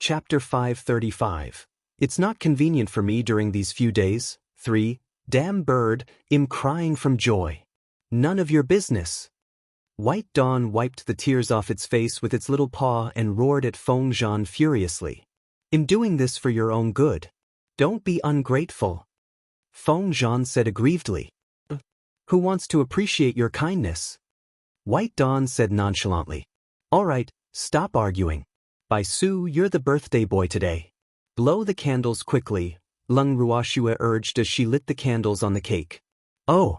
Chapter 535. It's not convenient for me during these few days. 3. Damn bird, I'm crying from joy. None of your business. White Dawn wiped the tears off its face with its little paw and roared at Feng Zhan furiously. I'm doing this for your own good. Don't be ungrateful. Feng Zhan said aggrievedly. Who wants to appreciate your kindness? White Dawn said nonchalantly. All right, stop arguing. Bai Su, you're the birthday boy today. Blow the candles quickly, Lung Ruoxue urged as she lit the candles on the cake. Oh.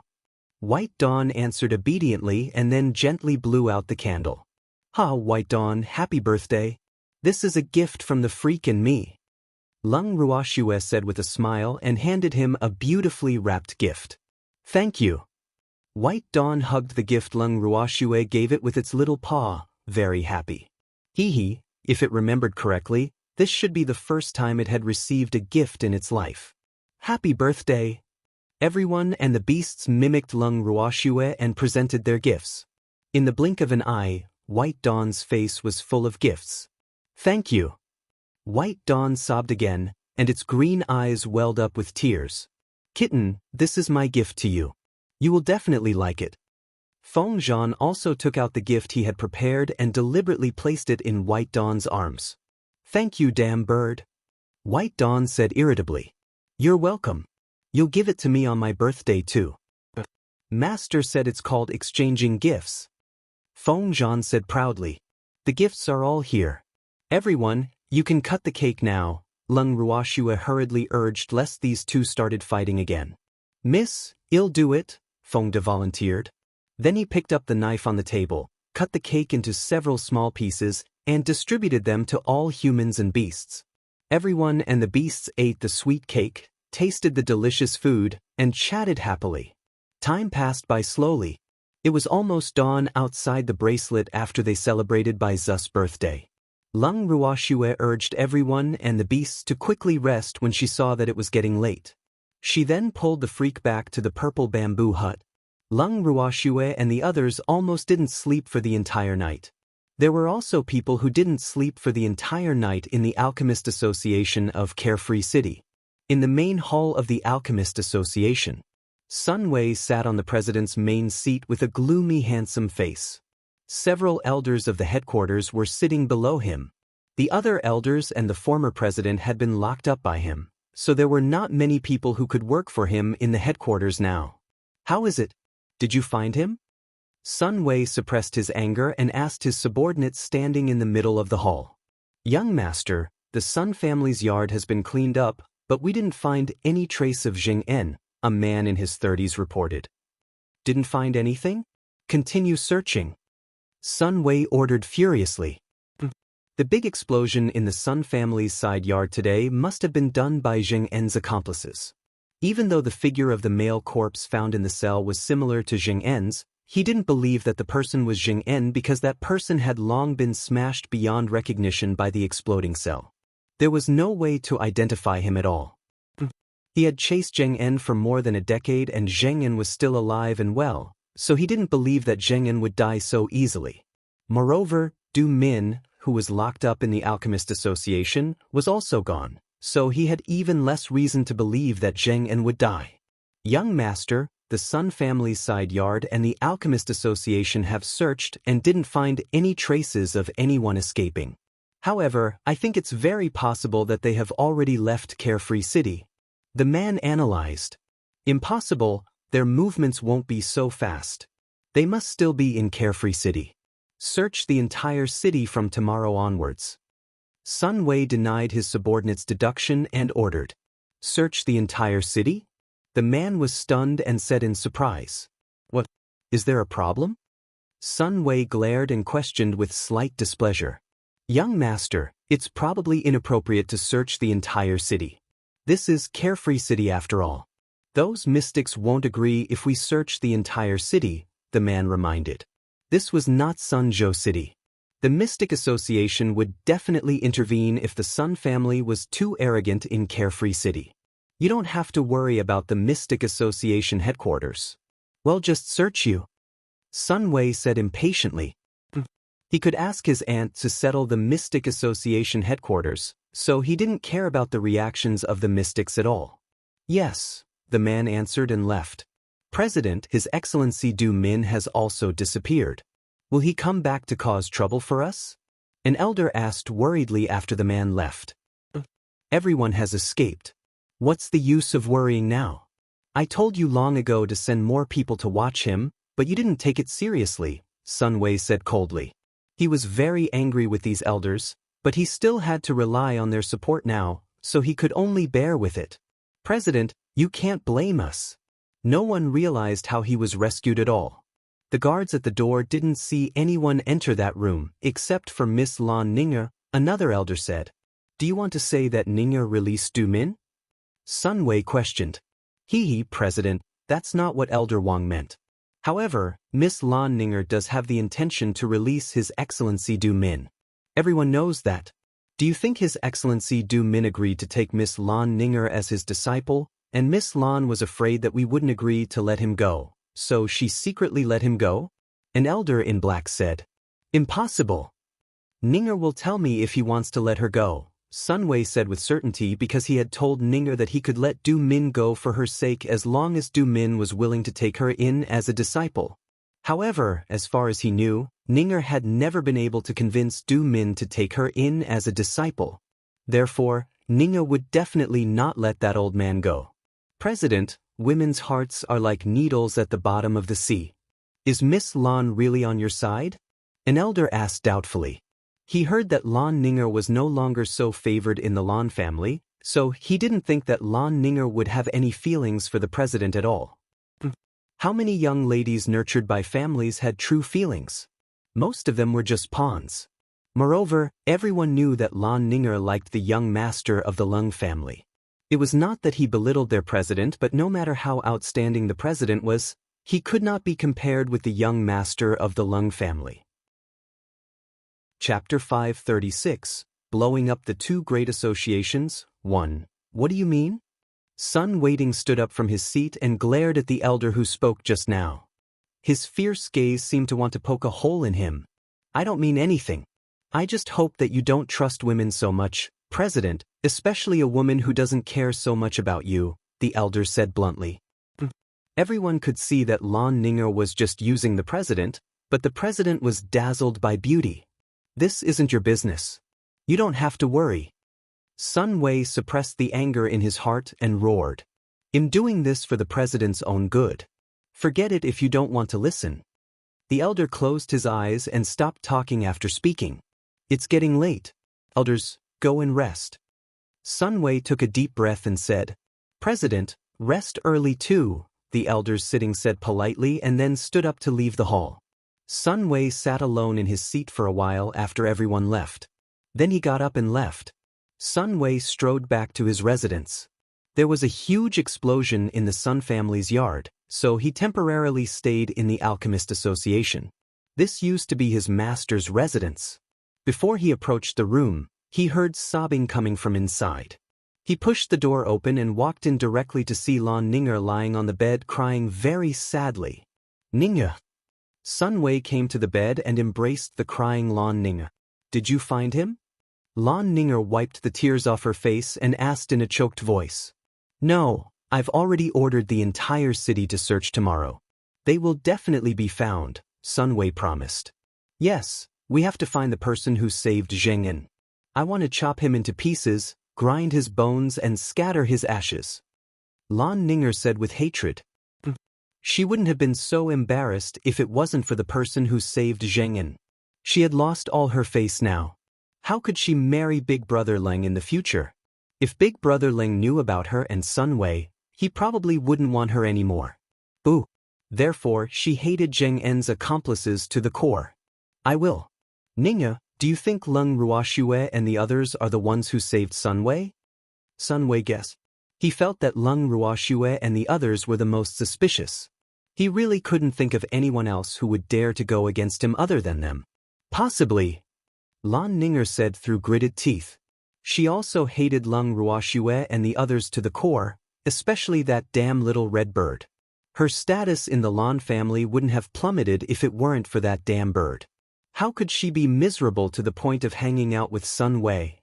White Dawn answered obediently and then gently blew out the candle. Ha, White Dawn, happy birthday. This is a gift from the freak and me. Lung Ruoxue said with a smile and handed him a beautifully wrapped gift. Thank you. White Dawn hugged the gift Lung Ruoxue gave it with its little paw, very happy. Hee. If it remembered correctly, this should be the first time it had received a gift in its life. Happy birthday! Everyone and the beasts mimicked Lung Ruoxue and presented their gifts. In the blink of an eye, White Dawn's face was full of gifts. Thank you. White Dawn sobbed again, and its green eyes welled up with tears. Kitten, this is my gift to you. You will definitely like it. Feng Zhan also took out the gift he had prepared and deliberately placed it in White Dawn's arms. Thank you, damn bird. White Dawn said irritably. You're welcome. You'll give it to me on my birthday too. Master said it's called exchanging gifts. Feng Zhan said proudly. The gifts are all here. Everyone, you can cut the cake now, Lung Ruoxue hurriedly urged lest these two started fighting again. Miss, I'll do it, Feng De volunteered. Then he picked up the knife on the table, cut the cake into several small pieces, and distributed them to all humans and beasts. Everyone and the beasts ate the sweet cake, tasted the delicious food, and chatted happily. Time passed by slowly. It was almost dawn outside the bracelet after they celebrated Bai Zu's birthday. Lung Ruoxue urged everyone and the beasts to quickly rest when she saw that it was getting late. She then pulled the freak back to the purple bamboo hut. Lung Ruoxue and the others almost didn't sleep for the entire night. There were also people who didn't sleep for the entire night in the Alchemist Association of Carefree City. In the main hall of the Alchemist Association, Sun Wei sat on the president's main seat with a gloomy, handsome face. Several elders of the headquarters were sitting below him. The other elders and the former president had been locked up by him, so there were not many people who could work for him in the headquarters now. How is it? Did you find him? Sun Wei suppressed his anger and asked his subordinates standing in the middle of the hall. Young master, the Sun family's yard has been cleaned up, but we didn't find any trace of Jing En, a man in his 30s reported. Didn't find anything? Continue searching. Sun Wei ordered furiously. The big explosion in the Sun family's side yard today must have been done by Jing En's accomplices. Even though the figure of the male corpse found in the cell was similar to Jing En's, he didn't believe that the person was Jing En because that person had long been smashed beyond recognition by the exploding cell. There was no way to identify him at all. He had chased Zheng En for more than a decade and Zheng En was still alive and well, so he didn't believe that Zheng En would die so easily. Moreover, Du Min, who was locked up in the Alchemist Association, was also gone, so he had even less reason to believe that Zheng En would die. Young master, the Sun family's side yard and the Alchemist Association have searched and didn't find any traces of anyone escaping. However, I think it's very possible that they have already left Carefree City. The man analyzed. Impossible, their movements won't be so fast. They must still be in Carefree City. Search the entire city from tomorrow onwards. Sun Wei denied his subordinate's deduction and ordered. Search the entire city? The man was stunned and said in surprise. What? Is there a problem? Sun Wei glared and questioned with slight displeasure. Young master, it's probably inappropriate to search the entire city. This is Carefree City after all. Those mystics won't agree if we search the entire city, the man reminded. This was not Sunzhou City. The Mystic Association would definitely intervene if the Sun family was too arrogant in Carefree City. You don't have to worry about the Mystic Association headquarters. Well, just search you. Sun Wei said impatiently. He could ask his aunt to settle the Mystic Association headquarters, so he didn't care about the reactions of the mystics at all. Yes, the man answered and left. President, His Excellency Du Min has also disappeared. Will he come back to cause trouble for us? An elder asked worriedly after the man left. Everyone has escaped. What's the use of worrying now? I told you long ago to send more people to watch him, but you didn't take it seriously, Sun Wei said coldly. He was very angry with these elders, but he still had to rely on their support now, so he could only bear with it. President, you can't blame us. No one realized how he was rescued at all. The guards at the door didn't see anyone enter that room, except for Miss Lan Ninger, another elder said. Do you want to say that Ninger released Du Min? Sun Wei questioned. President, that's not what Elder Wang meant. However, Miss Lan Ninger does have the intention to release His Excellency Du Min. Everyone knows that. Do you think His Excellency Du Min agreed to take Miss Lan Ninger as his disciple, and Miss Lan was afraid that we wouldn't agree to let him go, so she secretly let him go? An elder in black said. Impossible. Ninger will tell me if he wants to let her go, Sun Wei said with certainty because he had told Ninger that he could let Du Min go for her sake as long as Du Min was willing to take her in as a disciple. However, as far as he knew, Ninger had never been able to convince Du Min to take her in as a disciple. Therefore, Ninger would definitely not let that old man go. President, women's hearts are like needles at the bottom of the sea. Is Miss Lan really on your side? An elder asked doubtfully. He heard that Lan Ninger was no longer so favored in the Lan family, so he didn't think that Lan Ninger would have any feelings for the president at all. How many young ladies nurtured by families had true feelings? Most of them were just pawns. Moreover, everyone knew that Lan Ninger liked the young master of the Lung family. It was not that he belittled their president, but no matter how outstanding the president was, he could not be compared with the young master of the Lung family. Chapter 536, Blowing Up the Two Great Associations, 1. What do you mean? Sun Waiting stood up from his seat and glared at the elder who spoke just now. His fierce gaze seemed to want to poke a hole in him. I don't mean anything. I just hope that you don't trust women so much, President, especially a woman who doesn't care so much about you, the elder said bluntly. Everyone could see that Lan Ninger was just using the president, but the president was dazzled by beauty. This isn't your business. You don't have to worry. Sun Wei suppressed the anger in his heart and roared. I'm doing this for the president's own good. Forget it if you don't want to listen. The elder closed his eyes and stopped talking after speaking. It's getting late. Elders, go and rest. Sun Wei took a deep breath and said, President, rest early too, the elders sitting said politely and then stood up to leave the hall. Sun Wei sat alone in his seat for a while after everyone left. Then he got up and left. Sun Wei strode back to his residence. There was a huge explosion in the Sun family's yard, so he temporarily stayed in the Alchemist Association. This used to be his master's residence. Before he approached the room, he heard sobbing coming from inside. He pushed the door open and walked in directly to see Lan Ninger lying on the bed crying very sadly. Ninger. Sun Wei came to the bed and embraced the crying Lan Ninger. Did you find him? Lan Ninger wiped the tears off her face and asked in a choked voice. No, I've already ordered the entire city to search tomorrow. They will definitely be found, Sun Wei promised. Yes, we have to find the person who saved Zheng En. I want to chop him into pieces, grind his bones and scatter his ashes. Lan Ninger said with hatred. She wouldn't have been so embarrassed if it wasn't for the person who saved Zheng En. She had lost all her face now. How could she marry Big Brother Leng in the future? If Big Brother Leng knew about her and Sun Wei, he probably wouldn't want her anymore. Ooh. Therefore, she hated Zheng En's accomplices to the core. I will. Ninger, do you think Leng Ruoxue and the others are the ones who saved Sun Wei? Sun Wei guessed. He felt that Leng Ruoxue and the others were the most suspicious. He really couldn't think of anyone else who would dare to go against him other than them. Possibly. Lan Ninger said through gritted teeth. She also hated Leng Ruoxue and the others to the core, especially that damn little red bird. Her status in the Lan family wouldn't have plummeted if it weren't for that damn bird. How could she be miserable to the point of hanging out with Sun Wei?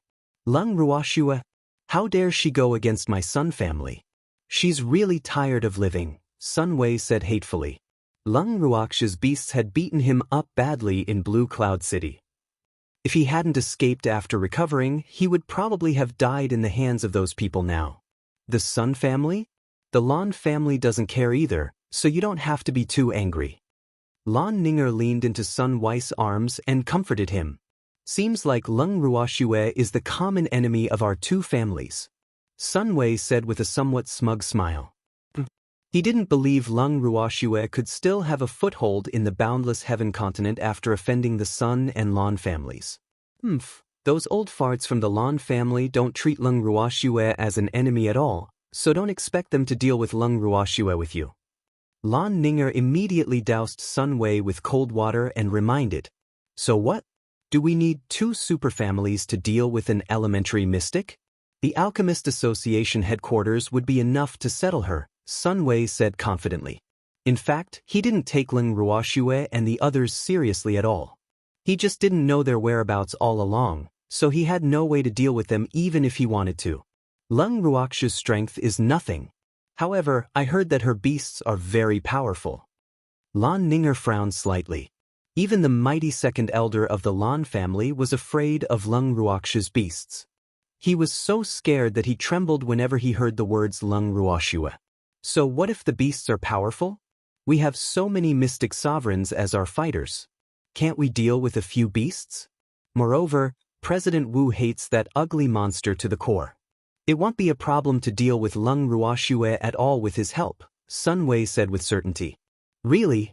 Lung Ruoxue? How dare she go against my Sun family? She's really tired of living, Sun Wei said hatefully. Lung Ruoxue's beasts had beaten him up badly in Blue Cloud City. If he hadn't escaped after recovering, he would probably have died in the hands of those people now. The Sun family? The Lan family doesn't care either, so you don't have to be too angry. Lan Ninger leaned into Sun Wei's arms and comforted him. Seems like Lung Ruoxue is the common enemy of our two families, Sun Wei said with a somewhat smug smile. He didn't believe Lung Ruoxue could still have a foothold in the boundless heaven continent after offending the Sun and Lan families. Those old farts from the Lan family don't treat Lung Ruoxue as an enemy at all, so don't expect them to deal with Lung Ruoxue with you. Lan Ninger immediately doused Sun Wei with cold water and reminded, "So what? Do we need two superfamilies to deal with an elementary mystic? The Alchemist Association headquarters would be enough to settle her," Sun Wei said confidently. In fact, he didn't take Lung Ruoxue and the others seriously at all. He just didn't know their whereabouts all along, so he had no way to deal with them even if he wanted to. Lung Ruoxue's strength is nothing. However, I heard that her beasts are very powerful. Lan Ninger frowned slightly. Even the mighty second elder of the Lan family was afraid of Lung Ruoxue's beasts. He was so scared that he trembled whenever he heard the words Lung Ruoxue. So what if the beasts are powerful? We have so many mystic sovereigns as our fighters. Can't we deal with a few beasts? Moreover, President Wu hates that ugly monster to the core. It won't be a problem to deal with Lung Ruoxue at all with his help, Sun Wei said with certainty. Really?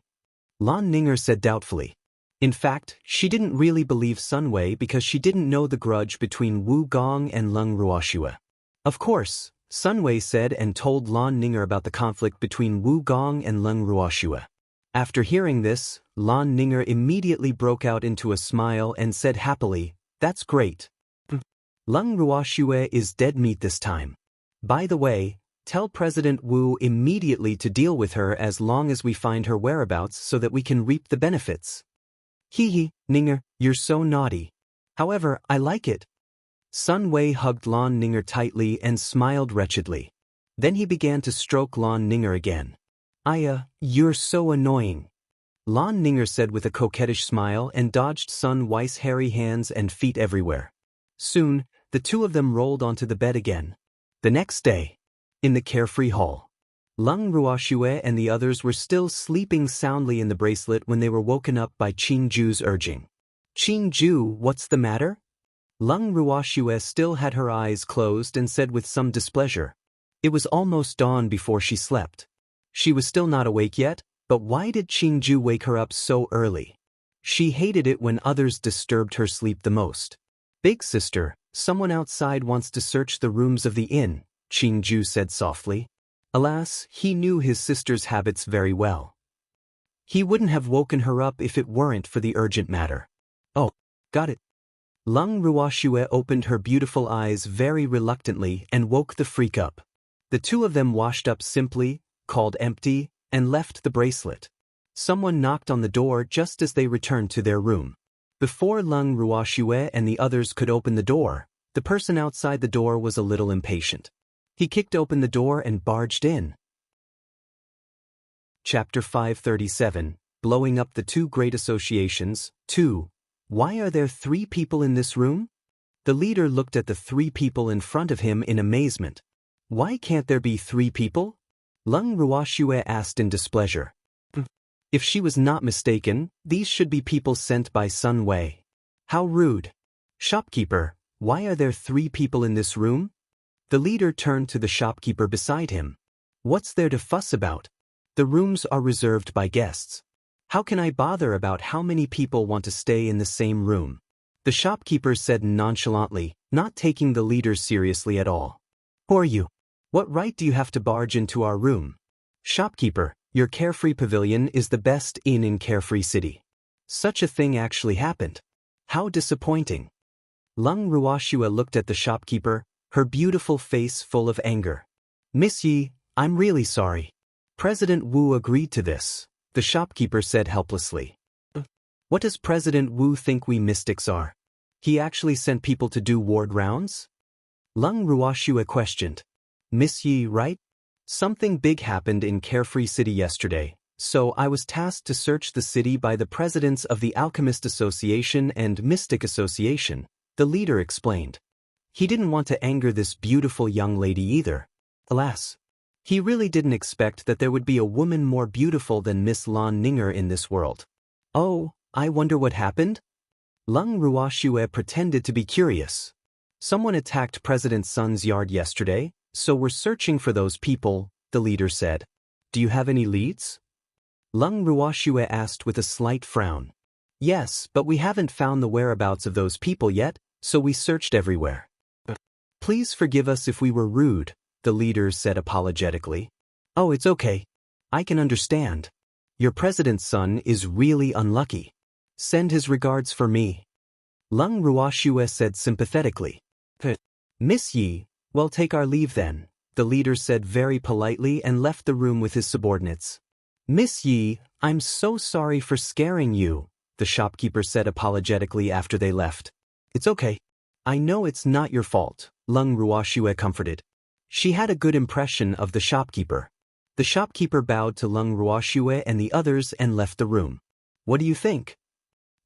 Lan Ninger said doubtfully. In fact, she didn't really believe Sun Wei because she didn't know the grudge between Wu Gong and Lung Ruoxue. Of course, Sun Wei said and told Lan Ninger about the conflict between Wu Gong and Lung Ruoxue. After hearing this, Lan Ninger immediately broke out into a smile and said happily, "That's great. Lung Ruoxue is dead meat this time. By the way, tell President Wu immediately to deal with her as long as we find her whereabouts so that we can reap the benefits." Hee, Ninger, you're so naughty. However, I like it. Sun Wei hugged Lan Ninger tightly and smiled wretchedly. Then he began to stroke Lan Ninger again. You're so annoying. Lan Ninger said with a coquettish smile and dodged Sun Wei's hairy hands and feet everywhere. Soon, the two of them rolled onto the bed again. The next day, in the carefree hall, Lung Ruoxue and the others were still sleeping soundly in the bracelet when they were woken up by Qing Ju's urging. "Qing Ju, what's the matter?" Lung Ruoxue still had her eyes closed and said with some displeasure. It was almost dawn before she slept. She was still not awake yet, but why did Qing Ju wake her up so early? She hated it when others disturbed her sleep the most. "Big sister, someone outside wants to search the rooms of the inn," Qing Ju said softly. Alas, he knew his sister's habits very well. He wouldn't have woken her up if it weren't for the urgent matter. "Oh, got it." Lung Ruoxue opened her beautiful eyes very reluctantly and woke the freak up. The two of them washed up simply, called empty, and left the bracelet. Someone knocked on the door just as they returned to their room. Before Lung Ruoxue and the others could open the door, the person outside the door was a little impatient. He kicked open the door and barged in. Chapter 537, Blowing Up the Two Great Associations, 2. Why are there 3 people in this room? The leader looked at the 3 people in front of him in amazement. Why can't there be 3 people? Lung Ruoxue asked in displeasure. If she was not mistaken, these should be people sent by Sun Wei. How rude. Shopkeeper, why are there 3 people in this room? The leader turned to the shopkeeper beside him. What's there to fuss about? The rooms are reserved by guests. How can I bother about how many people want to stay in the same room? The shopkeeper said nonchalantly, not taking the leader seriously at all. Who are you? What right do you have to barge into our room? Shopkeeper, your Carefree Pavilion is the best inn in Carefree City. Such a thing actually happened. How disappointing. Lung Ruoxue looked at the shopkeeper, her beautiful face full of anger. Miss Yi, I'm really sorry. President Wu agreed to this, the shopkeeper said helplessly. What does President Wu think we mystics are? He actually sent people to do ward rounds? Lung Ruoxue questioned. Miss Yi, right? Something big happened in Carefree City yesterday, so I was tasked to search the city by the presidents of the Alchemist Association and Mystic Association, the leader explained. He didn't want to anger this beautiful young lady either. Alas, he really didn't expect that there would be a woman more beautiful than Miss Lan Ninger in this world. Oh, I wonder what happened? Lung Ruoxue pretended to be curious. Someone attacked President Sun's yard yesterday, so we're searching for those people, the leader said. Do you have any leads? Lung Ruoxue asked with a slight frown. Yes, but we haven't found the whereabouts of those people yet, so we searched everywhere. Please forgive us if we were rude, the leader said apologetically. Oh, it's okay. I can understand. Your president's son is really unlucky. Send his regards for me. Lung Ruoxue said sympathetically. Miss Yi, well, take our leave then, the leader said very politely and left the room with his subordinates. Miss Yi, I'm so sorry for scaring you, the shopkeeper said apologetically after they left. It's okay. I know it's not your fault, Lung Ruoxue comforted. She had a good impression of the shopkeeper. The shopkeeper bowed to Lung Ruoxue and the others and left the room. What do you think?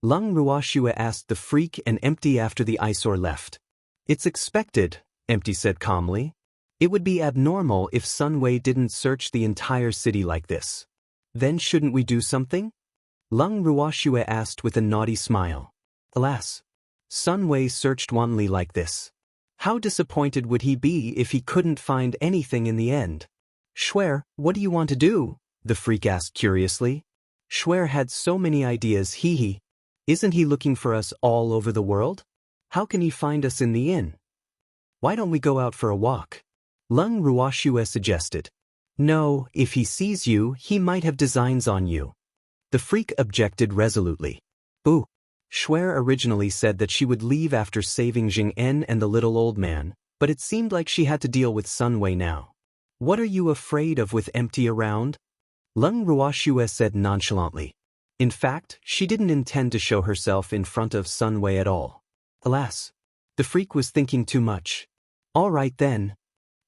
Lung Ruoxue asked the freak and Empty after the eyesore left. It's expected, Empty said calmly. It would be abnormal if Sunway didn't search the entire city like this. Then shouldn't we do something? Lung Ruoxue asked with a naughty smile. Alas, Sunway searched wantonly like this. How disappointed would he be if he couldn't find anything in the end? Schwer, what do you want to do? The freak asked curiously. Schwer had so many ideas, hee. Isn't he looking for us all over the world? How can he find us in the inn? Why don't we go out for a walk? Lung Ruoxue suggested. No, if he sees you, he might have designs on you. The freak objected resolutely. Boo. Schwer originally said that she would leave after saving Jing En and the little old man, but it seemed like she had to deal with Sunway now. What are you afraid of with Empty around? Lung Ruoxue said nonchalantly. In fact, she didn't intend to show herself in front of Sunway at all. Alas, the freak was thinking too much. All right then,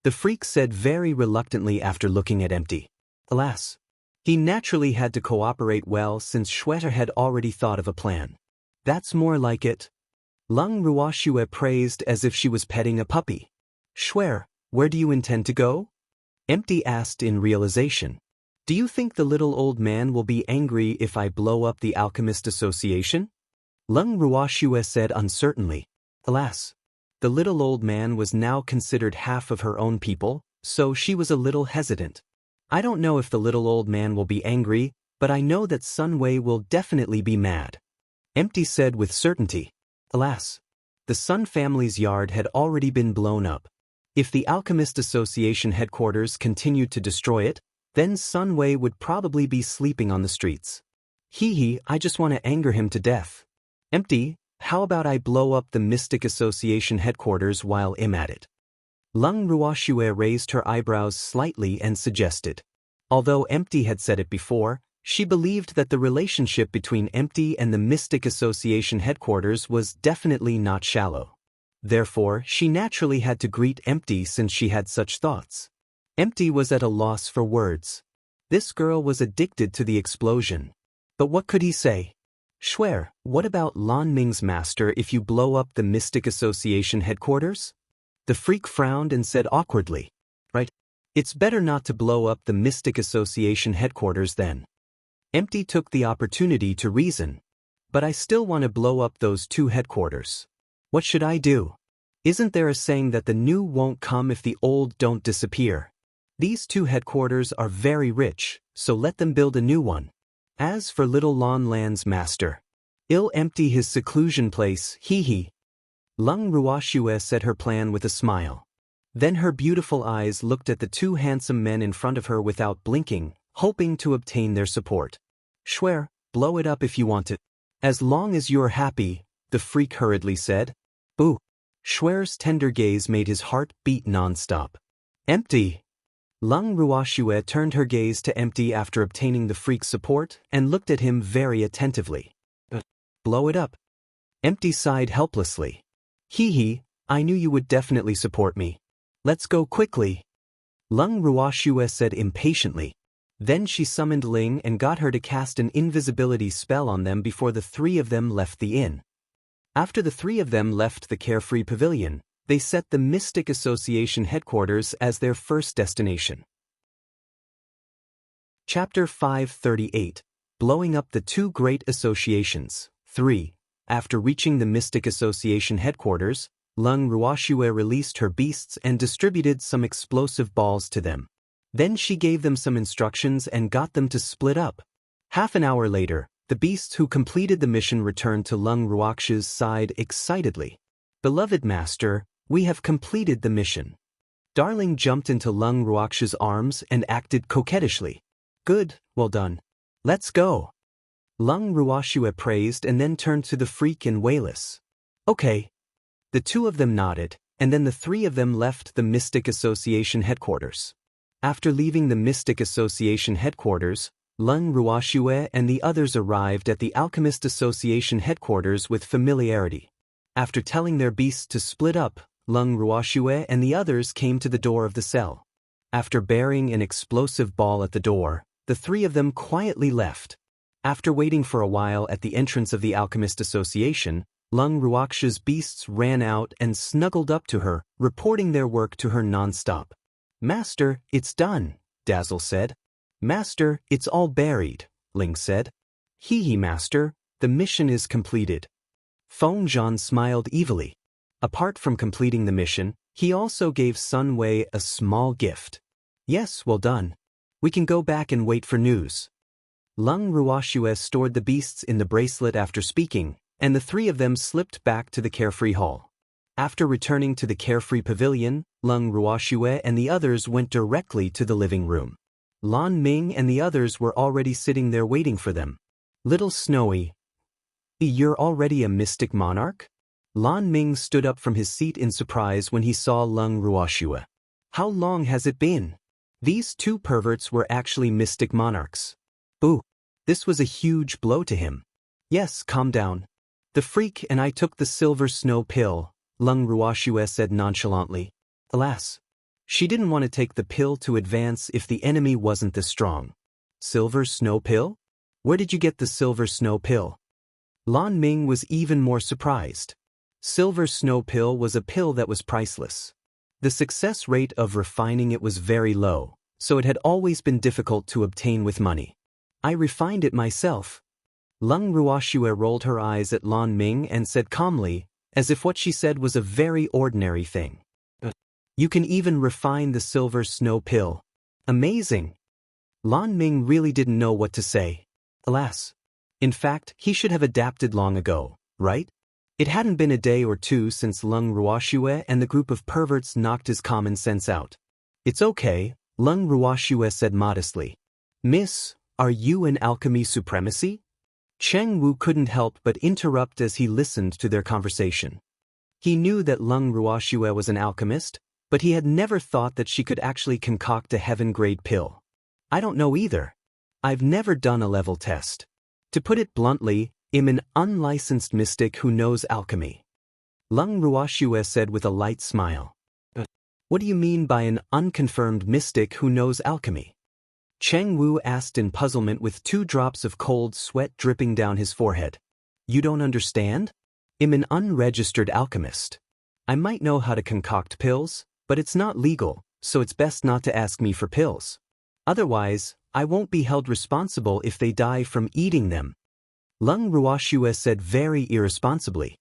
the freak said very reluctantly after looking at Empty. Alas, he naturally had to cooperate well since Schwetter had already thought of a plan. That's more like it. Lung Ruoxue praised as if she was petting a puppy. Schwer, where do you intend to go? Empty asked in realization. Do you think the little old man will be angry if I blow up the Alchemist Association? Lung Ruoxue said uncertainly. Alas, the little old man was now considered half of her own people, so she was a little hesitant. I don't know if the little old man will be angry, but I know that Sunway will definitely be mad. Empty said with certainty. Alas, the Sun family's yard had already been blown up. If the Alchemist Association headquarters continued to destroy it, then Sunway would probably be sleeping on the streets. Hee, I just want to anger him to death. Empty, how about I blow up the Mystic Association headquarters while I'm at it? Lung Ruoxue raised her eyebrows slightly and suggested. Although Empty had said it before, she believed that the relationship between Empty and the Mystic Association headquarters was definitely not shallow. Therefore, she naturally had to greet Empty since she had such thoughts. Empty was at a loss for words. This girl was addicted to the explosion. But what could he say? Schwer, what about Lan Ming's master if you blow up the Mystic Association headquarters? The freak frowned and said awkwardly. Right. It's better not to blow up the Mystic Association headquarters then. Empty took the opportunity to reason. But I still want to blow up those two headquarters. What should I do? Isn't there a saying that the new won't come if the old don't disappear? These two headquarters are very rich, so let them build a new one. As for little Lan Lan's master, he'll empty his seclusion place, hee. Lung Ruoxue said her plan with a smile. Then her beautiful eyes looked at the two handsome men in front of her without blinking, hoping to obtain their support. Schwer, blow it up if you want it. As long as you're happy, the freak hurriedly said. Boo. Schwer's tender gaze made his heart beat non-stop. Empty. Lung Ruoxue turned her gaze to Empty after obtaining the freak's support and looked at him very attentively. blow it up. Empty sighed helplessly. Hee hee, I knew you would definitely support me. Let's go quickly. Lung Ruoxue said impatiently. Then she summoned Ling and got her to cast an invisibility spell on them before the three of them left the inn. After the three of them left the Carefree Pavilion, they set the Mystic Association headquarters as their first destination. Chapter 538. Blowing up the two great associations. 3. After reaching the Mystic Association headquarters, Lung Ruoxue released her beasts and distributed some explosive balls to them. Then she gave them some instructions and got them to split up. Half an hour later, the beasts who completed the mission returned to Lung Ruoxue's side excitedly. Beloved Master, we have completed the mission. Darling jumped into Lung Ruoxue's arms and acted coquettishly. Good, well done. Let's go. Lung Ruoxue praised and then turned to the Freak and Wayless. Okay. The two of them nodded, and then the three of them left the Mystic Association headquarters. After leaving the Mystic Association headquarters, Lung Ruoxue and the others arrived at the Alchemist Association headquarters with familiarity. After telling their beasts to split up, Lung Ruoxue and the others came to the door of the cell. After burying an explosive ball at the door, the three of them quietly left. After waiting for a while at the entrance of the Alchemist Association, Lung Ruoxue's beasts ran out and snuggled up to her, reporting their work to her non-stop. Master, it's done, Dazzle said. Master, it's all buried, Ling said. Hee hee, Master, the mission is completed. Feng Zhan smiled evilly. Apart from completing the mission, he also gave Sun Wei a small gift. Yes, well done. We can go back and wait for news. Lung Ruoxue stored the beasts in the bracelet after speaking, and the three of them slipped back to the Carefree Hall. After returning to the Carefree Pavilion, Lung Ruoxue and the others went directly to the living room. Lan Ming and the others were already sitting there waiting for them. Little Snowy, you're already a mystic monarch? Lan Ming stood up from his seat in surprise when he saw Lung Ruoxue. How long has it been? These two perverts were actually mystic monarchs. Boo! This was a huge blow to him. Yes, calm down. The Freak and I took the Silver Snow pill, Lung Ruoxue said nonchalantly. Alas. She didn't want to take the pill to advance if the enemy wasn't this strong. Silver Snow pill? Where did you get the Silver Snow pill? Lan Ming was even more surprised. Silver Snow pill was a pill that was priceless. The success rate of refining it was very low, so it had always been difficult to obtain with money. I refined it myself. Lung Ruoxue rolled her eyes at Lan Ming and said calmly, as if what she said was a very ordinary thing. You can even refine the Silver Snow pill. Amazing. Lan Ming really didn't know what to say. Alas. In fact, he should have adapted long ago, right? It hadn't been a day or two since Lung Ruoxue and the group of perverts knocked his common sense out. It's okay, Lung Ruoxue said modestly. Miss, are you in alchemy supremacy? Cheng Wu couldn't help but interrupt as he listened to their conversation. He knew that Lung Ruoxue was an alchemist, but he had never thought that she could actually concoct a heaven-grade pill. I don't know either. I've never done a level test. To put it bluntly, I'm an unlicensed mystic who knows alchemy. Lung Ruoxue said with a light smile. What do you mean by an unconfirmed mystic who knows alchemy? Cheng Wu asked in puzzlement with 2 drops of cold sweat dripping down his forehead. You don't understand? I'm an unregistered alchemist. I might know how to concoct pills, but it's not legal, so it's best not to ask me for pills. Otherwise, I won't be held responsible if they die from eating them. Lung Ruoxue said very irresponsibly.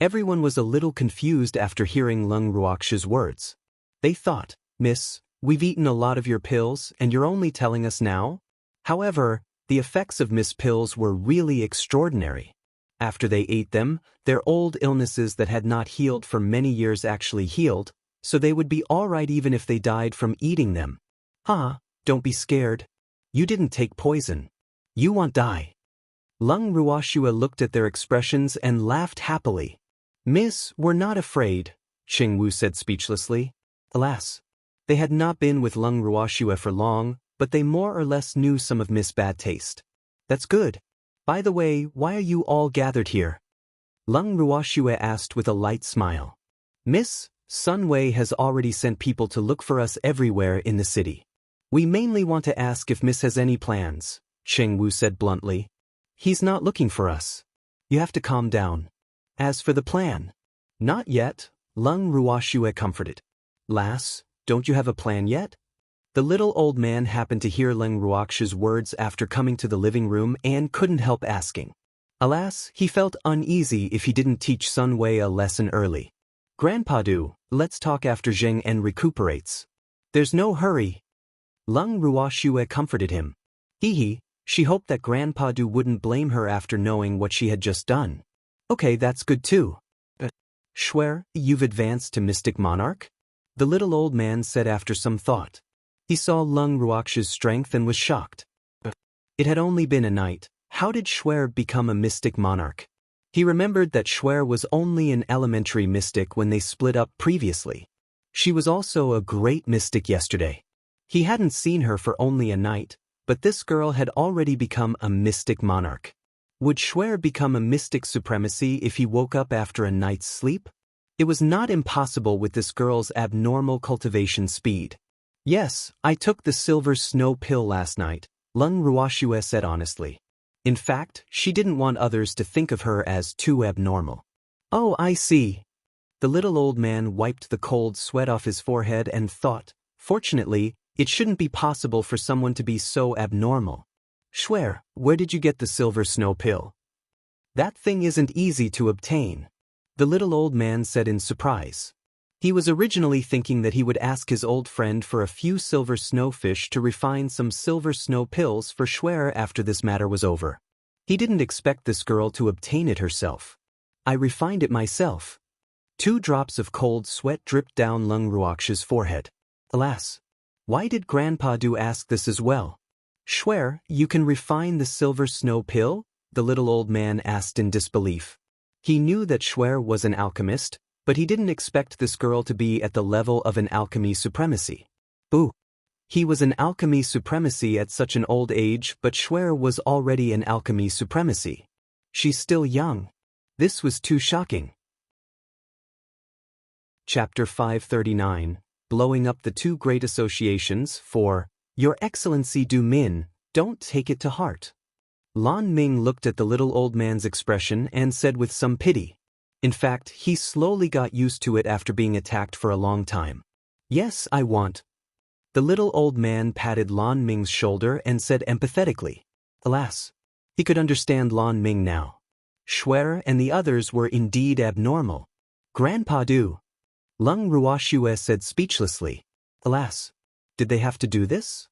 Everyone was a little confused after hearing Lung Ruoxue's words. They thought, Miss, we've eaten a lot of your pills and you're only telling us now? However, the effects of Miss Pills were really extraordinary. After they ate them, their old illnesses that had not healed for many years actually healed, so they would be all right even if they died from eating them. Don't be scared. You didn't take poison. You won't die. Lung Ruoxue looked at their expressions and laughed happily. Miss, we're not afraid, Cheng Wu said speechlessly. Alas. They had not been with Lung Ruoxue for long, but they more or less knew some of Miss Bad Taste. That's good. By the way, why are you all gathered here? Lung Ruoxue asked with a light smile. Miss, Sun Wei has already sent people to look for us everywhere in the city. We mainly want to ask if Miss has any plans, Cheng Wu said bluntly. He's not looking for us. You have to calm down. As for the plan. Not yet, Lung Ruoxue comforted. Lass, don't you have a plan yet? The little old man happened to hear Lung Ruoxue's words after coming to the living room and couldn't help asking. Alas, he felt uneasy if he didn't teach Sun Wei a lesson early. Grandpa Du, let's talk after Zheng En recuperates. There's no hurry. Lung Ruoxue comforted him. Hee, she hoped that Grandpa Du wouldn't blame her after knowing what she had just done. Okay, that's good too. Shuer, you've advanced to Mystic Monarch? The little old man said after some thought. He saw Lung Ruoxue's strength and was shocked. It had only been a night. How did Shuer become a Mystic Monarch? He remembered that Shuer was only an elementary mystic when they split up previously. She was also a great mystic yesterday. He hadn't seen her for only a night, but this girl had already become a Mystic Monarch. Would Shuer become a Mystic Supremacy if he woke up after a night's sleep? It was not impossible with this girl's abnormal cultivation speed. Yes, I took the silver snow pill last night, Lung Ruoxue said honestly. In fact, she didn't want others to think of her as too abnormal. Oh, I see. The little old man wiped the cold sweat off his forehead and thought, fortunately, it shouldn't be possible for someone to be so abnormal. Shuer, where did you get the silver snow pill? That thing isn't easy to obtain. The little old man said in surprise. He was originally thinking that he would ask his old friend for a few silver snowfish to refine some silver snow pills for Shuer after this matter was over. He didn't expect this girl to obtain it herself. I refined it myself. 2 drops of cold sweat dripped down Lung Ruoxue's forehead. Alas, why did Grandpa Du ask this as well? Shuer, you can refine the silver snow pill? The little old man asked in disbelief. He knew that Shuer was an alchemist, but he didn't expect this girl to be at the level of an alchemy supremacy. Ooh. He was an alchemy supremacy at such an old age, but Shuer was already an alchemy supremacy. She's still young. This was too shocking. Chapter 539, Blowing Up the 2 Great Associations. 4. Your Excellency Du Min, don't take it to heart. Lan Ming looked at the little old man's expression and said with some pity. In fact, he slowly got used to it after being attacked for a long time. Yes, I want. The little old man patted Lan Ming's shoulder and said empathetically. Alas, he could understand Lan Ming now. Shuer and the others were indeed abnormal. Grandpa Du. Lung Ruoxue said speechlessly. Alas, did they have to do this?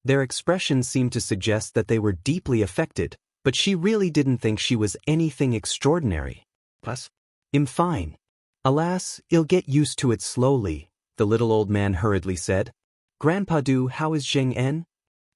Their expressions seemed to suggest that they were deeply affected, but she really didn't think she was anything extraordinary. Plus, I'm fine. Alas, you'll get used to it slowly, the little old man hurriedly said. Grandpa Du, how is Zheng En?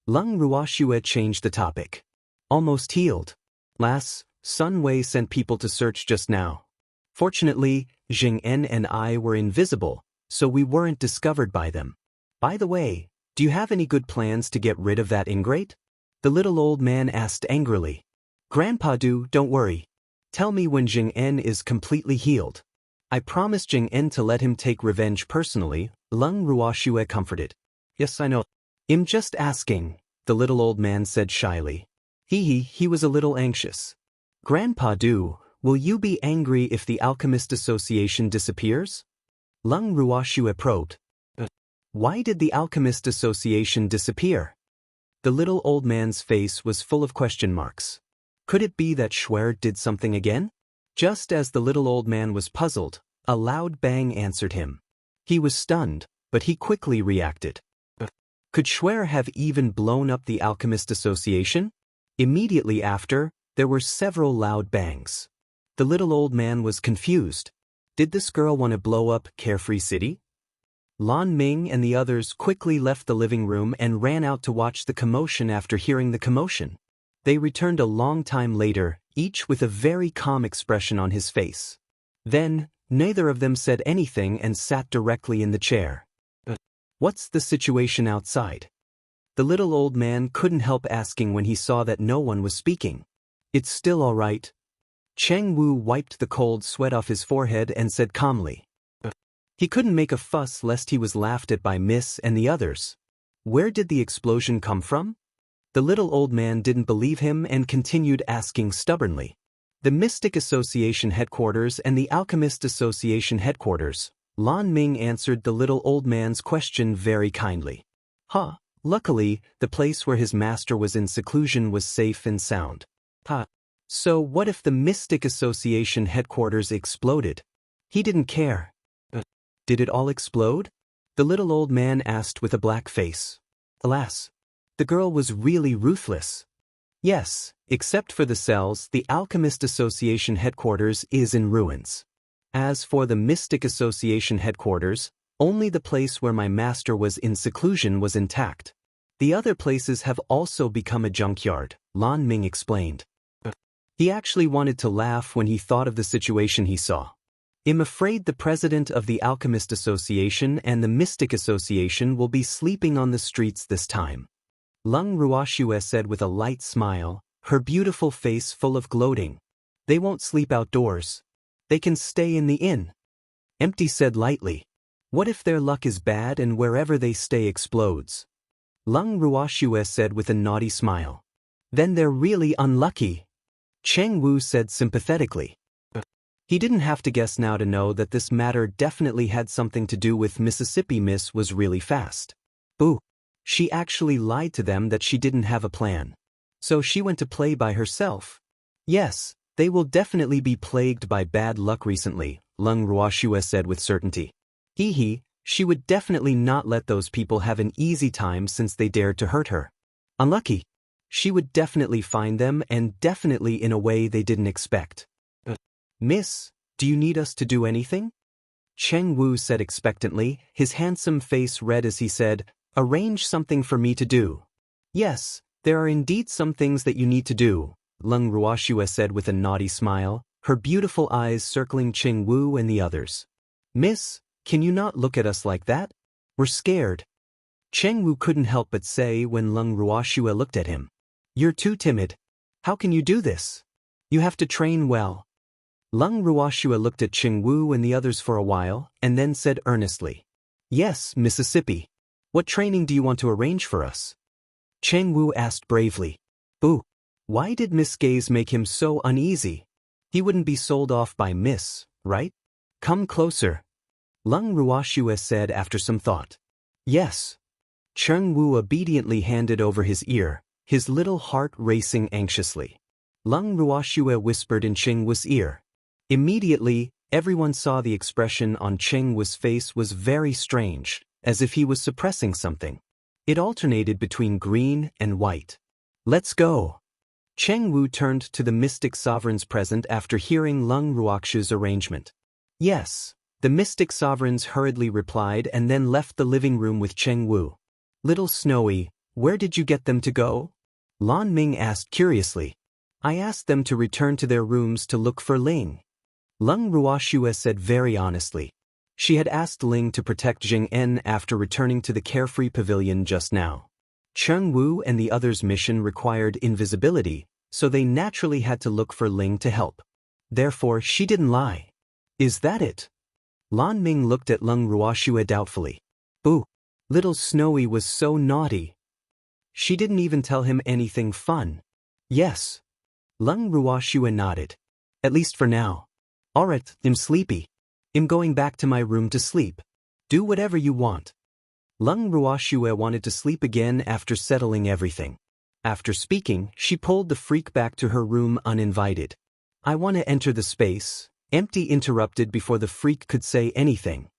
Lung Ruoxue changed the topic. Almost healed. Lass, Sun Wei sent people to search just now. Fortunately, Zheng En and I were invisible, so we weren't discovered by them. By the way, do you have any good plans to get rid of that ingrate? The little old man asked angrily. Grandpa Du, don't worry. Tell me when Zheng En is completely healed. I promised Zheng En to let him take revenge personally, Lung Ruoxue comforted. Yes, I know. I'm just asking, the little old man said shyly. He was a little anxious. Grandpa Du, will you be angry if the Alchemist Association disappears? Lung Ruoxue probed. Why did the Alchemist Association disappear? The little old man's face was full of question marks. Could it be that Shuer did something again? Just as the little old man was puzzled, a loud bang answered him. He was stunned, but he quickly reacted. Could Shuer have even blown up the Alchemist Association? Immediately after, there were several loud bangs. The little old man was confused. Did this girl want to blow up Carefree City? Lan Ming and the others quickly left the living room and ran out to watch the commotion after hearing the commotion. They returned a long time later, each with a very calm expression on his face. Then, neither of them said anything and sat directly in the chair. What's the situation outside? The little old man couldn't help asking when he saw that no one was speaking. It's still all right. Cheng Wu wiped the cold sweat off his forehead and said calmly. He couldn't make a fuss lest he was laughed at by Miss and the others. Where did the explosion come from? The little old man didn't believe him and continued asking stubbornly. The Mystic Association headquarters and the Alchemist Association headquarters. Lan Ming answered the little old man's question very kindly. Luckily, the place where his master was in seclusion was safe and sound. So what if the Mystic Association headquarters exploded? He didn't care. Did it all explode? The little old man asked with a black face. Alas, the girl was really ruthless. Yes, except for the cells, the Alchemist Association headquarters is in ruins. As for the Mystic Association headquarters, only the place where my master was in seclusion was intact. The other places have also become a junkyard, Lan Ming explained. He actually wanted to laugh when he thought of the situation he saw. I'm afraid the president of the Alchemist Association and the Mystic Association will be sleeping on the streets this time. Lung Ruoxue said with a light smile, her beautiful face full of gloating. They won't sleep outdoors. They can stay in the inn. Empty said lightly. What if their luck is bad and wherever they stay explodes? Lung Ruoxue said with a naughty smile. Then they're really unlucky. Cheng Wu said sympathetically. He didn't have to guess now to know that this matter definitely had something to do with Mississippi. Miss was really fast. Boo. She actually lied to them that she didn't have a plan. So she went to play by herself. Yes, they will definitely be plagued by bad luck recently, Lung Ruoxue said with certainty. She would definitely not let those people have an easy time since they dared to hurt her. Unlucky. She would definitely find them and definitely in a way they didn't expect. Miss, do you need us to do anything? Cheng Wu said expectantly, his handsome face red as he said, arrange something for me to do. Yes, there are indeed some things that you need to do, Lung Ruoxue said with a naughty smile, her beautiful eyes circling Cheng Wu and the others. Miss, can you not look at us like that? We're scared. Cheng Wu couldn't help but say when Lung Ruoxue looked at him. You're too timid. How can you do this? You have to train well. Lung Ruoxue looked at Cheng Wu and the others for a while, and then said earnestly. Yes, Mississippi. What training do you want to arrange for us? Cheng Wu asked bravely. Boo. Why did Miss Gaze make him so uneasy? He wouldn't be sold off by Miss, right? Come closer. Lung Ruoxue said after some thought. Yes. Cheng Wu obediently handed over his ear, his little heart racing anxiously. Lung Ruoxue whispered in Cheng Wu's ear. Immediately, everyone saw the expression on Cheng Wu's face was very strange, as if he was suppressing something. It alternated between green and white. Let's go. Cheng Wu turned to the mystic sovereigns present after hearing Lung Ruoxue's arrangement. Yes, the mystic sovereigns hurriedly replied and then left the living room with Cheng Wu. Little Snowy, where did you get them to go? Lan Ming asked curiously. I asked them to return to their rooms to look for Ling. Lung Ruoxue said very honestly. She had asked Ling to protect Jing En after returning to the carefree pavilion just now. Cheng Wu and the others' mission required invisibility, so they naturally had to look for Ling to help. Therefore, she didn't lie. Is that it? Lan Ming looked at Lung Ruoxue doubtfully. Boo. Little Snowy was so naughty. She didn't even tell him anything fun. Yes. Lung Ruoxue nodded. At least for now. Alright, I'm sleepy. I'm going back to my room to sleep. Do whatever you want. Lung Ruoxue wanted to sleep again after settling everything. After speaking, she pulled the freak back to her room uninvited. I want to enter the space. Empty interrupted before the freak could say anything.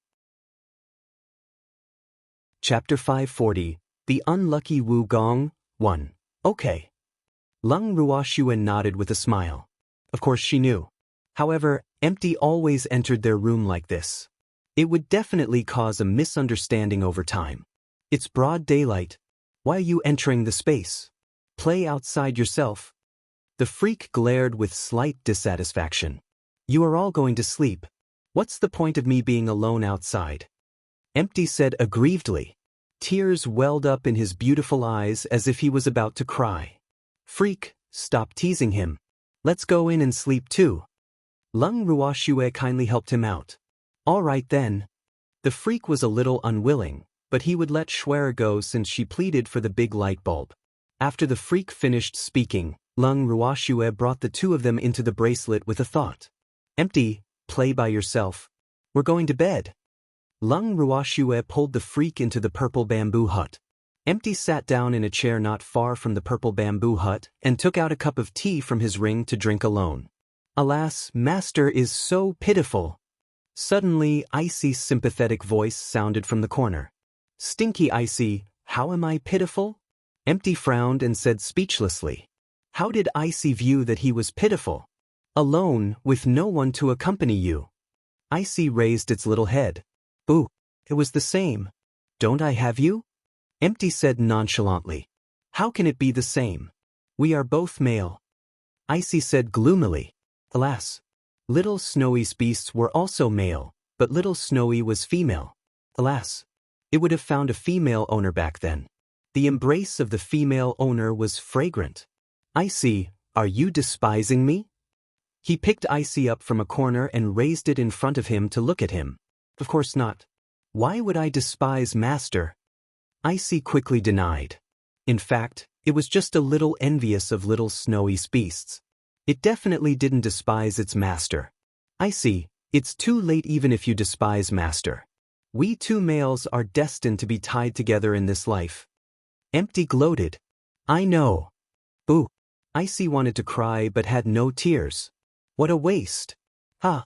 Chapter 540, The Unlucky Wu Gong, 1. Okay. Lung Ruoxue nodded with a smile. Of course she knew. However, Empty always entered their room like this. It would definitely cause a misunderstanding over time. It's broad daylight. Why are you entering the space? Play outside yourself. The freak glared with slight dissatisfaction. You are all going to sleep. What's the point of me being alone outside? Empty said aggrievedly. Tears welled up in his beautiful eyes as if he was about to cry. Freak, stop teasing him. Let's go in and sleep too. Lung Ruoxue kindly helped him out. All right then. The freak was a little unwilling, but he would let Schwer go since she pleaded for the big light bulb. After the freak finished speaking, Lung Ruoxue brought the two of them into the bracelet with a thought. Empty, play by yourself. We're going to bed. Lung Ruoxue pulled the freak into the purple bamboo hut. Empty sat down in a chair not far from the purple bamboo hut and took out a cup of tea from his ring to drink alone. Alas, master is so pitiful. Suddenly, Icy's sympathetic voice sounded from the corner. Stinky Icy, how am I pitiful? Empty frowned and said speechlessly. How did Icy view that he was pitiful? Alone, with no one to accompany you. Icy raised its little head. Ooh, it was the same. Don't I have you? Empty said nonchalantly. How can it be the same? We are both male. Icy said gloomily. Alas. Little Snowy's beasts were also male, but Little Snowy was female. Alas. It would have found a female owner back then. The embrace of the female owner was fragrant. Icy, are you despising me? He picked Icy up from a corner and raised it in front of him to look at him. Of course not. Why would I despise master? Icy quickly denied. In fact, it was just a little envious of Little Snowy's beasts. It definitely didn't despise its master. Icy, it's too late even if you despise master. We two males are destined to be tied together in this life. Empty gloated. I know. Ooh. Icy wanted to cry but had no tears. What a waste. Ha.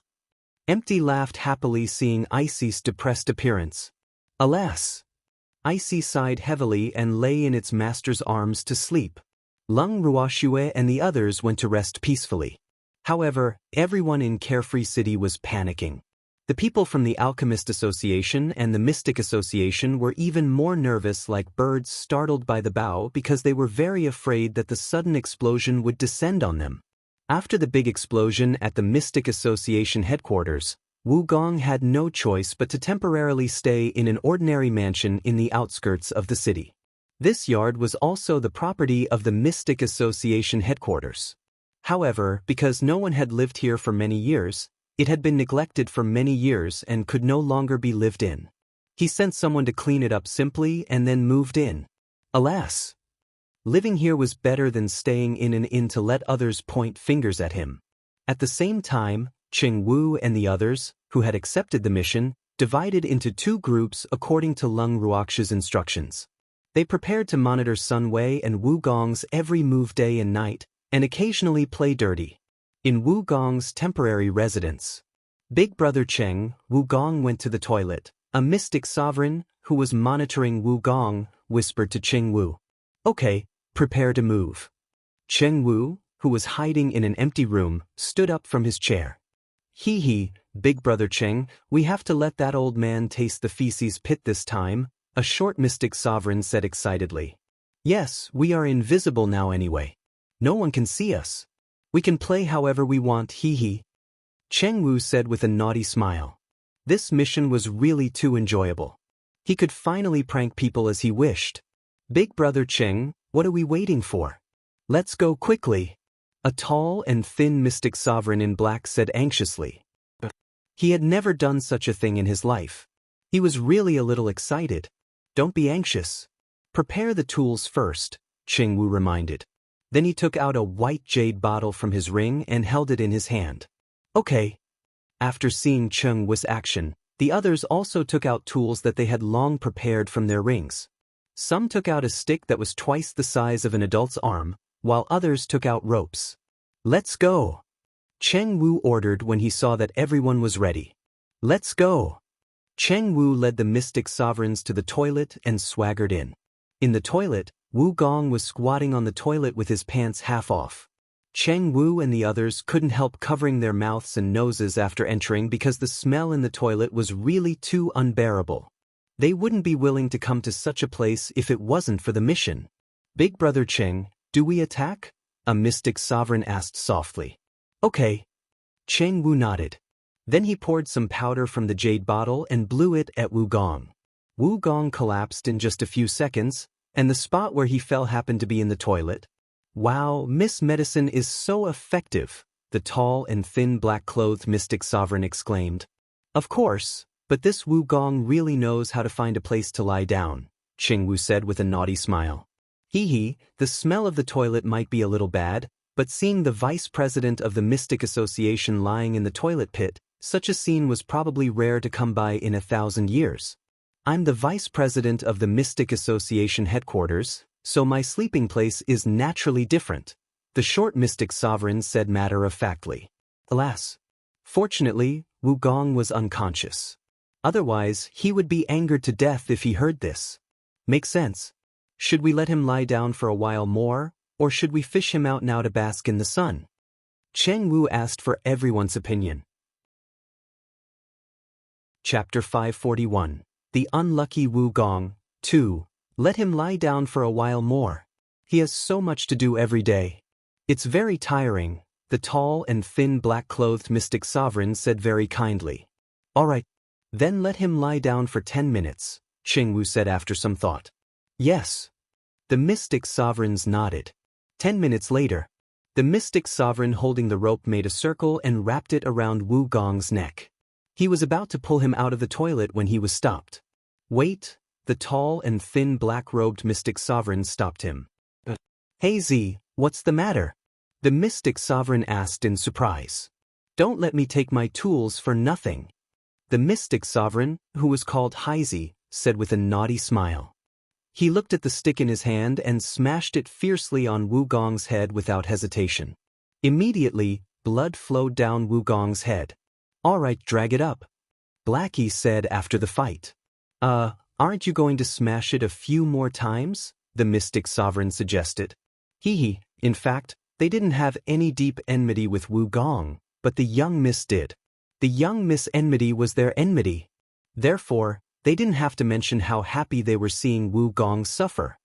Empty laughed happily seeing Icy's depressed appearance. Alas. Icy sighed heavily and lay in its master's arms to sleep. Lung Ruoxue and the others went to rest peacefully. However, everyone in Carefree City was panicking. The people from the Alchemist Association and the Mystic Association were even more nervous, like birds startled by the bow, because they were very afraid that the sudden explosion would descend on them. After the big explosion at the Mystic Association headquarters, Gong had no choice but to temporarily stay in an ordinary mansion in the outskirts of the city. This yard was also the property of the Mystic Association headquarters. However, because no one had lived here for many years, it had been neglected for many years and could no longer be lived in. He sent someone to clean it up simply and then moved in. Alas! Living here was better than staying in an inn to let others point fingers at him. At the same time, Qing Wu and the others, who had accepted the mission, divided into two groups according to Lung Ruoxue's instructions. They prepared to monitor Sun Wei and Wu Gong's every move day and night, and occasionally play dirty. In Wu Gong's temporary residence, Big Brother Cheng, Wu Gong went to the toilet. A mystic sovereign, who was monitoring Wu Gong, whispered to Cheng Wu. Okay, prepare to move. Cheng Wu, who was hiding in an empty room, stood up from his chair. Hee, Big Brother Cheng, we have to let that old man taste the feces pit this time, a short mystic sovereign said excitedly. Yes, we are invisible now anyway. No one can see us. We can play however we want, hee. Cheng Wu said with a naughty smile. This mission was really too enjoyable. He could finally prank people as he wished. Big Brother Cheng, what are we waiting for? Let's go quickly. A tall and thin mystic sovereign in black said anxiously. He had never done such a thing in his life. He was really a little excited. Don't be anxious. Prepare the tools first, Cheng Wu reminded. Then he took out a white jade bottle from his ring and held it in his hand. Okay. After seeing Cheng Wu's action, the others also took out tools that they had long prepared from their rings. Some took out a stick that was twice the size of an adult's arm, while others took out ropes. Let's go. Cheng Wu ordered when he saw that everyone was ready. Let's go. Cheng Wu led the mystic sovereigns to the toilet and swaggered in. In the toilet, Wu Gong was squatting on the toilet with his pants half off. Cheng Wu and the others couldn't help covering their mouths and noses after entering because the smell in the toilet was really too unbearable. They wouldn't be willing to come to such a place if it wasn't for the mission. Big Brother Cheng, do we attack? A mystic sovereign asked softly. Okay. Cheng Wu nodded. Then he poured some powder from the jade bottle and blew it at Wu Gong. Wu Gong collapsed in just a few seconds, and the spot where he fell happened to be in the toilet. Wow, Miss Medicine is so effective, the tall and thin black-clothed mystic sovereign exclaimed. Of course, but this Wu Gong really knows how to find a place to lie down, Qing Wu said with a naughty smile. Hee, the smell of the toilet might be a little bad, but seeing the vice president of the Mystic Association lying in the toilet pit, such a scene was probably rare to come by in 1,000 years. I'm the vice president of the Mystic Association headquarters, so my sleeping place is naturally different, the short mystic sovereign said matter-of-factly. Alas. Fortunately, Wu Gong was unconscious. Otherwise, he would be angered to death if he heard this. Makes sense. Should we let him lie down for a while more, or should we fish him out now to bask in the sun? Cheng Wu asked for everyone's opinion. Chapter 541. The Unlucky Wu Gong, 2. Let him lie down for a while more. He has so much to do every day. It's very tiring, the tall and thin black-clothed mystic sovereign said very kindly. All right. Then let him lie down for 10 minutes, Qing Wu said after some thought. Yes. The mystic sovereigns nodded. 10 minutes later, the mystic sovereign holding the rope made a circle and wrapped it around Wu Gong's neck. He was about to pull him out of the toilet when he was stopped. Wait, the tall and thin black-robed mystic sovereign stopped him. Hey Z, what's the matter? The mystic sovereign asked in surprise. Don't let me take my tools for nothing. The mystic sovereign, who was called Haizi, said with a naughty smile. He looked at the stick in his hand and smashed it fiercely on Wu Gong's head without hesitation. Immediately, blood flowed down Wu Gong's head. All right, drag it up, Blackie said after the fight. Aren't you going to smash it a few more times? The mystic sovereign suggested. In fact, they didn't have any deep enmity with Wu Gong, but the young miss did. The young miss enmity was their enmity. Therefore, they didn't have to mention how happy they were seeing Wu Gong suffer.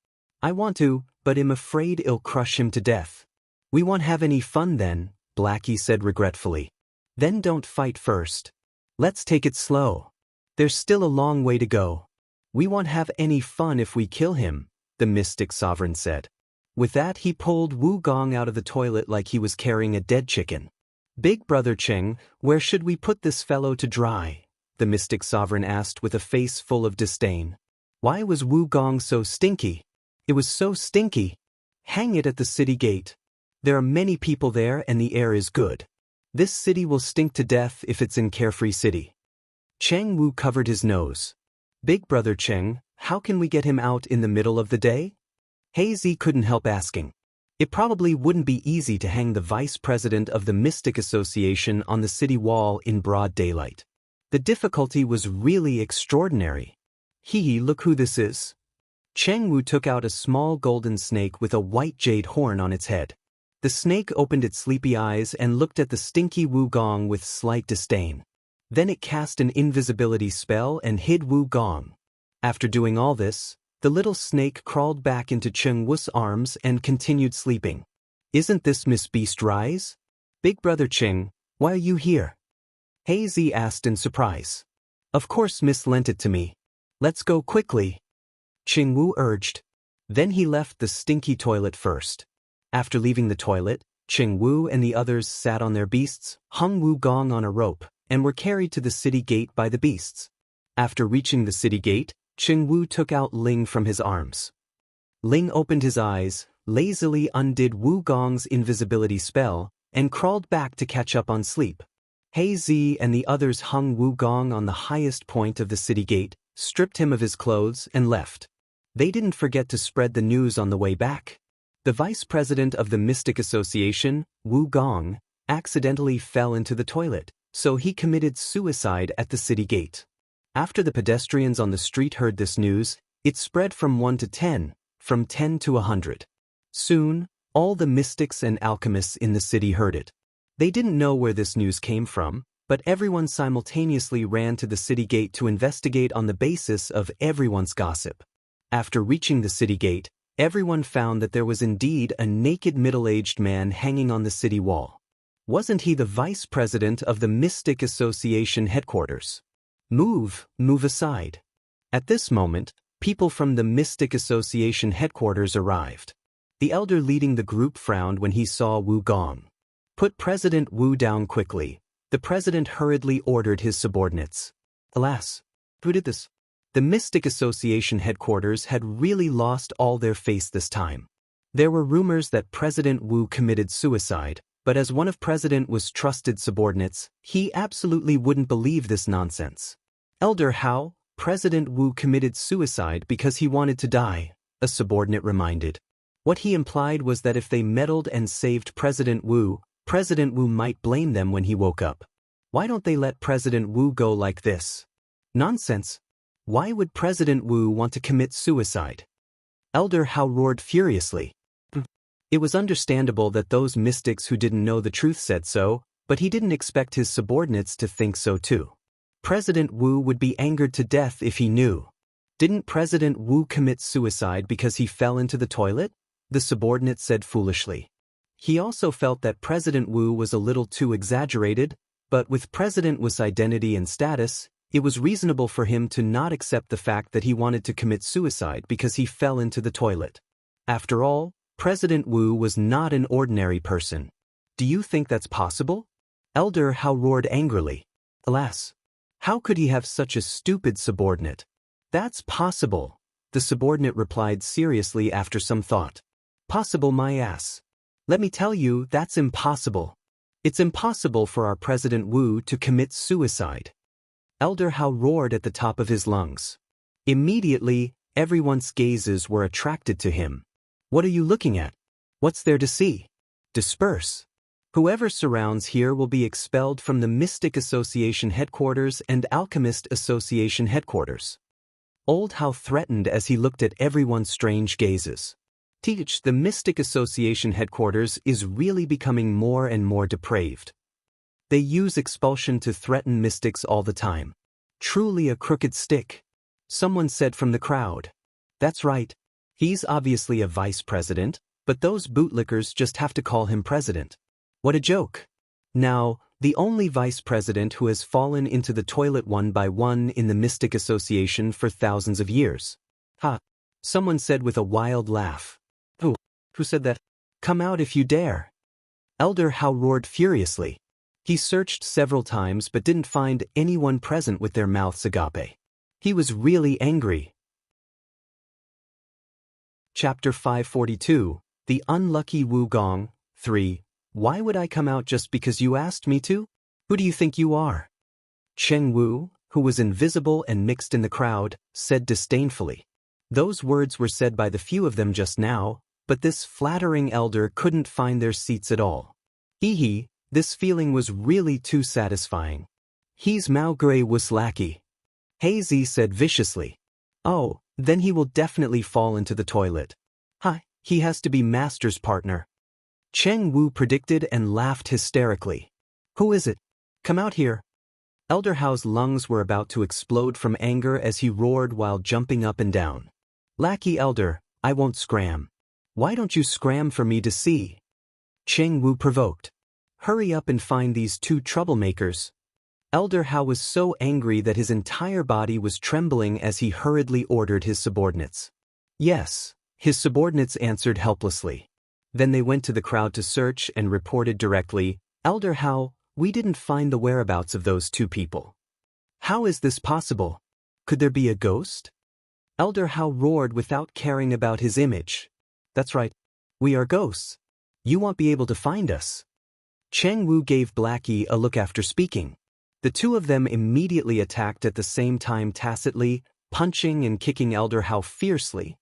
I want to, but I'm afraid it'll crush him to death. We won't have any fun then, Blackie said regretfully. Then don't fight first. Let's take it slow. There's still a long way to go. We won't have any fun if we kill him, the mystic sovereign said. With that he pulled Wu Gong out of the toilet like he was carrying a dead chicken. Big brother Cheng, where should we put this fellow to dry? The mystic sovereign asked with a face full of disdain. Why was Wu Gong so stinky? It was so stinky. Hang it at the city gate. There are many people there and the air is good. This city will stink to death if it's in Carefree City. Cheng Wu covered his nose. Big brother Cheng, how can we get him out in the middle of the day? Hazy couldn't help asking. It probably wouldn't be easy to hang the vice president of the Mystic Association on the city wall in broad daylight. The difficulty was really extraordinary. Look who this is. Cheng Wu took out a small golden snake with a white jade horn on its head. The snake opened its sleepy eyes and looked at the stinky Wu Gong with slight disdain. Then it cast an invisibility spell and hid Wu Gong. After doing all this, the little snake crawled back into Cheng Wu's arms and continued sleeping. Isn't this Miss Beast Rise? Big brother Cheng, why are you here? Hazy asked in surprise. Of course Miss lent it to me. Let's go quickly. Cheng Wu urged. Then he left the stinky toilet first. After leaving the toilet, Cheng Wu and the others sat on their beasts, hung Wu Gong on a rope, and were carried to the city gate by the beasts. After reaching the city gate, Cheng Wu took out Ling from his arms. Ling opened his eyes, lazily undid Wu Gong's invisibility spell, and crawled back to catch up on sleep. Hazy and the others hung Wu Gong on the highest point of the city gate, stripped him of his clothes, and left. They didn't forget to spread the news on the way back. The vice president of the Mystic Association, Wu Gong, accidentally fell into the toilet, so he committed suicide at the city gate. After the pedestrians on the street heard this news, it spread from 1 to 10, from 10 to 100. Soon, all the mystics and alchemists in the city heard it. They didn't know where this news came from, but everyone simultaneously ran to the city gate to investigate on the basis of everyone's gossip. After reaching the city gate, everyone found that there was indeed a naked middle-aged man hanging on the city wall. Wasn't he the vice president of the Mystic Association headquarters? Move aside. At this moment, people from the Mystic Association headquarters arrived. The elder leading the group frowned when he saw Wu Gong. Put President Wu down quickly. The president hurriedly ordered his subordinates. Alas, who did this? The Mystic Association headquarters had really lost all their face this time. There were rumors that President Wu committed suicide, but as one of President Wu's trusted subordinates, he absolutely wouldn't believe this nonsense. Elder Hao, President Wu committed suicide because he wanted to die, a subordinate reminded. What he implied was that if they meddled and saved President Wu might blame them when he woke up. Why don't they let President Wu go like this? Nonsense. Why would President Wu want to commit suicide? Elder Hao roared furiously. It was understandable that those mystics who didn't know the truth said so, but he didn't expect his subordinates to think so too. President Wu would be angered to death if he knew. Didn't President Wu commit suicide because he fell into the toilet? The subordinate said foolishly. He also felt that President Wu was a little too exaggerated, but with President Wu's identity and status, it was reasonable for him to not accept the fact that he wanted to commit suicide because he fell into the toilet. After all, President Wu was not an ordinary person. Do you think that's possible? Elder Hao roared angrily. Alas, how could he have such a stupid subordinate? That's possible, the subordinate replied seriously after some thought. Possible my ass. Let me tell you, that's impossible. It's impossible for our President Wu to commit suicide. Elder Hao roared at the top of his lungs. Immediately, everyone's gazes were attracted to him. What are you looking at? What's there to see? Disperse. Whoever surrounds here will be expelled from the Mystic Association headquarters and Alchemist Association headquarters. Old Hao threatened as he looked at everyone's strange gazes. Teach, the Mystic Association headquarters is really becoming more and more depraved. They use expulsion to threaten mystics all the time. Truly a crooked stick. Someone said from the crowd. That's right. He's obviously a vice president, but those bootlickers just have to call him president. What a joke. Now, the only vice president who has fallen into the toilet one by one in the Mystic Association for thousands of years. Ha! Someone said with a wild laugh. Who said that? Come out if you dare. Elder Hao roared furiously. He searched several times but didn't find anyone present with their mouths agape. He was really angry. Chapter 542, The Unlucky Wu Gong, 3. Why would I come out just because you asked me to? Who do you think you are? Cheng Wu, who was invisible and mixed in the crowd, said disdainfully. Those words were said by the few of them just now, but this flattering elder couldn't find their seats at all. Hee, this feeling was really too satisfying. He's Mao Gray Wu's lackey. Hazy said viciously. Oh, then he will definitely fall into the toilet. Hi, he has to be Master's partner. Cheng Wu predicted and laughed hysterically. Who is it? Come out here. Elder Hao's lungs were about to explode from anger as he roared while jumping up and down. Lackey elder, I won't scram. Why don't you scram for me to see? Cheng Wu provoked. Hurry up and find these two troublemakers. Elder Hao was so angry that his entire body was trembling as he hurriedly ordered his subordinates. Yes, his subordinates answered helplessly. Then they went to the crowd to search and reported directly, Elder Hao, we didn't find the whereabouts of those two people. How is this possible? Could there be a ghost? Elder Hao roared without caring about his image. That's right. We are ghosts. You won't be able to find us. Cheng Wu gave Blackie a look after speaking. The two of them immediately attacked at the same time tacitly, punching and kicking Elder Hao fiercely.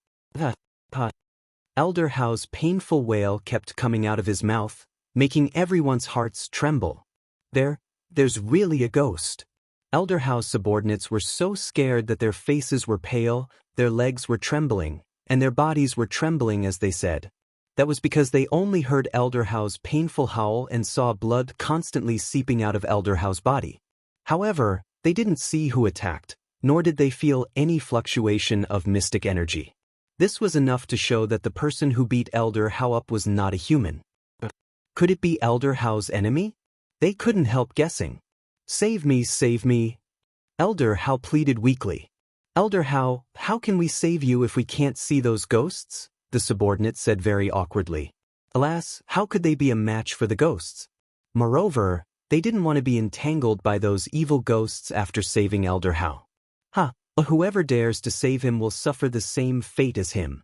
Elder Hao's painful wail kept coming out of his mouth, making everyone's hearts tremble. There's really a ghost. Elder Hao's subordinates were so scared that their faces were pale, their legs were trembling, and their bodies were trembling as they said. That was because they only heard Elder Hao's painful howl and saw blood constantly seeping out of Elder Hao's body. However, they didn't see who attacked, nor did they feel any fluctuation of mystic energy. This was enough to show that the person who beat Elder Hao up was not a human. Could it be Elder Hao's enemy? They couldn't help guessing. Save me, save me. Elder Hao pleaded weakly. Elder Hao, how can we save you if we can't see those ghosts? the subordinate said very awkwardly. Alas, how could they be a match for the ghosts? Moreover, they didn't want to be entangled by those evil ghosts after saving Elder Hao. But whoever dares to save him will suffer the same fate as him.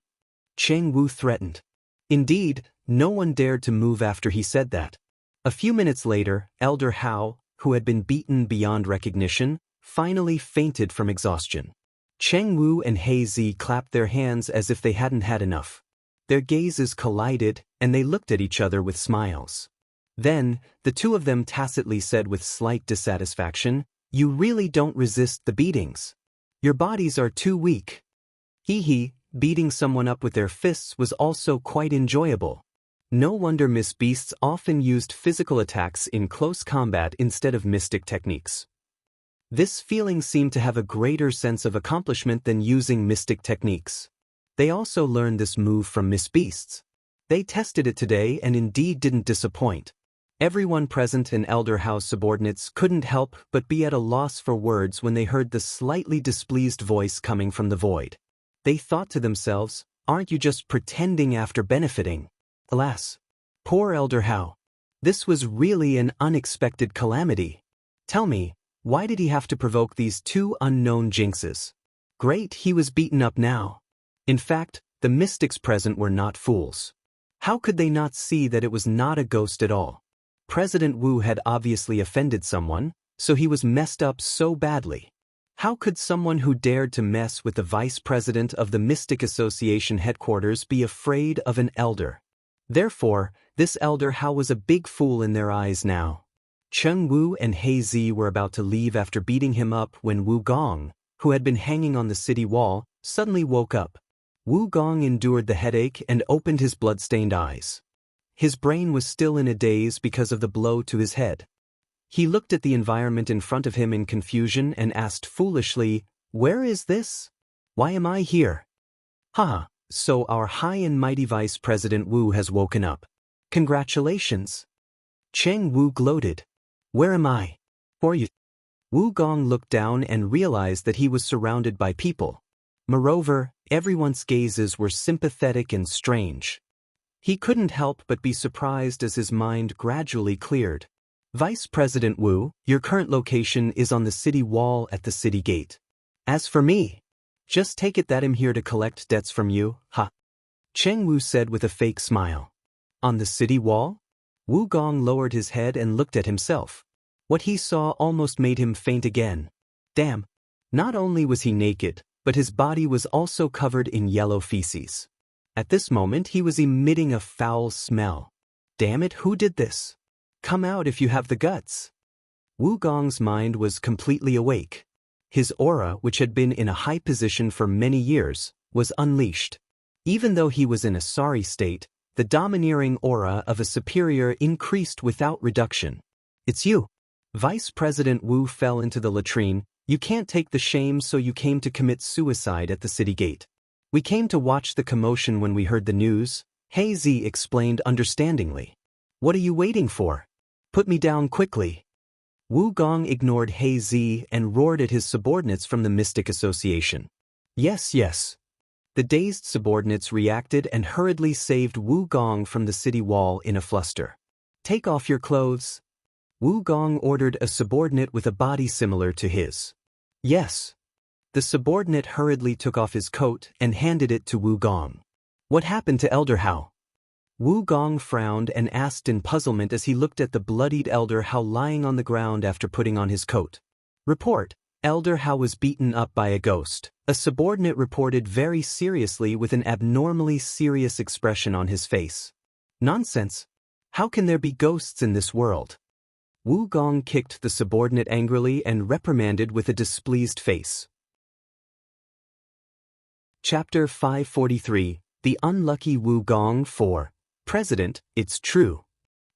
Cheng Wu threatened. Indeed, no one dared to move after he said that. A few minutes later, Elder Hao, who had been beaten beyond recognition, finally fainted from exhaustion. Cheng Wu and He Zi clapped their hands as if they hadn't had enough. Their gazes collided, and they looked at each other with smiles. Then, the two of them tacitly said with slight dissatisfaction, "You really don't resist the beatings. Your bodies are too weak." Beating someone up with their fists was also quite enjoyable. No wonder Miss Beasts often used physical attacks in close combat instead of mystic techniques. This feeling seemed to have a greater sense of accomplishment than using mystic techniques. They also learned this move from Miss Beasts. They tested it today and indeed didn't disappoint. Everyone present and Elder Hao's subordinates couldn't help but be at a loss for words when they heard the slightly displeased voice coming from the void. They thought to themselves, "Aren't you just pretending after benefiting?" Alas, poor Elder Hao. This was really an unexpected calamity. Tell me, why did he have to provoke these two unknown jinxes? Great, he was beaten up now. In fact, the mystics present were not fools. How could they not see that it was not a ghost at all? President Wu had obviously offended someone, so he was messed up so badly. How could someone who dared to mess with the vice president of the Mystic Association headquarters be afraid of an elder? Therefore, this Elder Hao was a big fool in their eyes now. Cheng Wu and He Zi were about to leave after beating him up when Wu Gong, who had been hanging on the city wall, suddenly woke up. Wu Gong endured the headache and opened his blood-stained eyes. His brain was still in a daze because of the blow to his head. He looked at the environment in front of him in confusion and asked foolishly, "Where is this? Why am I here?" So our high and mighty Vice President Wu has woken up. Congratulations. Cheng Wu gloated. "Where am I? Or you?" Wu Gong looked down and realized that he was surrounded by people. Moreover, everyone's gazes were sympathetic and strange. He couldn't help but be surprised as his mind gradually cleared. "Vice President Wu, your current location is on the city wall at the city gate. As for me, just take it that I'm here to collect debts from you, Cheng Wu said with a fake smile. On the city wall? Wu Gong lowered his head and looked at himself. What he saw almost made him faint again. Damn! Not only was he naked, but his body was also covered in yellow feces. At this moment he was emitting a foul smell. Damn it, who did this? Come out if you have the guts. Wu Gong's mind was completely awake. His aura, which had been in a high position for many years, was unleashed. Even though he was in a sorry state, the domineering aura of a superior increased without reduction. "It's you." Vice President Wu fell into the latrine. "You can't take the shame, so you came to commit suicide at the city gate." "We came to watch the commotion when we heard the news," He Zi explained understandingly. "What are you waiting for? Put me down quickly." Wu Gong ignored He Zi and roared at his subordinates from the Mystic Association. Yes. The dazed subordinates reacted and hurriedly saved Wu Gong from the city wall in a fluster. "Take off your clothes." Wu Gong ordered a subordinate with a body similar to his. Yes. The subordinate hurriedly took off his coat and handed it to Wu Gong. "What happened to Elder Hao?" Wu Gong frowned and asked in puzzlement as he looked at the bloodied Elder Hao lying on the ground after putting on his coat. "Report. Elder Hao was beaten up by a ghost," a subordinate reported very seriously with an abnormally serious expression on his face. "Nonsense. How can there be ghosts in this world?" Wu Gong kicked the subordinate angrily and reprimanded with a displeased face. Chapter 543, The Unlucky Wu Gong 4. President, it's true.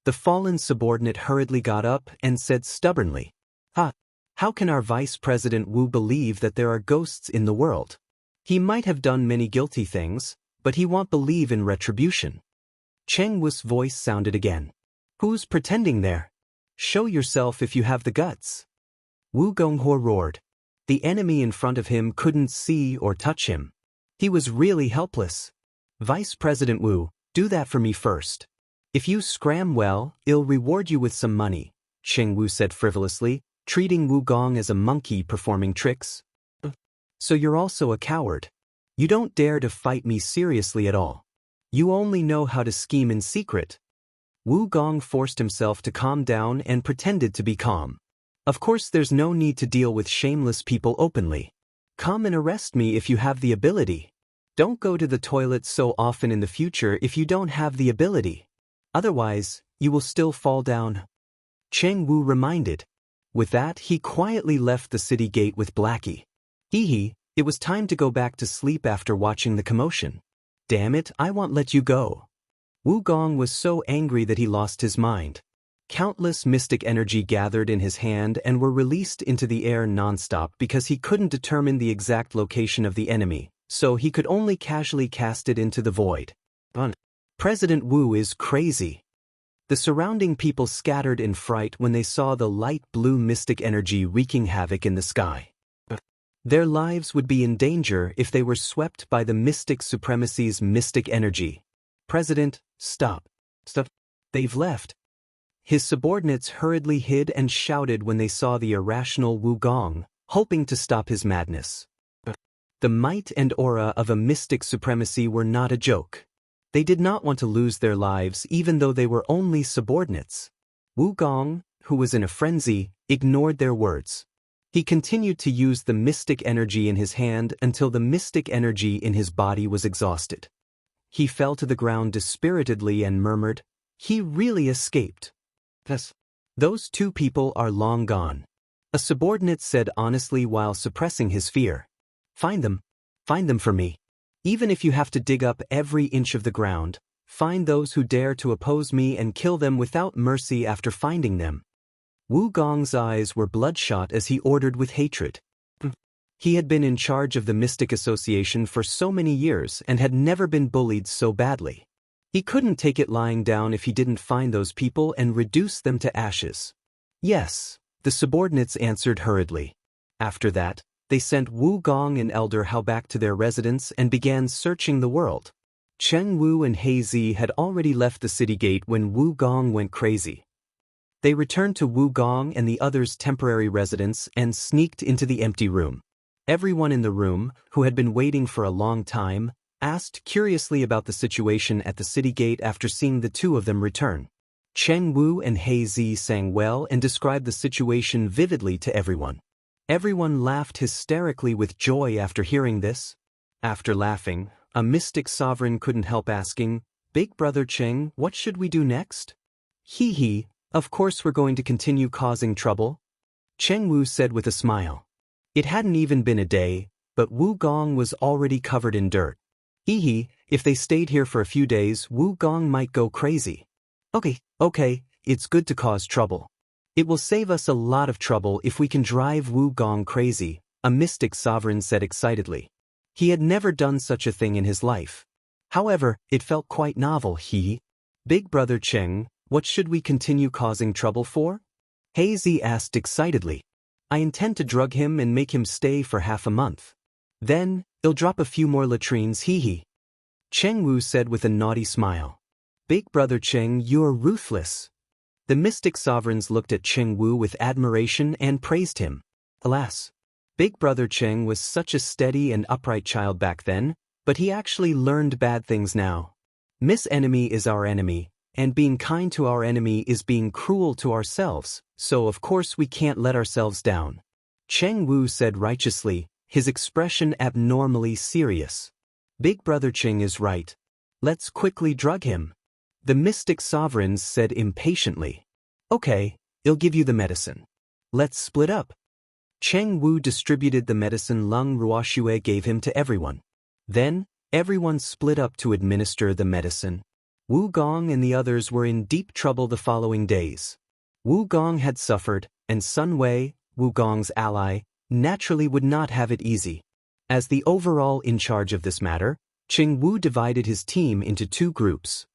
The fallen subordinate hurriedly got up and said stubbornly, How can our Vice President Wu believe that there are ghosts in the world? He might have done many guilty things, but he won't believe in retribution." Cheng Wu's voice sounded again. "Who's pretending there? Show yourself if you have the guts." Wu Gonghuo roared. The enemy in front of him couldn't see or touch him. He was really helpless. Vice President Wu, do that for me first. If you scram well, I'll reward you with some money, Cheng Wu said frivolously, treating Wu Gong as a monkey performing tricks. So you're also a coward. You don't dare to fight me seriously at all. You only know how to scheme in secret. Wu Gong forced himself to calm down and pretended to be calm. Of course, there's no need to deal with shameless people openly. Come and arrest me if you have the ability. Don't go to the toilet so often in the future if you don't have the ability. Otherwise, you will still fall down. Cheng Wu reminded. With that, he quietly left the city gate with Blackie. It was time to go back to sleep after watching the commotion. Damn it, I won't let you go. Wu Gong was so angry that he lost his mind. Countless mystic energy gathered in his hand and were released into the air nonstop because he couldn't determine the exact location of the enemy, so he could only casually cast it into the void. President Wu is crazy. The surrounding people scattered in fright when they saw the light blue mystic energy wreaking havoc in the sky. Their lives would be in danger if they were swept by the mystic supremacy's mystic energy. President, stop. Stop. They've left. His subordinates hurriedly hid and shouted when they saw the irrational Wu Gong, hoping to stop his madness. The might and aura of a mystic supremacy were not a joke. They did not want to lose their lives even though they were only subordinates. Wu Gong, who was in a frenzy, ignored their words. He continued to use the mystic energy in his hand until the mystic energy in his body was exhausted. He fell to the ground dispiritedly and murmured, "He really escaped." Yes. Those two people are long gone. A subordinate said honestly while suppressing his fear. Find them for me. Even if you have to dig up every inch of the ground, find those who dare to oppose me and kill them without mercy after finding them. Wu Gong's eyes were bloodshot as he ordered with hatred. He had been in charge of the Mystic Association for so many years and had never been bullied so badly. He couldn't take it lying down if he didn't find those people and reduce them to ashes. Yes, the subordinates answered hurriedly. After that, they sent Wu Gong and Elder Hao back to their residence and began searching the world. Cheng Wu and He Zi had already left the city gate when Wu Gong went crazy. They returned to Wu Gong and the others' temporary residence and sneaked into the empty room. Everyone in the room, who had been waiting for a long time, asked curiously about the situation at the city gate after seeing the two of them return. Cheng Wu and He Zi sang well and described the situation vividly to everyone. Everyone laughed hysterically with joy after hearing this. After laughing, a mystic sovereign couldn't help asking, "Big Brother Cheng, what should we do next?" Of course we're going to continue causing trouble," Cheng Wu said with a smile. It hadn't even been a day, but Wu Gong was already covered in dirt. If they stayed here for a few days, Wu Gong might go crazy. Okay, it's good to cause trouble. It will save us a lot of trouble if we can drive Wu Gong crazy, a mystic sovereign said excitedly. He had never done such a thing in his life. However, it felt quite novel. Big Brother Cheng, what should we continue causing trouble for? He Zi asked excitedly. I intend to drug him and make him stay for half a month. Then, he'll drop a few more latrines. Cheng Wu said with a naughty smile. Big Brother Cheng, you're ruthless. The mystic sovereigns looked at Cheng Wu with admiration and praised him. Alas, Big Brother Cheng was such a steady and upright child back then, but he actually learned bad things now. Miss Enemy is our enemy, and being kind to our enemy is being cruel to ourselves, so of course we can't let ourselves down. Cheng Wu said righteously, his expression abnormally serious. Big Brother Cheng is right. Let's quickly drug him. The mystic sovereigns said impatiently. Okay, I'll give you the medicine. Let's split up. Cheng Wu distributed the medicine Lung Ruoxue gave him to everyone. Then, everyone split up to administer the medicine. Wu Gong and the others were in deep trouble the following days. Wu Gong had suffered, and Sun Wei, Wu Gong's ally, naturally would not have it easy. As the overall in charge of this matter, Cheng Wu divided his team into two groups.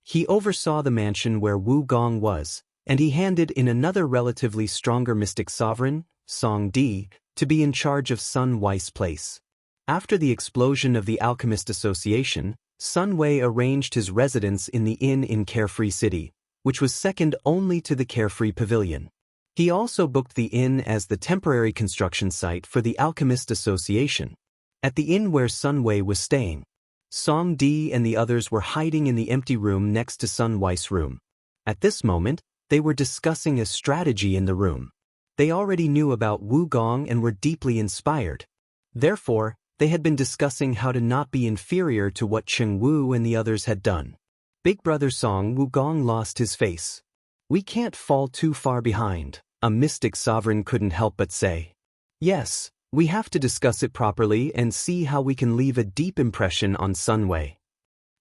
He oversaw the mansion where Wu Gong was, and he handed in another relatively stronger mystic sovereign, Song Di, to be in charge of Sun Wei's place. After the explosion of the Alchemist Association, Sun Wei arranged his residence in the inn in Carefree City, which was second only to the Carefree Pavilion. He also booked the inn as the temporary construction site for the Alchemist Association. At the inn where Sun Wei was staying, Song Di and the others were hiding in the empty room next to Sun Wei's room. At this moment, they were discussing a strategy in the room. They already knew about Wu Gong and were deeply inspired. Therefore, they had been discussing how to not be inferior to what Cheng Wu and the others had done. Big brother Song Wu Gong lost his face. "We can't fall too far behind," a mystic sovereign couldn't help but say. "Yes, we have to discuss it properly and see how we can leave a deep impression on Sun Wei."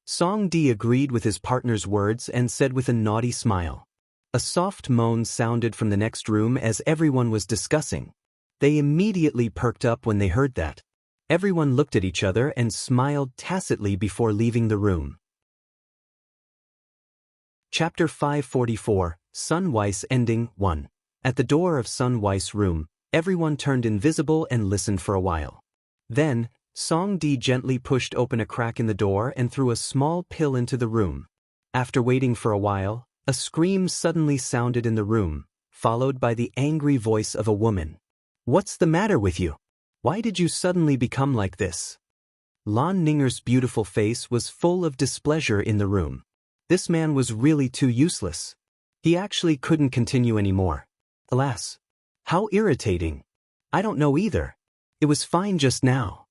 Song Di agreed with his partner's words and said with a naughty smile. A soft moan sounded from the next room as everyone was discussing. They immediately perked up when they heard that. Everyone looked at each other and smiled tacitly before leaving the room. Chapter 544, Sun Wei's Ending 1. At the door of Sun Wei's room, everyone turned invisible and listened for a while. Then, Song Di gently pushed open a crack in the door and threw a small pill into the room. After waiting for a while, a scream suddenly sounded in the room, followed by the angry voice of a woman. "What's the matter with you? Why did you suddenly become like this?" Lan Ninger's beautiful face was full of displeasure in the room. This man was really too useless. He actually couldn't continue anymore. Alas. How irritating. I don't know either. It was fine just now.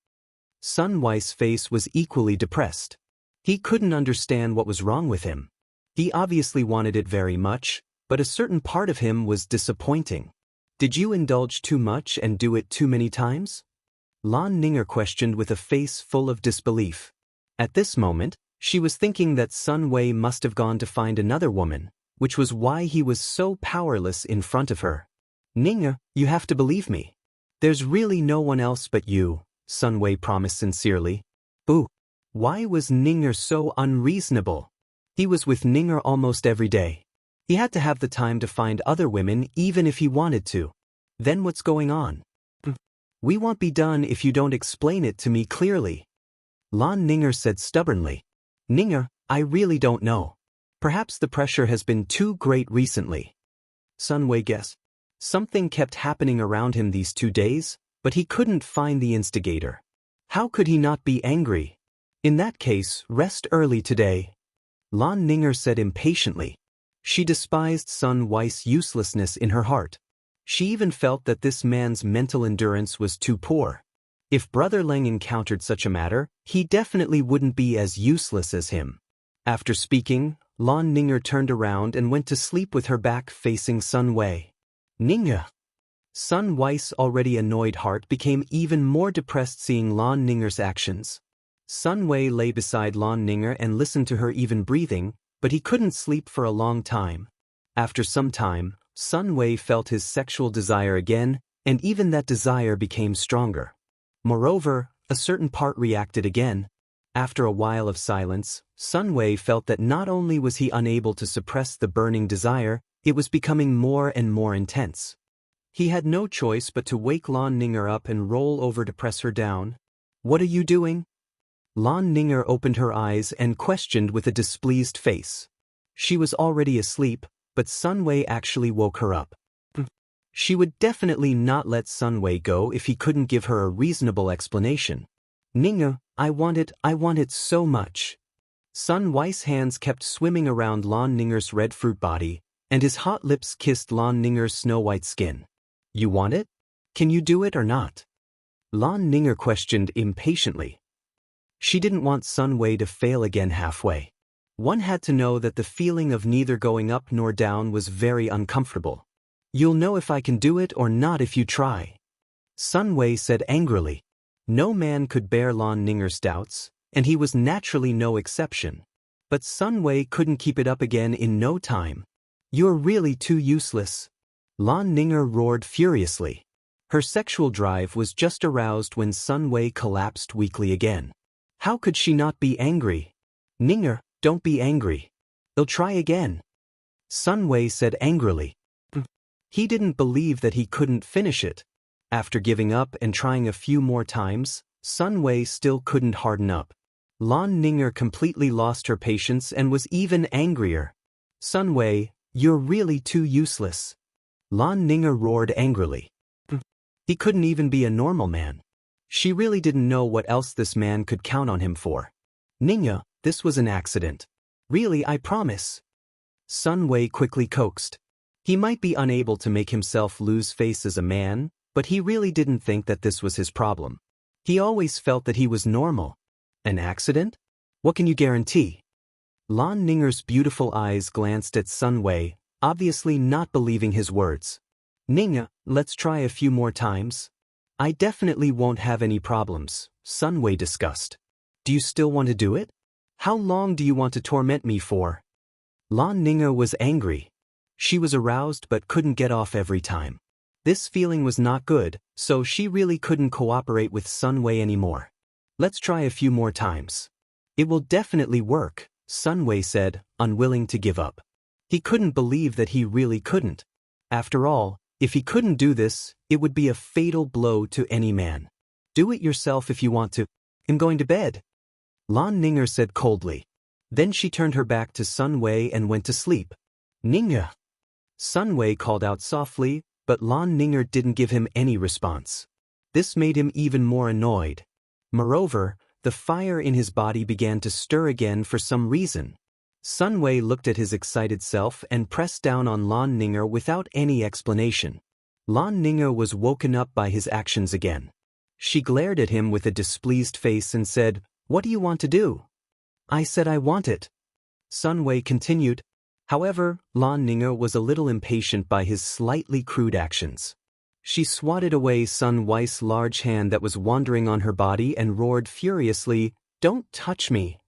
Sun Wei's face was equally depressed. He couldn't understand what was wrong with him. He obviously wanted it very much, but a certain part of him was disappointing. "Did you indulge too much and do it too many times?" Lan Ninger questioned with a face full of disbelief. At this moment, she was thinking that Sun Wei must have gone to find another woman, which was why he was so powerless in front of her. "Ninger, you have to believe me. There's really no one else but you," Sun Wei promised sincerely. Boo! Why was Ninger so unreasonable? He was with Ninger almost every day. He had to have the time to find other women even if he wanted to. Then what's going on? "We won't be done if you don't explain it to me clearly," Lan Ninger said stubbornly. "Ninger, I really don't know. Perhaps the pressure has been too great recently." Sun Wei guessed. Something kept happening around him these 2 days, but he couldn't find the instigator. How could he not be angry? "In that case, rest early today," Lan Ninger said impatiently. She despised Sun Wei's uselessness in her heart. She even felt that this man's mental endurance was too poor. If Brother Leng encountered such a matter, he definitely wouldn't be as useless as him. After speaking, Lan Ninger turned around and went to sleep with her back facing Sun Wei. "Ninger." Sun Wei's already annoyed heart became even more depressed seeing Lan Ninger's actions. Sun Wei lay beside Lan Ninger and listened to her even breathing, but he couldn't sleep for a long time. After some time, Sun Wei felt his sexual desire again, and even that desire became stronger. Moreover, a certain part reacted again. After a while of silence, Sun Wei felt that not only was he unable to suppress the burning desire, it was becoming more and more intense. He had no choice but to wake Lan Ninger up and roll over to press her down. "What are you doing?" Lan Ninger opened her eyes and questioned with a displeased face. She was already asleep, but Sun Wei actually woke her up. She would definitely not let Sun Wei go if he couldn't give her a reasonable explanation. "Ninger, I want it so much." Sun Wei's hands kept swimming around Lan Ninger's red fruit body, and his hot lips kissed Lan Ninger's snow-white skin. "You want it? Can you do it or not?" Lan Ninger questioned impatiently. She didn't want Sun Wei to fail again halfway. One had to know that the feeling of neither going up nor down was very uncomfortable. "You'll know if I can do it or not if you try," Sun Wei said angrily. No man could bear Lan Ninger's doubts, and he was naturally no exception. But Sun Wei couldn't keep it up again in no time. "You're really too useless," Lan Ninger roared furiously. Her sexual drive was just aroused when Sun Wei collapsed weakly again. How could she not be angry? "Ninger, don't be angry. They'll try again," Sun Wei said angrily. He didn't believe that he couldn't finish it. After giving up and trying a few more times, Sun Wei still couldn't harden up. Lan Ninger completely lost her patience and was even angrier. Sun Wei, you're really too useless. Lan Ninger roared angrily. He couldn't even be a normal man. She really didn't know what else this man could count on him for. Ningya, this was an accident. Really, I promise. Sun Wei quickly coaxed. He might be unable to make himself lose face as a man, but he really didn't think that this was his problem. He always felt that he was normal. An accident? What can you guarantee? Lan Ninger's beautiful eyes glanced at Sun Wei, obviously not believing his words. Ningya, let's try a few more times. I definitely won't have any problems, Sun Wei discussed. Do you still want to do it? How long do you want to torment me for? Lan Ninger was angry. She was aroused but couldn't get off every time. This feeling was not good, so she really couldn't cooperate with Sun Wei anymore. Let's try a few more times. It will definitely work, Sun Wei said, unwilling to give up. He couldn't believe that he really couldn't. After all, if he couldn't do this, it would be a fatal blow to any man. Do it yourself if you want to. I'm going to bed. Lan Ninger said coldly. Then she turned her back to Sun Wei and went to sleep. Ningya. Sun Wei called out softly, but Lan Ninger didn't give him any response. This made him even more annoyed. Moreover, the fire in his body began to stir again for some reason. Sun Wei looked at his excited self and pressed down on Lan Ninger without any explanation. Lan Ninger was woken up by his actions again. She glared at him with a displeased face and said, "What do you want to do?" "I said I want it." Sun Wei continued. However, Lan Ninger was a little impatient by his slightly crude actions. She swatted away Sun Wei's large hand that was wandering on her body and roared furiously, "Don't touch me.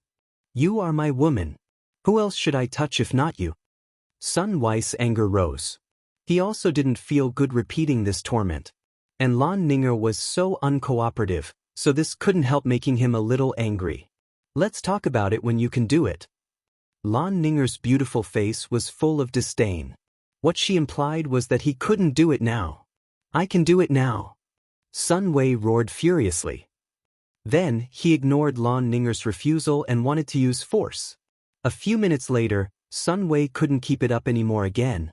You are my woman. Who else should I touch if not you?" Sun Wei's anger rose. He also didn't feel good repeating this torment. And Lan Ninger was so uncooperative, so this couldn't help making him a little angry. "Let's talk about it when you can do it." Lan Ninger's beautiful face was full of disdain. What she implied was that he couldn't do it now. "I can do it now." Sun Wei roared furiously. Then, he ignored Lan Ninger's refusal and wanted to use force. A few minutes later, Sun Wei couldn't keep it up anymore again.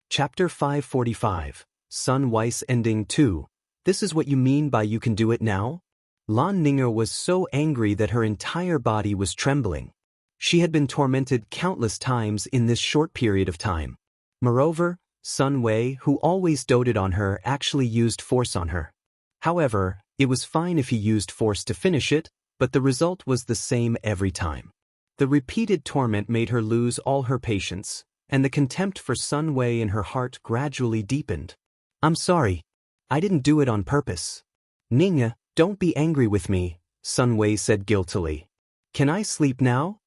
Chapter 545, Sun Wei's Ending 2. This is what you mean by you can do it now? Lan Ninger was so angry that her entire body was trembling. She had been tormented countless times in this short period of time. Moreover, Sun Wei, who always doted on her, actually used force on her. However, it was fine if he used force to finish it, but the result was the same every time. The repeated torment made her lose all her patience, and the contempt for Sun Wei in her heart gradually deepened. "I'm sorry. I didn't do it on purpose." "Ningya, don't be angry with me," Sun Wei said guiltily. "Can I sleep now?"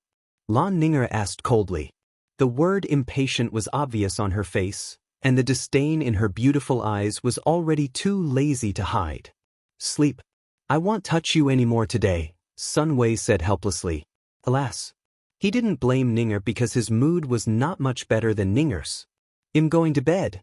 Lan Ninger asked coldly. The word impatient was obvious on her face, and the disdain in her beautiful eyes was already too lazy to hide. "Sleep. I won't touch you anymore today," Sun Wei said helplessly. Alas, he didn't blame Ninger because his mood was not much better than Ninger's. "I'm going to bed."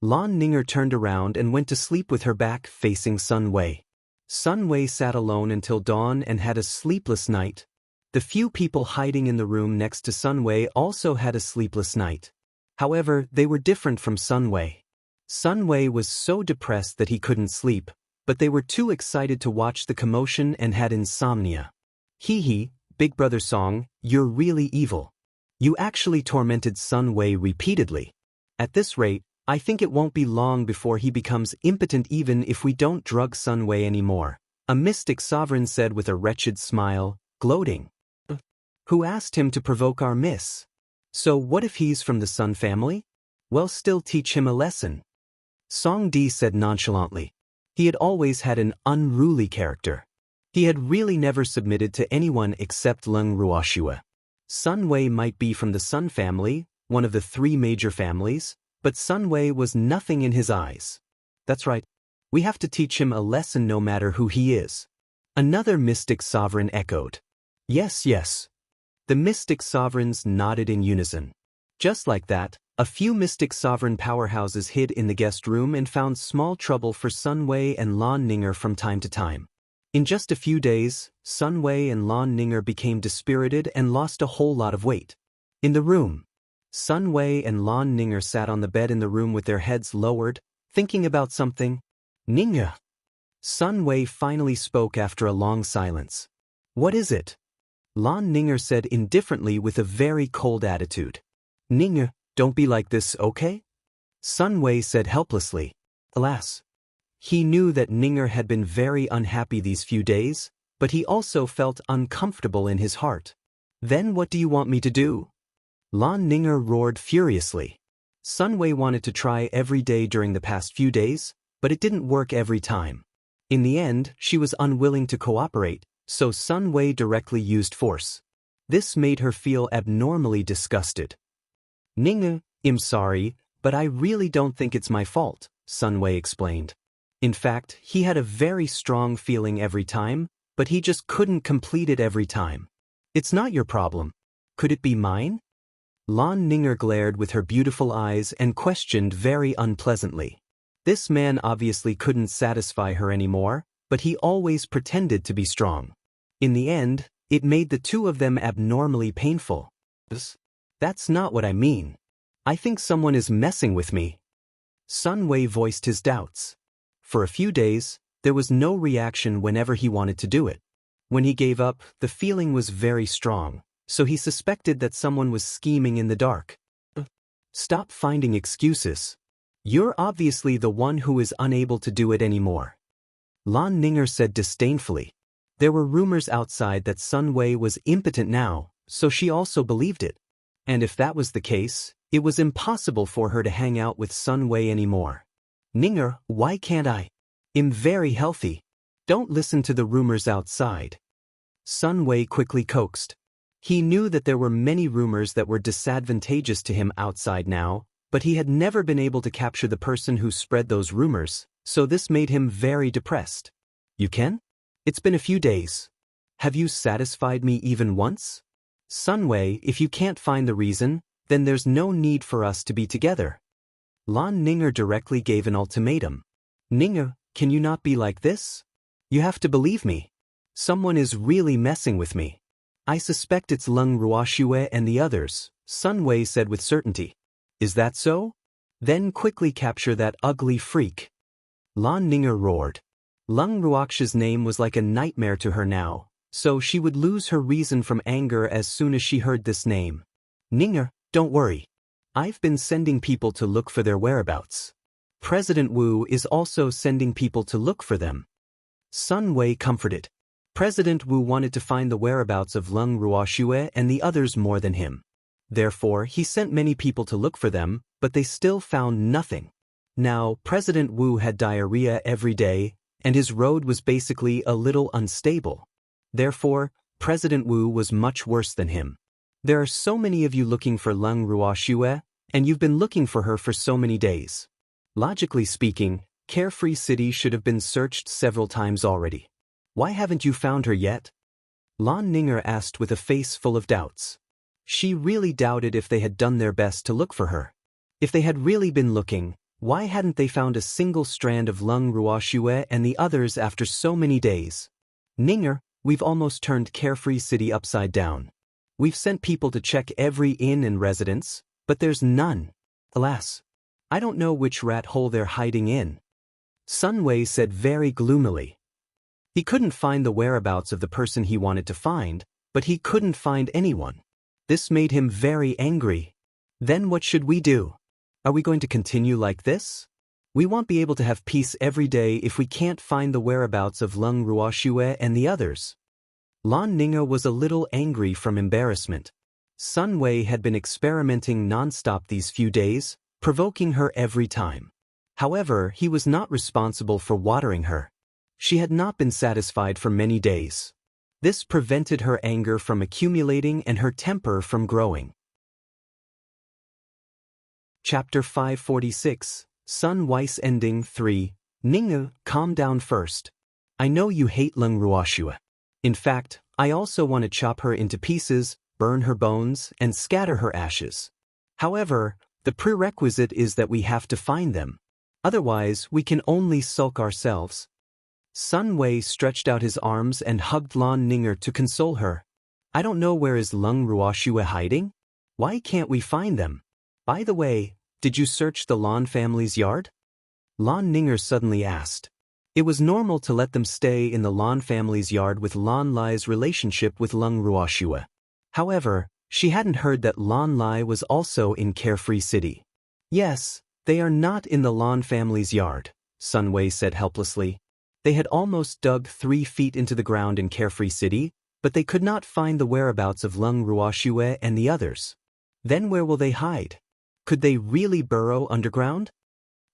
Lan Ninger turned around and went to sleep with her back facing Sun Wei. Sun Wei sat alone until dawn and had a sleepless night. The few people hiding in the room next to Sun Wei also had a sleepless night. However, they were different from Sun Wei. Sun Wei was so depressed that he couldn't sleep, but they were too excited to watch the commotion and had insomnia. "Hee hee, Big Brother Song, you're really evil. You actually tormented Sun Wei repeatedly. At this rate, I think it won't be long before he becomes impotent even if we don't drug Sun Wei anymore," a mystic sovereign said with a wretched smile, gloating. "Who asked him to provoke our miss? So what if he's from the Sun family? Well, still teach him a lesson." Song Di said nonchalantly. He had always had an unruly character. He had really never submitted to anyone except Leng Ruoxue. Sun Wei might be from the Sun family, one of the three major families, but Sun Wei was nothing in his eyes. "That's right. We have to teach him a lesson no matter who he is." Another mystic sovereign echoed. "Yes, yes." The mystic sovereigns nodded in unison. Just like that, a few mystic sovereign powerhouses hid in the guest room and found small trouble for Sun Wei and Lan Ninger from time to time. In just a few days, Sun Wei and Lan Ninger became dispirited and lost a whole lot of weight. In the room, Sun Wei and Lan Ninger sat on the bed in the room with their heads lowered, thinking about something. Ninger. Sun Wei finally spoke after a long silence. What is it? Lan Ninger said indifferently with a very cold attitude. Ninger, don't be like this, okay? Sun Wei said helplessly. Alas. He knew that Ninger had been very unhappy these few days, but he also felt uncomfortable in his heart. Then what do you want me to do? Lan Ninger roared furiously. Sun Wei wanted to try every day during the past few days, but it didn't work every time. In the end, she was unwilling to cooperate, so Sun Wei directly used force. This made her feel abnormally disgusted. Ninger, I'm sorry, but I really don't think it's my fault, Sun Wei explained. In fact, he had a very strong feeling every time, but he just couldn't complete it every time. It's not your problem. Could it be mine? Lan Ninger glared with her beautiful eyes and questioned very unpleasantly. This man obviously couldn't satisfy her anymore, but he always pretended to be strong. In the end, it made the two of them abnormally painful. That's not what I mean. I think someone is messing with me. Sun Wei voiced his doubts. For a few days, there was no reaction whenever he wanted to do it. When he gave up, the feeling was very strong, so he suspected that someone was scheming in the dark. Stop finding excuses. You're obviously the one who is unable to do it anymore. Lan Ninger said disdainfully. There were rumors outside that Sun Wei was impotent now, so she also believed it. And if that was the case, it was impossible for her to hang out with Sun Wei anymore. Ninger, why can't I? I'm very healthy. Don't listen to the rumors outside. Sun Wei quickly coaxed. He knew that there were many rumors that were disadvantageous to him outside now, but he had never been able to capture the person who spread those rumors, so this made him very depressed. You can? It's been a few days. Have you satisfied me even once? Sun Wei, if you can't find the reason, then there's no need for us to be together. Lan Ninger directly gave an ultimatum. Ninger, can you not be like this? You have to believe me. Someone is really messing with me. I suspect it's Leng Ruoxue and the others, Sun Wei said with certainty. Is that so? Then quickly capture that ugly freak. Lan Ninger roared. Leng Ruoxue's name was like a nightmare to her now, so she would lose her reason from anger as soon as she heard this name. Ninger, don't worry. I've been sending people to look for their whereabouts. President Wu is also sending people to look for them. Sun Wei comforted. President Wu wanted to find the whereabouts of Leng Ruoxue and the others more than him. Therefore, he sent many people to look for them, but they still found nothing. Now, President Wu had diarrhea every day, and his road was basically a little unstable. Therefore, President Wu was much worse than him. There are so many of you looking for Leng Ruoxue, and you've been looking for her for so many days. Logically speaking, Carefree City should have been searched several times already. Why haven't you found her yet? Lan Ninger asked with a face full of doubts. She really doubted if they had done their best to look for her. If they had really been looking, why hadn't they found a single strand of Leng Ruoxue and the others after so many days? Ninger, we've almost turned Carefree City upside down. We've sent people to check every inn and residence, but there's none. Alas, I don't know which rat hole they're hiding in. Sun Wei said very gloomily. He couldn't find the whereabouts of the person he wanted to find, but he couldn't find anyone. This made him very angry. Then what should we do? Are we going to continue like this? We won't be able to have peace every day if we can't find the whereabouts of Leng Ruoxue and the others. Lan Ninger was a little angry from embarrassment. Sun Wei had been experimenting non-stop these few days, provoking her every time. However, he was not responsible for watering her. She had not been satisfied for many days. This prevented her anger from accumulating and her temper from growing. Chapter 546, Sun Weiss Ending 3. Ninger, calm down first. I know you hate Leng Ruoxue. In fact, I also want to chop her into pieces, burn her bones, and scatter her ashes. However, the prerequisite is that we have to find them. Otherwise, we can only sulk ourselves. Sun Wei stretched out his arms and hugged Lan Ninger to console her. I don't know where is Lung Ruoxue hiding? Why can't we find them? By the way, did you search the Lan family's yard? Lan Ninger suddenly asked. It was normal to let them stay in the Lan family's yard with Lan Lai's relationship with Lung Ruoxue. However, she hadn't heard that Lan Lai was also in Carefree City. Yes, they are not in the Lan family's yard, Sun Wei said helplessly. They had almost dug 3 feet into the ground in Carefree City, but they could not find the whereabouts of Lung Ruoxue and the others. Then where will they hide? Could they really burrow underground?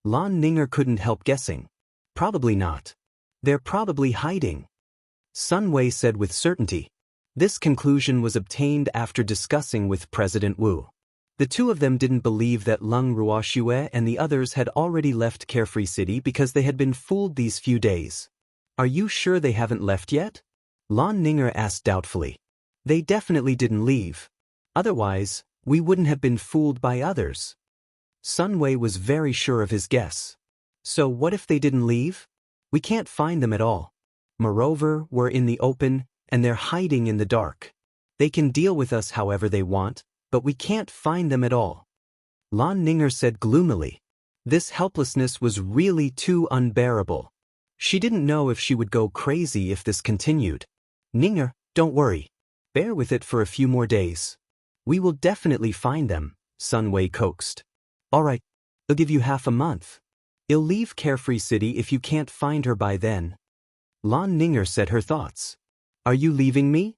Lan Ninger couldn't help guessing. Probably not. They're probably hiding. Sun Wei said with certainty. This conclusion was obtained after discussing with President Wu. The two of them didn't believe that Lung Ruoxue and the others had already left Carefree City because they had been fooled these few days. Are you sure they haven't left yet? Lan Ninger asked doubtfully. They definitely didn't leave. Otherwise, we wouldn't have been fooled by others. Sun Wei was very sure of his guess. So what if they didn't leave? We can't find them at all. Moreover, we're in the open, and they're hiding in the dark. They can deal with us however they want, but we can't find them at all. Lan Ninger said gloomily. This helplessness was really too unbearable. She didn't know if she would go crazy if this continued. Ninger, don't worry. Bear with it for a few more days. We will definitely find them, Sun Wei coaxed. All right, I'll give you half a month. I'll leave Carefree City if you can't find her by then. Lan Ninger said her thoughts. Are you leaving me?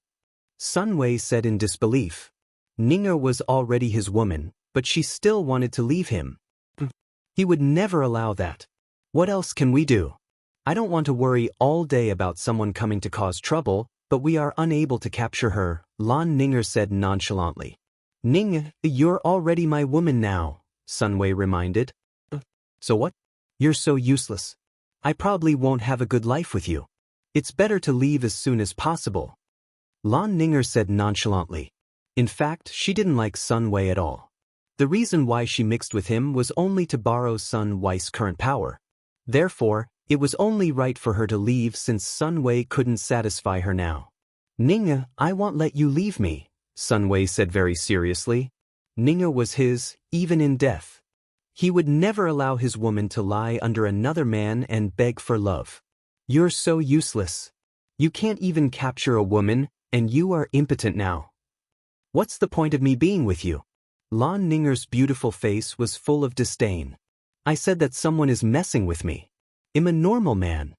Sun Wei said in disbelief. Ninger was already his woman, but she still wanted to leave him. He would never allow that. What else can we do? I don't want to worry all day about someone coming to cause trouble, but we are unable to capture her, Lan Ninger said nonchalantly. Ning, you're already my woman now, Sun Wei reminded. So what? You're so useless. I probably won't have a good life with you. It's better to leave as soon as possible. Lan Ninger said nonchalantly. In fact, she didn't like Sun Wei at all. The reason why she mixed with him was only to borrow Sun Wei's current power. Therefore, it was only right for her to leave since Sun Wei couldn't satisfy her now. Ning, I won't let you leave me, Sun Wei said very seriously. Ning was his, even in death. He would never allow his woman to lie under another man and beg for love. You're so useless. You can't even capture a woman, and you are impotent now. What's the point of me being with you? Lan Ninger's beautiful face was full of disdain. I said that someone is messing with me. I'm a normal man.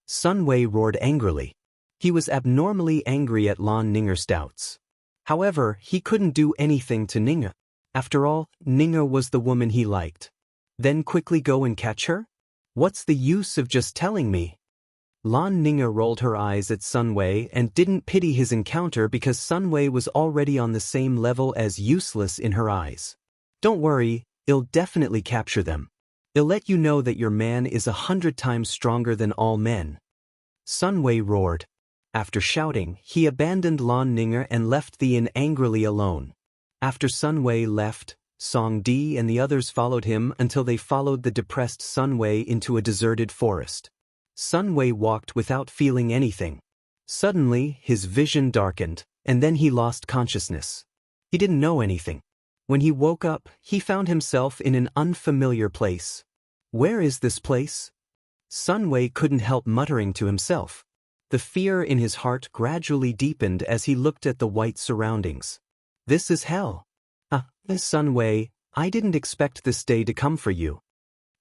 Sun Wei roared angrily. He was abnormally angry at Lan Ninger's doubts. However, he couldn't do anything to Ninger. After all, Ninger was the woman he liked. Then quickly go and catch her? What's the use of just telling me? Lan Ninger rolled her eyes at Sun Wei and didn't pity his encounter because Sun Wei was already on the same level as useless in her eyes. Don't worry, I'll definitely capture them. I'll let you know that your man is 100 times stronger than all men. Sun Wei roared. After shouting, he abandoned Lan Ninger and left the inn angrily alone. After Sun Wei left, Song Di and the others followed him until they followed the depressed Sun Wei into a deserted forest. Sun Wei walked without feeling anything. Suddenly, his vision darkened, and then he lost consciousness. He didn't know anything. When he woke up, he found himself in an unfamiliar place. Where is this place? Sun Wei couldn't help muttering to himself. The fear in his heart gradually deepened as he looked at the white surroundings. This is hell. Sun Wei, I didn't expect this day to come for you.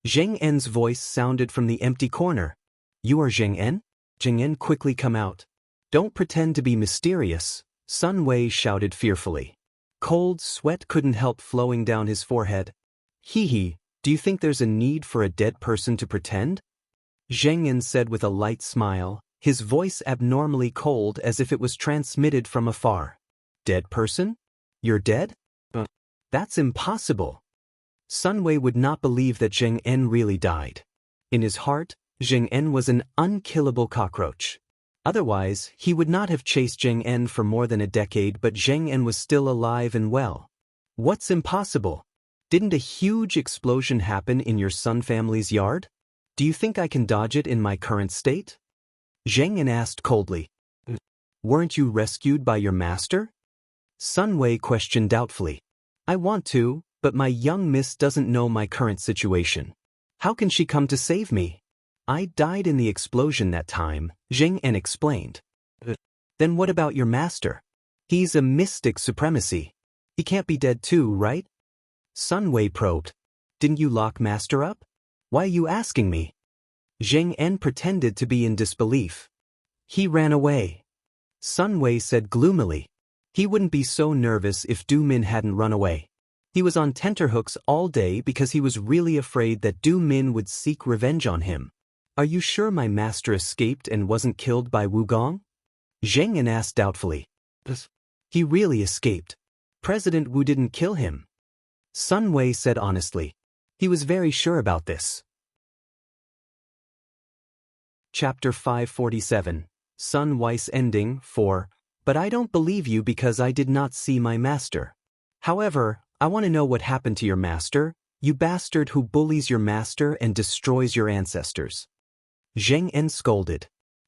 Zheng En's voice sounded from the empty corner. You are Zheng En? Zheng En, quickly come out. Don't pretend to be mysterious, Sun Wei shouted fearfully. Cold sweat couldn't help flowing down his forehead. Hee, do you think there's a need for a dead person to pretend? Zheng En said with a light smile, his voice abnormally cold as if it was transmitted from afar. Dead person? You're dead? That's impossible. Sun Wei would not believe that Zheng En really died. In his heart, Zheng En was an unkillable cockroach. Otherwise, he would not have chased Zheng En for more than a decade, but Zheng En was still alive and well. What's impossible? Didn't a huge explosion happen in your Sun family's yard? Do you think I can dodge it in my current state? Zheng En asked coldly. Weren't you rescued by your master? Sun Wei questioned doubtfully. I want to, but my young miss doesn't know my current situation. How can she come to save me? I died in the explosion that time, Zheng En explained. Then what about your master? He's a mystic supremacy. He can't be dead too, right? Sun Wei probed. Didn't you lock master up? Why are you asking me? Zheng En pretended to be in disbelief. He ran away. Sun Wei said gloomily. He wouldn't be so nervous if Du Min hadn't run away. He was on tenterhooks all day because he was really afraid that Du Min would seek revenge on him. Are you sure my master escaped and wasn't killed by Wu Gong? Zheng En asked doubtfully. He really escaped. President Wu didn't kill him. Sun Wei said honestly. He was very sure about this. Chapter 547. Sun Wei's Ending 4. But I don't believe you because I did not see my master. However, I want to know what happened to your master, you bastard who bullies your master and destroys your ancestors. Zheng En scolded.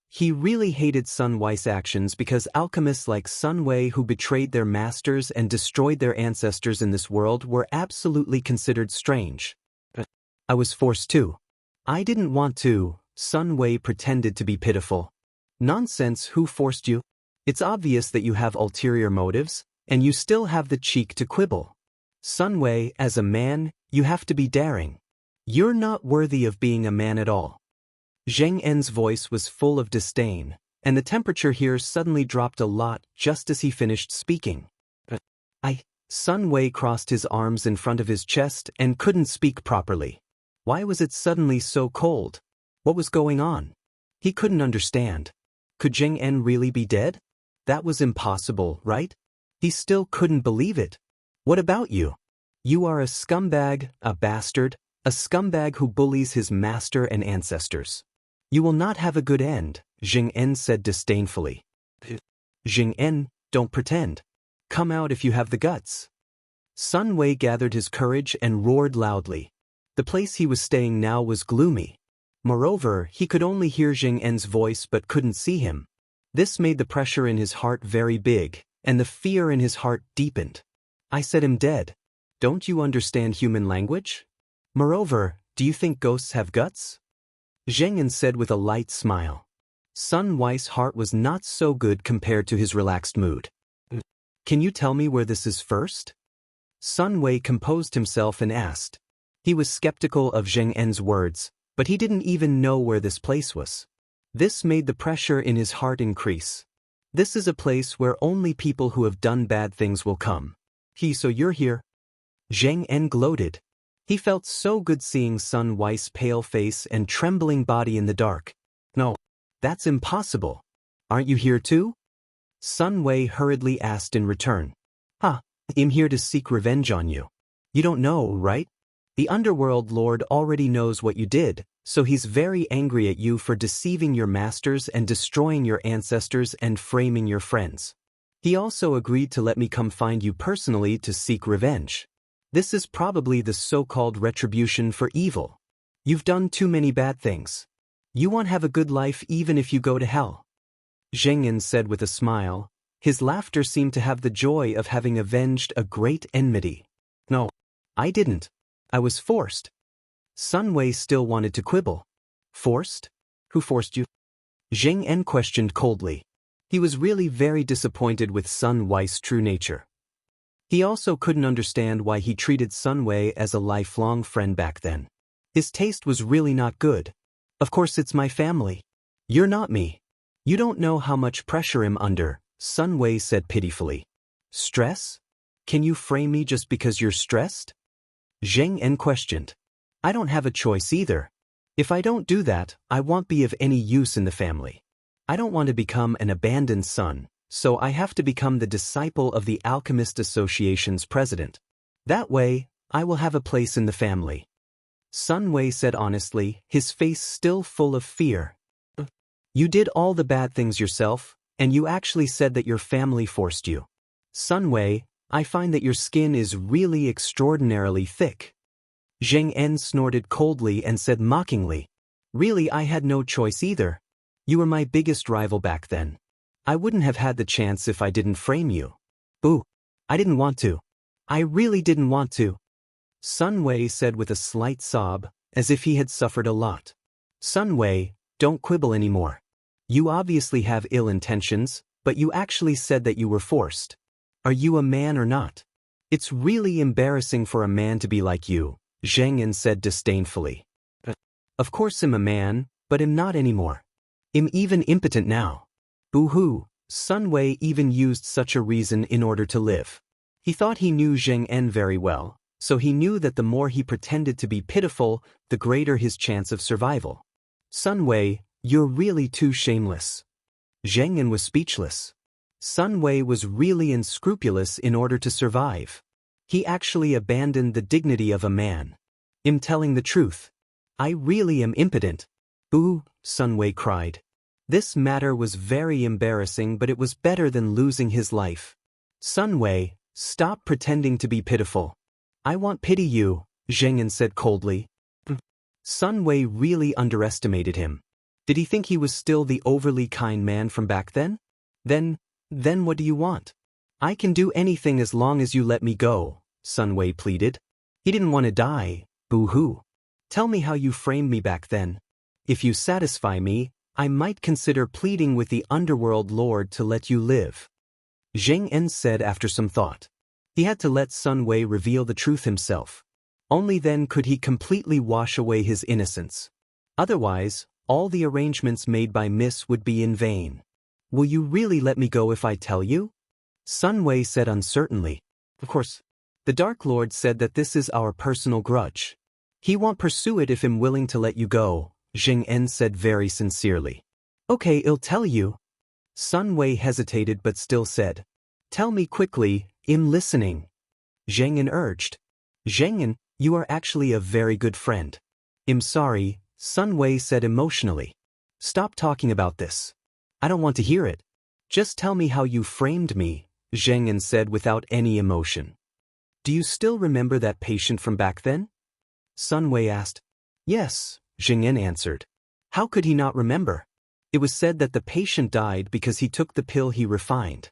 He really hated Sun Wei's actions because alchemists like Sun Wei who betrayed their masters and destroyed their ancestors in this world were absolutely considered strange. I was forced to. I didn't want to, Sun Wei pretended to be pitiful. Nonsense, who forced you? It's obvious that you have ulterior motives, and you still have the cheek to quibble. Sun Wei, as a man, you have to be daring. You're not worthy of being a man at all. Zheng En's voice was full of disdain, and the temperature here suddenly dropped a lot just as he finished speaking. Sun Wei crossed his arms in front of his chest and couldn't speak properly. Why was it suddenly so cold? What was going on? He couldn't understand. Could Zheng En really be dead? That was impossible, right? He still couldn't believe it. What about you? You are a scumbag, a bastard, a scumbag who bullies his master and ancestors. You will not have a good end, Zheng En said disdainfully. Zheng En, don't pretend. Come out if you have the guts. Sun Wei gathered his courage and roared loudly. The place he was staying now was gloomy. Moreover, he could only hear Zheng En's voice but couldn't see him. This made the pressure in his heart very big, and the fear in his heart deepened. I said him dead. Don't you understand human language? Moreover, do you think ghosts have guts? Zheng En said with a light smile. Sun Wei's heart was not so good compared to his relaxed mood. Can you tell me where this is first? Sun Wei composed himself and asked. He was skeptical of Zheng En's words, but he didn't even know where this place was. This made the pressure in his heart increase. This is a place where only people who have done bad things will come. So you're here? Zheng En gloated. He felt so good seeing Sun Wei's pale face and trembling body in the dark. No, that's impossible. Aren't you here too? Sun Wei hurriedly asked in return. I'm here to seek revenge on you. You don't know, right? The Underworld Lord already knows what you did, so he's very angry at you for deceiving your masters and destroying your ancestors and framing your friends. He also agreed to let me come find you personally to seek revenge. This is probably the so-called retribution for evil. You've done too many bad things. You won't have a good life even if you go to hell. Zheng En said with a smile. His laughter seemed to have the joy of having avenged a great enmity. No, I didn't. I was forced. Sun Wei still wanted to quibble. Forced? Who forced you? Zheng En questioned coldly. He was really very disappointed with Sun Wei's true nature. He also couldn't understand why he treated Sun Wei as a lifelong friend back then. His taste was really not good. Of course it's my family. You're not me. You don't know how much pressure I'm under, Sun Wei said pitifully. Stress? Can you frame me just because you're stressed? Zheng En questioned. I don't have a choice either. If I don't do that, I won't be of any use in the family. I don't want to become an abandoned son, so I have to become the disciple of the Alchemist Association's president. That way, I will have a place in the family. Sun Wei said honestly, his face still full of fear. You did all the bad things yourself, and you actually said that your family forced you. Sun Wei, I find that your skin is really extraordinarily thick. Zheng En snorted coldly and said mockingly. Really, I had no choice either. You were my biggest rival back then. I wouldn't have had the chance if I didn't frame you. Boo. I didn't want to. I really didn't want to. Sun Wei said with a slight sob, as if he had suffered a lot. Sun Wei, don't quibble anymore. You obviously have ill intentions, but you actually said that you were forced. Are you a man or not? It's really embarrassing for a man to be like you, Zheng En said disdainfully. Of course I'm a man, but I'm not anymore. I'm even impotent now. Boo-hoo, Sun Wei even used such a reason in order to live. He thought he knew Zheng En very well, so he knew that the more he pretended to be pitiful, the greater his chance of survival. Sun Wei, you're really too shameless. Zheng En was speechless. Sun Wei was really unscrupulous in order to survive. He actually abandoned the dignity of a man. I'm telling the truth. I really am impotent. Boo, Sun Wei cried. This matter was very embarrassing, but it was better than losing his life. Sun Wei, stop pretending to be pitiful. I won't pity you, Zheng En said coldly. Sun Wei really underestimated him. Did he think he was still the overly kind man from back then? Then what do you want? I can do anything as long as you let me go, Sun Wei pleaded. He didn't want to die, boo-hoo. Tell me how you framed me back then. If you satisfy me, I might consider pleading with the underworld lord to let you live. Zheng En said after some thought. He had to let Sun Wei reveal the truth himself. Only then could he completely wash away his innocence. Otherwise, all the arrangements made by Miss would be in vain. Will you really let me go if I tell you? Sun Wei said uncertainly. Of course. The Dark Lord said that this is our personal grudge. He won't pursue it if I'm willing to let you go, Zheng En said very sincerely. Okay, I'll tell you. Sun Wei hesitated but still said. Tell me quickly, I'm listening. Zheng En urged. Zheng En, you are actually a very good friend. I'm sorry, Sun Wei said emotionally. Stop talking about this. I don't want to hear it. Just tell me how you framed me, Zheng En said without any emotion. Do you still remember that patient from back then? Sun Wei asked. Yes, Zheng En answered. How could he not remember? It was said that the patient died because he took the pill he refined.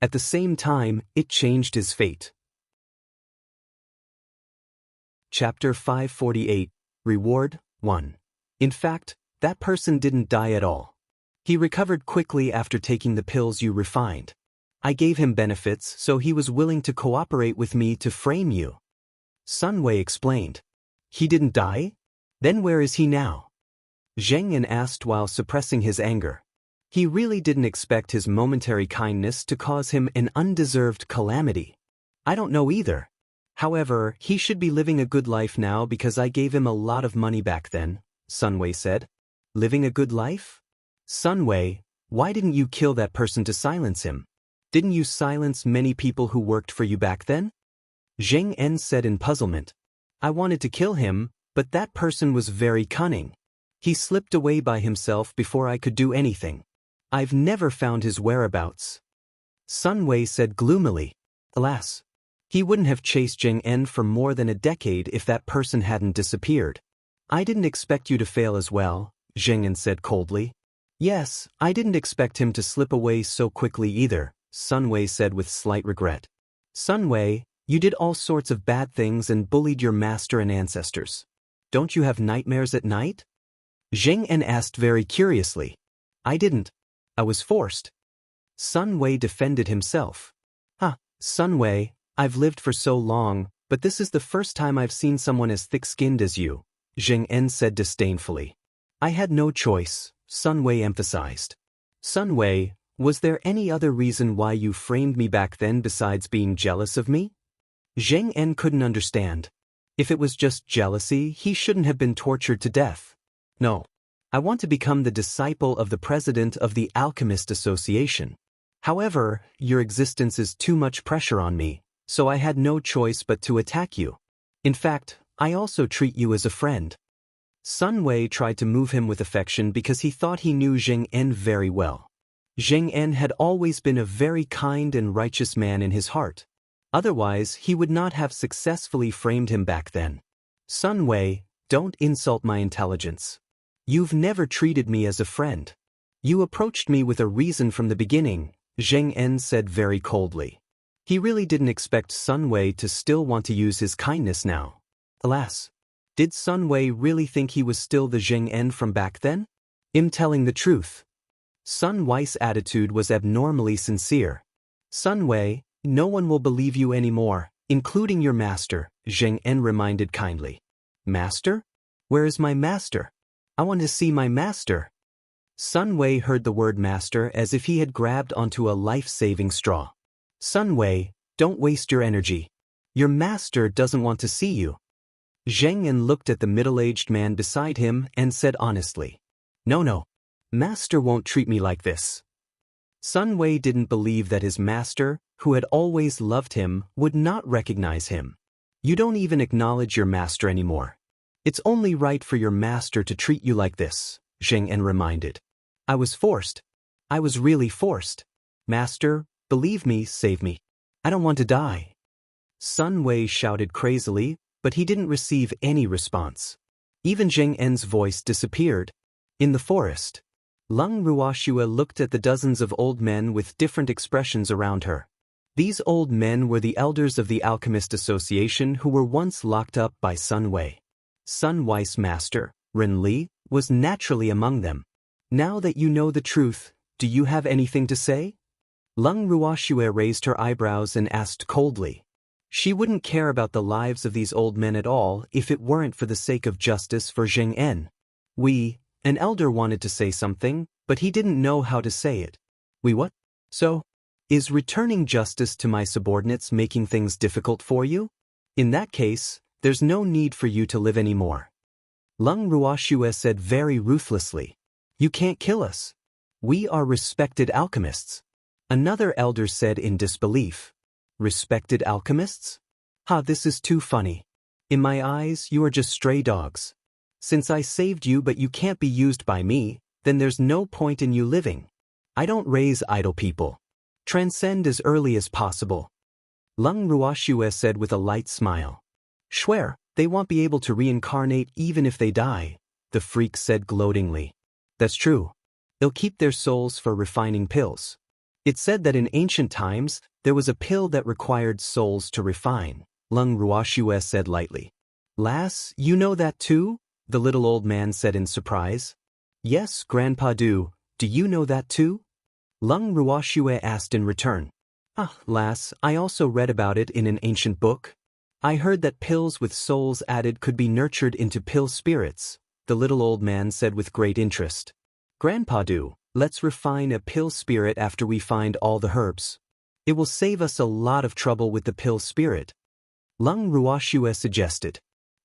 At the same time, it changed his fate. Chapter 548, Reward 1. In fact, that person didn't die at all. He recovered quickly after taking the pills you refined. I gave him benefits, so he was willing to cooperate with me to frame you. Sun Wei explained. He didn't die? Then where is he now? Zheng En asked while suppressing his anger. He really didn't expect his momentary kindness to cause him an undeserved calamity. I don't know either. However, he should be living a good life now because I gave him a lot of money back then, Sun Wei said. Living a good life? Sun Wei, why didn't you kill that person to silence him? Didn't you silence many people who worked for you back then? Zheng En said in puzzlement. I wanted to kill him, but that person was very cunning. He slipped away by himself before I could do anything. I've never found his whereabouts. Sun Wei said gloomily. Alas. He wouldn't have chased Zheng En for more than a decade if that person hadn't disappeared. I didn't expect you to fail as well, Zheng En said coldly. Yes, I didn't expect him to slip away so quickly either, Sun Wei said with slight regret. Sun Wei, you did all sorts of bad things and bullied your master and ancestors. Don't you have nightmares at night? Zheng En asked very curiously. I didn't. I was forced. Sun Wei defended himself. Sun Wei, I've lived for so long, but this is the first time I've seen someone as thick-skinned as you, Zheng En said disdainfully. I had no choice, Sun Wei emphasized. Sun Wei, was there any other reason why you framed me back then besides being jealous of me? Zheng En couldn't understand. If it was just jealousy, he shouldn't have been tortured to death. No. I want to become the disciple of the president of the Alchemist Association. However, your existence is too much pressure on me, so I had no choice but to attack you. In fact, I also treat you as a friend. Sun Wei tried to move him with affection because he thought he knew Zheng En very well. Zheng En had always been a very kind and righteous man in his heart. Otherwise, he would not have successfully framed him back then. Sun Wei, don't insult my intelligence. You've never treated me as a friend. You approached me with a reason from the beginning, Zheng En said very coldly. He really didn't expect Sun Wei to still want to use his kindness now. Alas, did Sun Wei really think he was still the Zheng En from back then? I'm telling the truth. Sun Wei's attitude was abnormally sincere. Sun Wei, no one will believe you anymore, including your master, Zheng En reminded kindly. Master? Where is my master? I want to see my master. Sun Wei heard the word master as if he had grabbed onto a life-saving straw. Sun Wei, don't waste your energy. Your master doesn't want to see you. Zheng En looked at the middle-aged man beside him and said honestly. No. Master won't treat me like this. Sun Wei didn't believe that his master, who had always loved him, would not recognize him. You don't even acknowledge your master anymore. It's only right for your master to treat you like this, Zheng En reminded. I was forced. I was really forced. Master, believe me, save me. I don't want to die. Sun Wei shouted crazily, but he didn't receive any response. Even Zheng En's voice disappeared. In the forest, Lung Ruoxue looked at the dozens of old men with different expressions around her. These old men were the elders of the Alchemist Association who were once locked up by Sun Wei. Sun Wei's master, Ren Li, was naturally among them. Now that you know the truth, do you have anything to say? Lung Ruoxue raised her eyebrows and asked coldly. She wouldn't care about the lives of these old men at all if it weren't for the sake of justice for Zheng En. An elder wanted to say something, but he didn't know how to say it. What? So? Is returning justice to my subordinates making things difficult for you? In that case, there's no need for you to live anymore. Lung Ruoxue said very ruthlessly. You can't kill us. We are respected alchemists. Another elder said in disbelief. Respected alchemists? This is too funny. In my eyes, you are just stray dogs. Since I saved you but you can't be used by me, then there's no point in you living. I don't raise idle people. Transcend as early as possible. Lung Ruoxue said with a light smile. Swear, they won't be able to reincarnate even if they die, the freak said gloatingly. That's true. They'll keep their souls for refining pills. It said that in ancient times, there was a pill that required souls to refine, Lung Ruoxue said lightly. Lass, you know that too? The little old man said in surprise. Yes, Grandpa do you know that too? Lung Ruoxue asked in return. Lass, I also read about it in an ancient book. I heard that pills with souls added could be nurtured into pill spirits, the little old man said with great interest. Grandpa do, let's refine a pill spirit after we find all the herbs. It will save us a lot of trouble with the pill spirit. Lung Ruoxue suggested.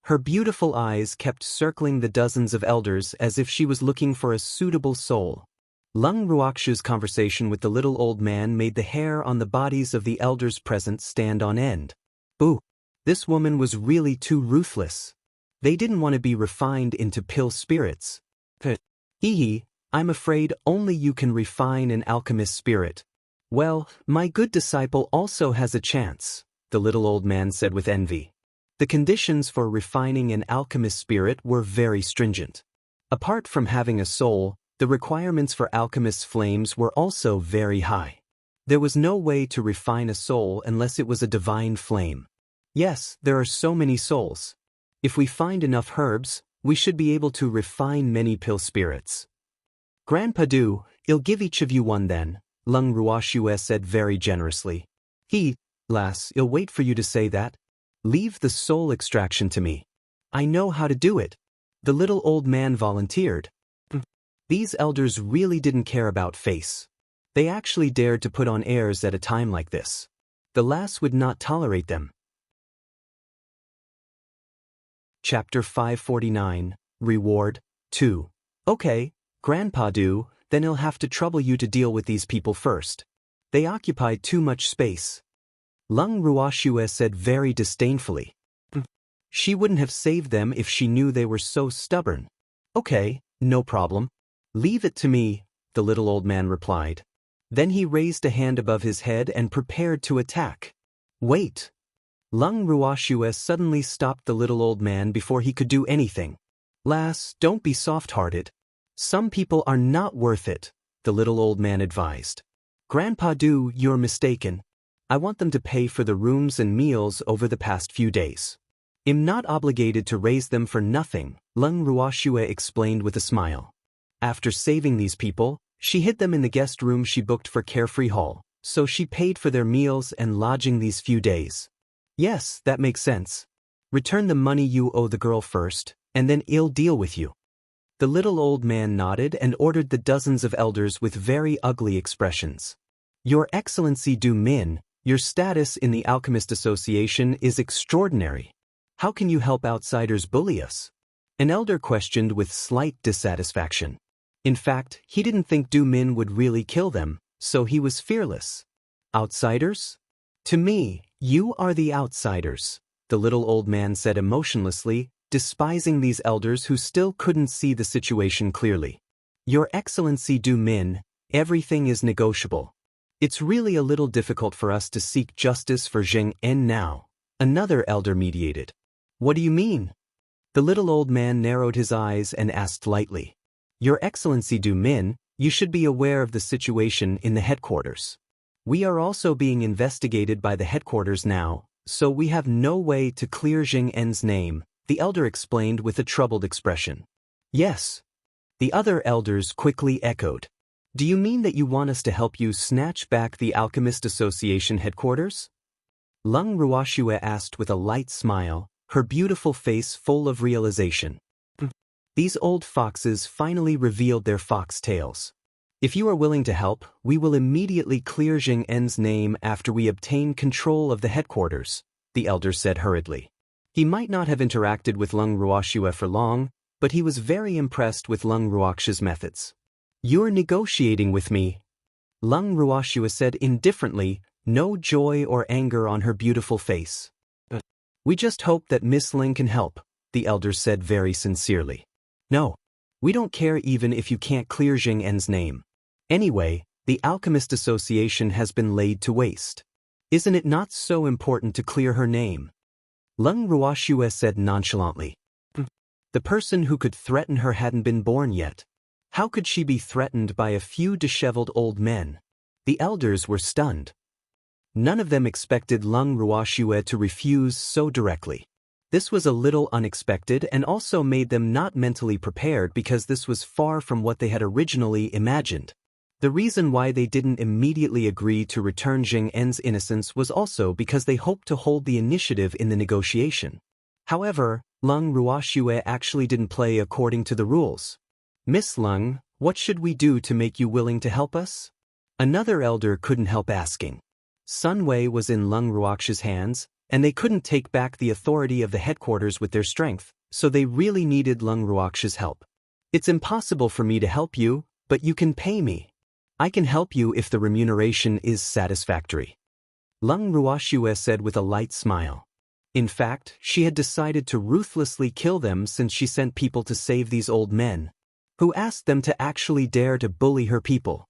Her beautiful eyes kept circling the dozens of elders as if she was looking for a suitable soul. Lung Ruoxue's conversation with the little old man made the hair on the bodies of the elders present stand on end. Ooh, this woman was really too ruthless. They didn't want to be refined into pill spirits. I'm afraid only you can refine an alchemist spirit. Well, my good disciple also has a chance, the little old man said with envy. The conditions for refining an alchemist spirit were very stringent. Apart from having a soul, the requirements for alchemist's flames were also very high. There was no way to refine a soul unless it was a divine flame. Yes, there are so many souls. If we find enough herbs, we should be able to refine many pill spirits. Grandpa do, I'll give each of you one then, Lung Ruoxue said very generously. Lass, I'll wait for you to say that. Leave the soul extraction to me. I know how to do it. The little old man volunteered. These elders really didn't care about face. They actually dared to put on airs at a time like this. The lass would not tolerate them. Chapter 549, Reward 2. Okay, Grandpa do, then he'll have to trouble you to deal with these people first. They occupy too much space. Lung Ruoxue said very disdainfully. She wouldn't have saved them if she knew they were so stubborn. Okay, no problem. Leave it to me, the little old man replied. Then he raised a hand above his head and prepared to attack. Wait. Lung Ruoxue suddenly stopped the little old man before he could do anything. Lass, don't be soft-hearted. Some people are not worth it, the little old man advised. Grandpa Du, you're mistaken. I want them to pay for the rooms and meals over the past few days. I'm not obligated to raise them for nothing, Lung Ruoxue explained with a smile. After saving these people, she hid them in the guest room she booked for Carefree Hall, so she paid for their meals and lodging these few days. Yes, that makes sense. Return the money you owe the girl first, and then I'll deal with you. The little old man nodded and ordered the dozens of elders with very ugly expressions. Your Excellency Du Min, your status in the Alchemist Association is extraordinary. How can you help outsiders bully us? An elder questioned with slight dissatisfaction. In fact, he didn't think Du Min would really kill them, so he was fearless. Outsiders? To me, you are the outsiders, the little old man said emotionlessly, despising these elders who still couldn't see the situation clearly. Your Excellency Du Min, everything is negotiable. It's really a little difficult for us to seek justice for Zheng En now, another elder mediated. What do you mean? The little old man narrowed his eyes and asked lightly. Your Excellency Du Min, you should be aware of the situation in the headquarters. We are also being investigated by the headquarters now, so we have no way to clear Zheng En's name, the elder explained with a troubled expression. Yes. The other elders quickly echoed. Do you mean that you want us to help you snatch back the Alchemist Association headquarters? Lung Ruoxue asked with a light smile, her beautiful face full of realization. These old foxes finally revealed their fox tails. If you are willing to help, we will immediately clear Zheng En's name after we obtain control of the headquarters, the elder said hurriedly. He might not have interacted with Lung Ruoxue for long, but he was very impressed with Lung Ruoxue's methods. You're negotiating with me, Lung Ruoxue said indifferently, no joy or anger on her beautiful face. We just hope that Miss Ling can help, the elder said very sincerely. No. We don't care even if you can't clear Zheng En's name. Anyway, the Alchemist Association has been laid to waste. Isn't it not so important to clear her name? Lung Ruoxue said nonchalantly. The person who could threaten her hadn't been born yet. How could she be threatened by a few disheveled old men? The elders were stunned. None of them expected Lung Ruoxue to refuse so directly. This was a little unexpected and also made them not mentally prepared because this was far from what they had originally imagined. The reason why they didn't immediately agree to return Zheng En's innocence was also because they hoped to hold the initiative in the negotiation. However, Lung Ruoxue actually didn't play according to the rules. Miss Lung, what should we do to make you willing to help us? Another elder couldn't help asking. Sun Wei was in Lung Ruoxue's hands, and they couldn't take back the authority of the headquarters with their strength, so they really needed Lung Ruoxue's help. It's impossible for me to help you, but you can pay me. I can help you if the remuneration is satisfactory. Lung Ruoxue said with a light smile. In fact, she had decided to ruthlessly kill them since she sent people to save these old men, who asked them to actually dare to bully her people.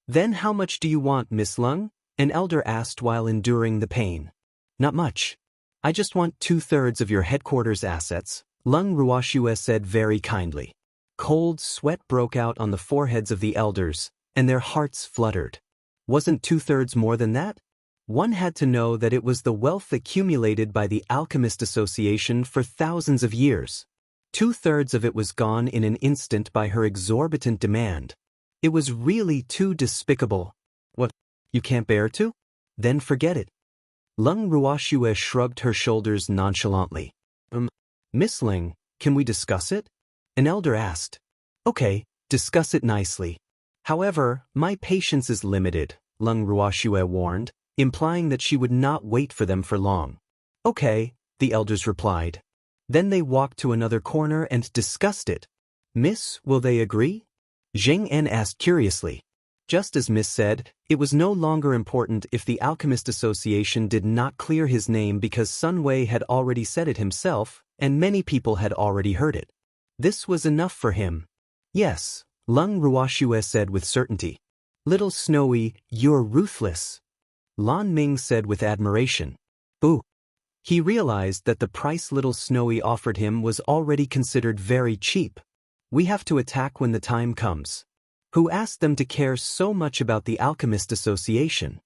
Then how much do you want, Miss Lung? An elder asked while enduring the pain. Not much. I just want 2/3 of your headquarters assets, Lung Ruoxue said very kindly. Cold sweat broke out on the foreheads of the elders, and their hearts fluttered. Wasn't 2/3 more than that? One had to know that it was the wealth accumulated by the Alchemist Association for thousands of years. 2/3 of it was gone in an instant by her exorbitant demand. It was really too despicable. What, you can't bear to? Then forget it. Lung Ruoxue shrugged her shoulders nonchalantly. Miss Ling, can we discuss it? An elder asked. Okay, discuss it nicely. However, my patience is limited, Lung Ruoxue warned, implying that she would not wait for them for long. Okay, the elders replied. Then they walked to another corner and discussed it. Miss, will they agree? Zheng En asked curiously. Just as Miss said, it was no longer important if the Alchemist Association did not clear his name because Sun Wei had already said it himself, and many people had already heard it. This was enough for him. Yes, Lung Ruoxue said with certainty. Little Snowy, you're ruthless. Lan Ming said with admiration. Ooh. He realized that the price Little Snowy offered him was already considered very cheap. We have to attack when the time comes. Who asked them to care so much about the Alchemist Association?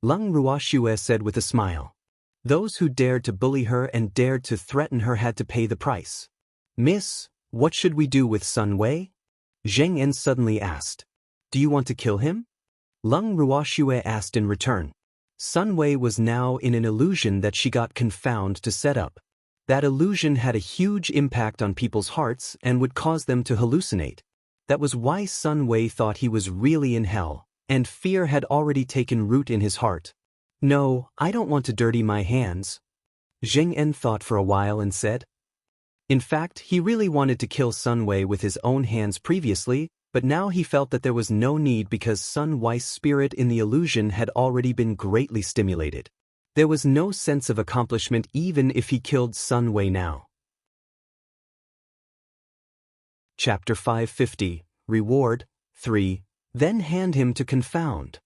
Leng Ruoxue said with a smile. Those who dared to bully her and dared to threaten her had to pay the price. Miss, what should we do with Sun Wei? Zheng En suddenly asked. Do you want to kill him? Leng Ruoxue asked in return. Sun Wei was now in an illusion that she got confounded to set up. That illusion had a huge impact on people's hearts and would cause them to hallucinate. That was why Sun Wei thought he was really in hell, and fear had already taken root in his heart. No, I don't want to dirty my hands. Zheng En thought for a while and said. In fact, he really wanted to kill Sun Wei with his own hands previously, but now he felt that there was no need because Sun Wei's spirit in the illusion had already been greatly stimulated. There was no sense of accomplishment even if he killed Sun Wei now. Chapter 550, Reward, 3. Then hand him to confound.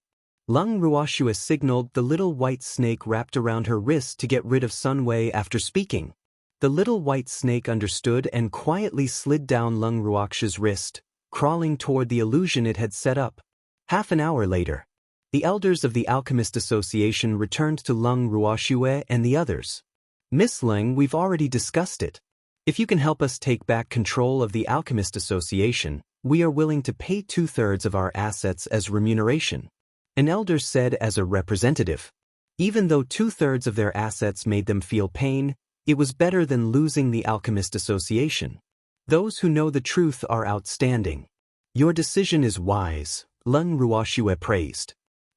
Leng Ruoxue signaled the little white snake wrapped around her wrist to get rid of Sun Wei after speaking. The little white snake understood and quietly slid down Leng Ruoxue's wrist, crawling toward the illusion it had set up. Half an hour later, the elders of the Alchemist Association returned to Leng Ruoxue and the others. Miss Leng, we've already discussed it. If you can help us take back control of the Alchemist Association, we are willing to pay 2/3 of our assets as remuneration. An elder said as a representative. Even though 2/3 of their assets made them feel pain, it was better than losing the Alchemist Association. Those who know the truth are outstanding. Your decision is wise, Leng Ruoxue praised.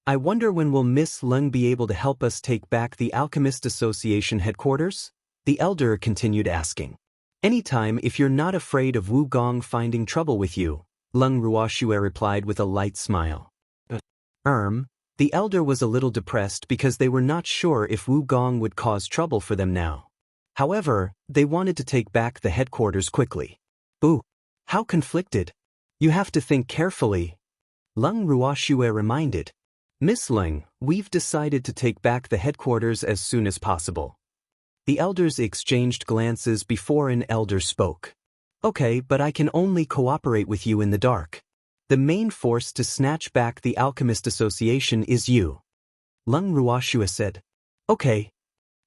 I wonder when will Miss Leng be able to help us take back the Alchemist Association headquarters? The elder continued asking. Anytime if you're not afraid of Wu Gong finding trouble with you, Leng Ruoxue replied with a light smile. The elder was a little depressed because they were not sure if Wu Gong would cause trouble for them now. However, they wanted to take back the headquarters quickly. Ooh, how conflicted. You have to think carefully. Leng Ruoxue reminded. Miss Leng, we've decided to take back the headquarters as soon as possible. The elders exchanged glances before an elder spoke. Okay, but I can only cooperate with you in the dark. The main force to snatch back the Alchemist Association is you. Leng Ruoxue said. Okay.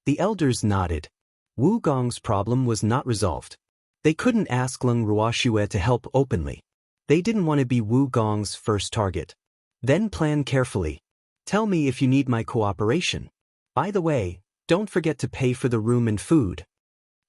The elders nodded. Wu Gong's problem was not resolved. They couldn't ask Leng Ruoxue to help openly. They didn't want to be Wu Gong's first target. Then plan carefully. Tell me if you need my cooperation. By the way, don't forget to pay for the room and food.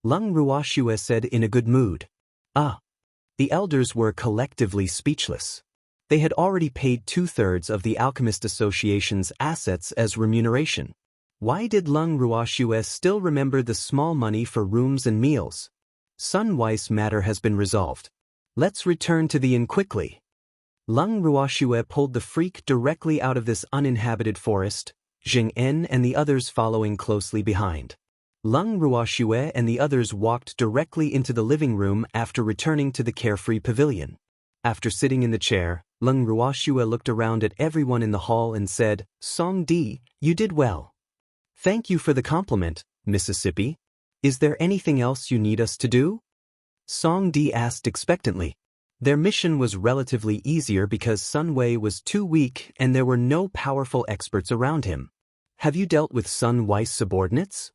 Leng Ruoxue said in a good mood. The elders were collectively speechless. They had already paid 2/3 of the Alchemist Association's assets as remuneration. Why did Leng Ruoxue still remember the small money for rooms and meals? Sun Wei's matter has been resolved. Let's return to the inn quickly. Leng Ruoxue pulled the freak directly out of this uninhabited forest, Zheng En and the others following closely behind. Leng Ruoxue and the others walked directly into the living room after returning to the carefree pavilion. After sitting in the chair, Leng Ruoxue looked around at everyone in the hall and said, Song Di, you did well. Thank you for the compliment, Mississippi. Is there anything else you need us to do? Song Di asked expectantly. Their mission was relatively easier because Sun Wei was too weak and there were no powerful experts around him. Have you dealt with Sun Wei's subordinates?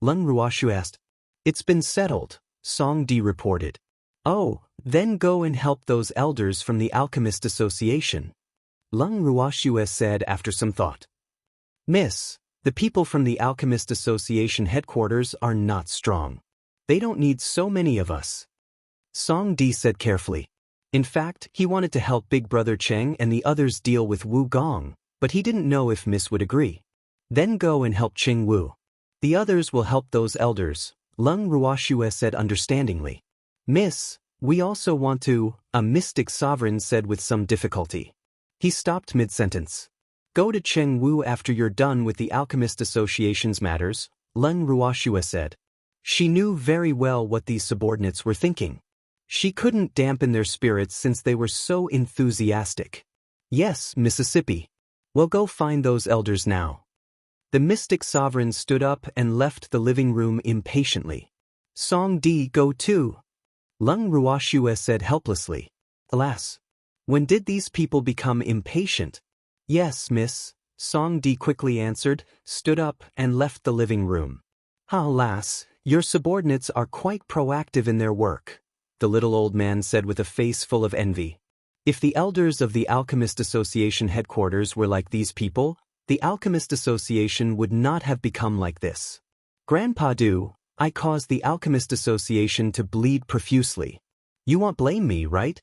Leng Ruoxue asked. It's been settled, Song Di reported. Oh, then go and help those elders from the Alchemist Association. Leng Ruoxue said after some thought. Miss, the people from the Alchemist Association headquarters are not strong. They don't need so many of us. Song Di said carefully. In fact, he wanted to help Big Brother Cheng and the others deal with Wu Gong, but he didn't know if Miss would agree. Then go and help Cheng Wu. The others will help those elders, Leng Ruoxue said understandingly. Miss, we also want to, a mystic sovereign said with some difficulty. He stopped mid-sentence. Go to Cheng Wu after you're done with the Alchemist Association's matters, Leng Ruoxue said. She knew very well what these subordinates were thinking. She couldn't dampen their spirits since they were so enthusiastic. Yes, Mississippi. Well, go find those elders now. The mystic sovereign stood up and left the living room impatiently. Song Di, go too. Leng Ruoxue said helplessly. Alas. When did these people become impatient? Yes, miss, Song Di quickly answered, stood up, and left the living room. Ah, lass, your subordinates are quite proactive in their work, the little old man said with a face full of envy. If the elders of the Alchemist Association headquarters were like these people, the Alchemist Association would not have become like this. Grandpa Do, I caused the Alchemist Association to bleed profusely. You won't blame me, right?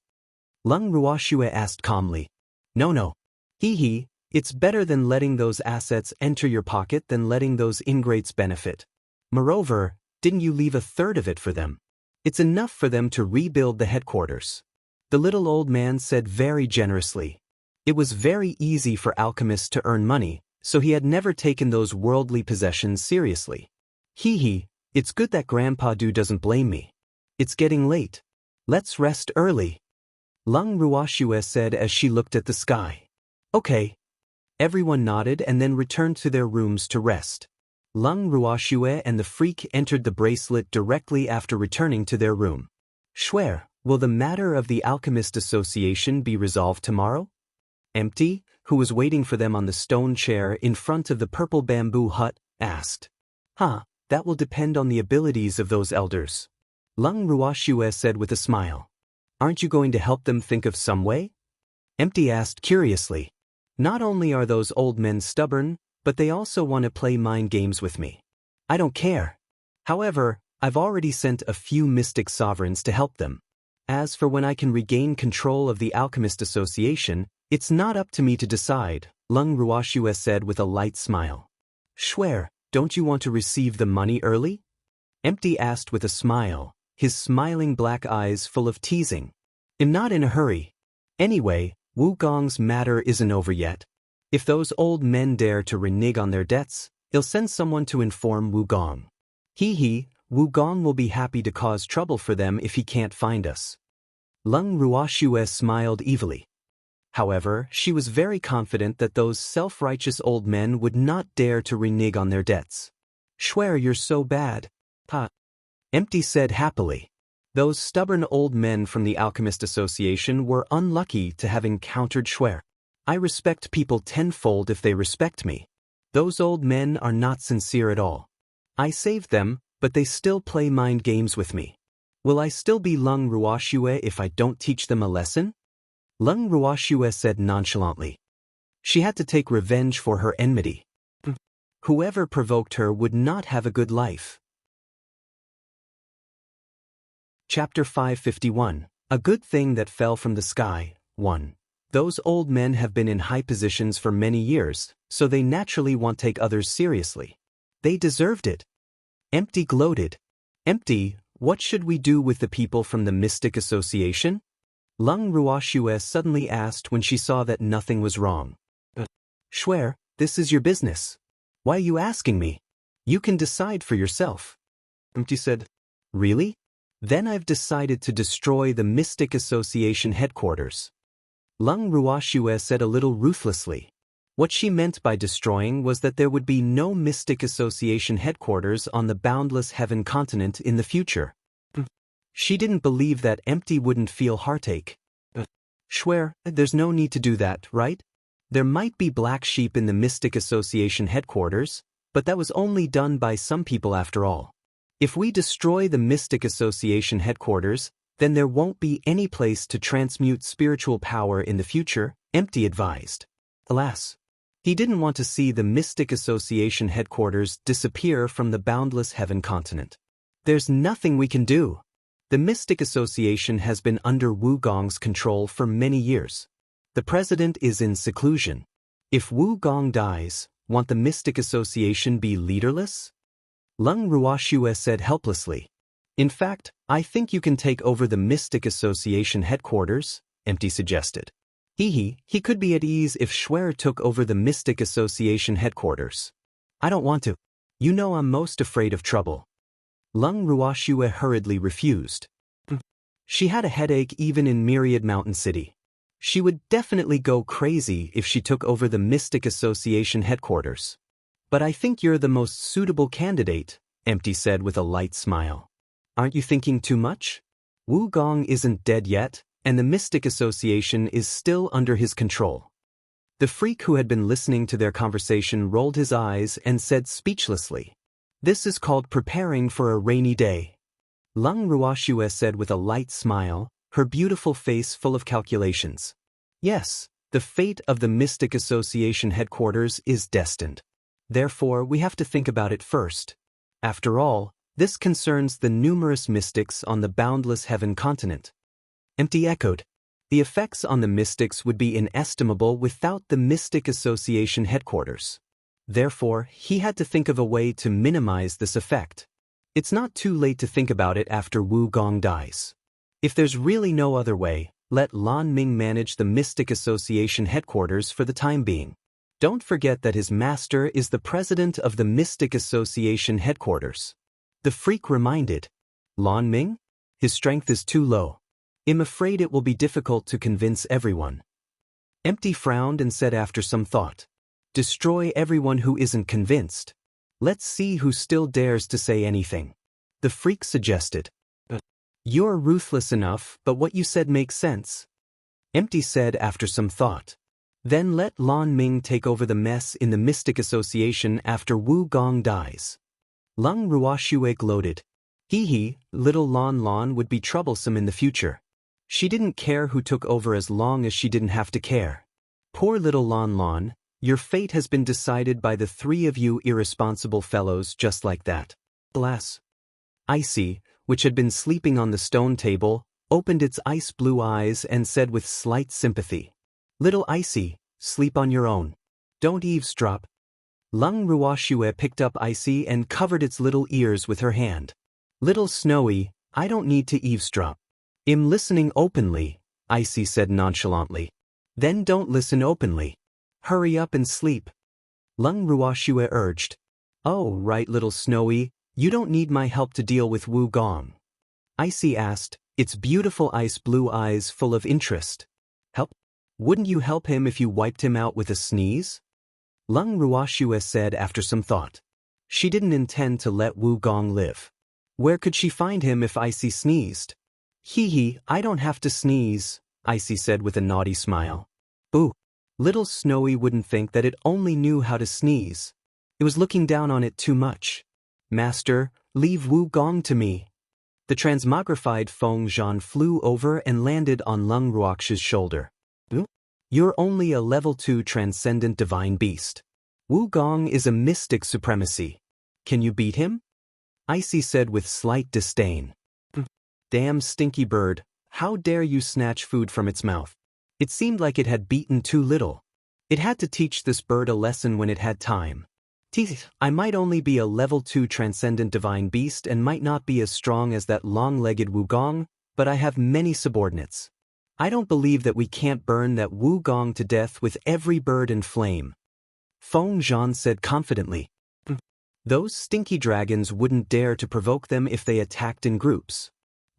Lung Ruoxue asked calmly. No. Hee, it's better than letting those assets enter your pocket than letting those ingrates benefit. Moreover, didn't you leave a third of it for them? It's enough for them to rebuild the headquarters. The little old man said very generously. It was very easy for alchemists to earn money, so he had never taken those worldly possessions seriously. Hee, it's good that Grandpa Do doesn't blame me. It's getting late. Let's rest early. Lung Ruoxue said as she looked at the sky. Okay. Everyone nodded and then returned to their rooms to rest. Lung Ruoxue and the freak entered the bracelet directly after returning to their room. Schwer, will the matter of the Alchemist Association be resolved tomorrow? Empty, who was waiting for them on the stone chair in front of the purple bamboo hut, asked. That will depend on the abilities of those elders. Lung Ruoxue said with a smile. Aren't you going to help them think of some way? Empty asked curiously. Not only are those old men stubborn, but they also want to play mind games with me. I don't care. However, I've already sent a few mystic sovereigns to help them. As for when I can regain control of the Alchemist Association, it's not up to me to decide, Lung Ruoxue said with a light smile. Schwer, don't you want to receive the money early? Empty asked with a smile, his smiling black eyes full of teasing. I'm not in a hurry. Anyway, Wu Gong's matter isn't over yet. If those old men dare to renege on their debts, he'll send someone to inform Wu Gong. Wu Gong will be happy to cause trouble for them if he can't find us. Lung Ruoxue smiled evilly. However, she was very confident that those self-righteous old men would not dare to renege on their debts. Schwer, you're so bad. Empty said happily. Those stubborn old men from the Alchemist Association were unlucky to have encountered Schwer. I respect people tenfold if they respect me. Those old men are not sincere at all. I saved them, but they still play mind games with me. Will I still be Lung Ruoxue if I don't teach them a lesson? Lung Ruoxue said nonchalantly. She had to take revenge for her enmity. Whoever provoked her would not have a good life. Chapter 551. A Good Thing That Fell from the Sky. 1. Those old men have been in high positions for many years, so they naturally want to take others seriously. They deserved it. Empty gloated. Empty, what should we do with the people from the Mystic Association? Lung Ruoxue suddenly asked when she saw that nothing was wrong. Schwer, this is your business. Why are you asking me? You can decide for yourself. Empty said. Really? Then I've decided to destroy the Mystic Association headquarters. Lung Ruoxue said a little ruthlessly. What she meant by destroying was that there would be no Mystic Association headquarters on the boundless heaven continent in the future. She didn't believe that Empty wouldn't feel heartache. Schwer, there's no need to do that, right? There might be black sheep in the Mystic Association headquarters, but that was only done by some people after all. If we destroy the Mystic Association headquarters, then there won't be any place to transmute spiritual power in the future, Empty advised. Alas, he didn't want to see the Mystic Association headquarters disappear from the boundless heaven continent. There's nothing we can do. The Mystic Association has been under Wu Gong's control for many years. The president is in seclusion. If Wu Gong dies, won't the Mystic Association be leaderless? Lung Ruoxue said helplessly. In fact, I think you can take over the Mystic Association headquarters, Empty suggested. He could be at ease if Schwer took over the Mystic Association headquarters. I don't want to. You know I'm most afraid of trouble. Lung Ruoxue hurriedly refused. She had a headache even in Myriad Mountain City. She would definitely go crazy if she took over the Mystic Association headquarters. But I think you're the most suitable candidate, Empty said with a light smile. Aren't you thinking too much? Wu Gong isn't dead yet, and the mystic association is still under his control. The freak who had been listening to their conversation rolled his eyes and said speechlessly, "This is called preparing for a rainy day." Lung Ruoxue said with a light smile, her beautiful face full of calculations. "Yes, the fate of the Mystic Association headquarters is destined. Therefore, we have to think about it first. After all, this concerns the numerous mystics on the boundless heaven continent." Empty echoed. The effects on the mystics would be inestimable without the Mystic Association headquarters. Therefore, he had to think of a way to minimize this effect. It's not too late to think about it after Wu Gong dies. If there's really no other way, let Lan Ming manage the Mystic Association headquarters for the time being. Don't forget that his master is the president of the Mystic Association headquarters. The freak reminded. Lan Ming? His strength is too low. I'm afraid it will be difficult to convince everyone. Empty frowned and said after some thought. Destroy everyone who isn't convinced. Let's see who still dares to say anything. The freak suggested. You're ruthless enough, but what you said makes sense. Empty said after some thought. Then let Lan Ming take over the mess in the Mystic Association after Wu Gong dies. Lung Ruoxue gloated. Little Lan Lan would be troublesome in the future. She didn't care who took over as long as she didn't have to care. Poor little Lan Lan, your fate has been decided by the three of you irresponsible fellows just like that. Alas. Icy, which had been sleeping on the stone table, opened its ice blue eyes and said with slight sympathy. Little Icy, sleep on your own. Don't eavesdrop. Lung Ruoxue picked up Icy and covered its little ears with her hand. Little Snowy, I don't need to eavesdrop. I'm listening openly, Icy said nonchalantly. Then don't listen openly. Hurry up and sleep. Lung Ruoxue urged. Oh, right, little Snowy, you don't need my help to deal with Wu Gong. Icy asked, its beautiful ice blue eyes full of interest. Help? Wouldn't you help him if you wiped him out with a sneeze? Lung Ruoxue said after some thought. She didn't intend to let Wu Gong live. Where could she find him if Icy sneezed? I don't have to sneeze, Icy said with a naughty smile. Boo. Little Snowy wouldn't think that it only knew how to sneeze. It was looking down on it too much. Master, leave Wu Gong to me. The transmogrified Feng Zhan flew over and landed on Lung Ruoxue's shoulder. You're only a level 2 transcendent divine beast. Wu Gong is a mystic supremacy. Can you beat him? Icy said with slight disdain. Damn stinky bird, how dare you snatch food from its mouth? It seemed like it had beaten too little. It had to teach this bird a lesson when it had time. I might only be a level 2 transcendent divine beast and might not be as strong as that long-legged Wu Gong, but I have many subordinates. I don't believe that we can't burn that Wu Gong to death with every bird in flame. Feng Zhan said confidently. Those stinky dragons wouldn't dare to provoke them if they attacked in groups.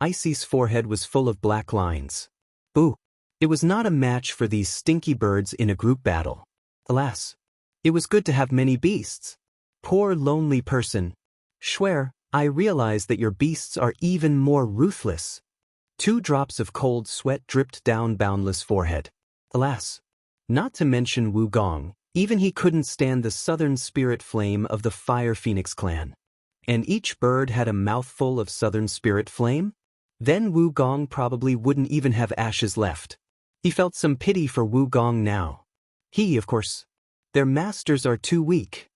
Icy's forehead was full of black lines. Boo. It was not a match for these stinky birds in a group battle. Alas. It was good to have many beasts. Poor lonely person. Schwer, I realize that your beasts are even more ruthless. 2 drops of cold sweat dripped down Boundless' forehead. Alas. Not to mention Wu Gong, even he couldn't stand the southern spirit flame of the Fire Phoenix clan. And each bird had a mouthful of southern spirit flame? Then Wu Gong probably wouldn't even have ashes left. He felt some pity for Wu Gong now. Of course. Their masters are too weak.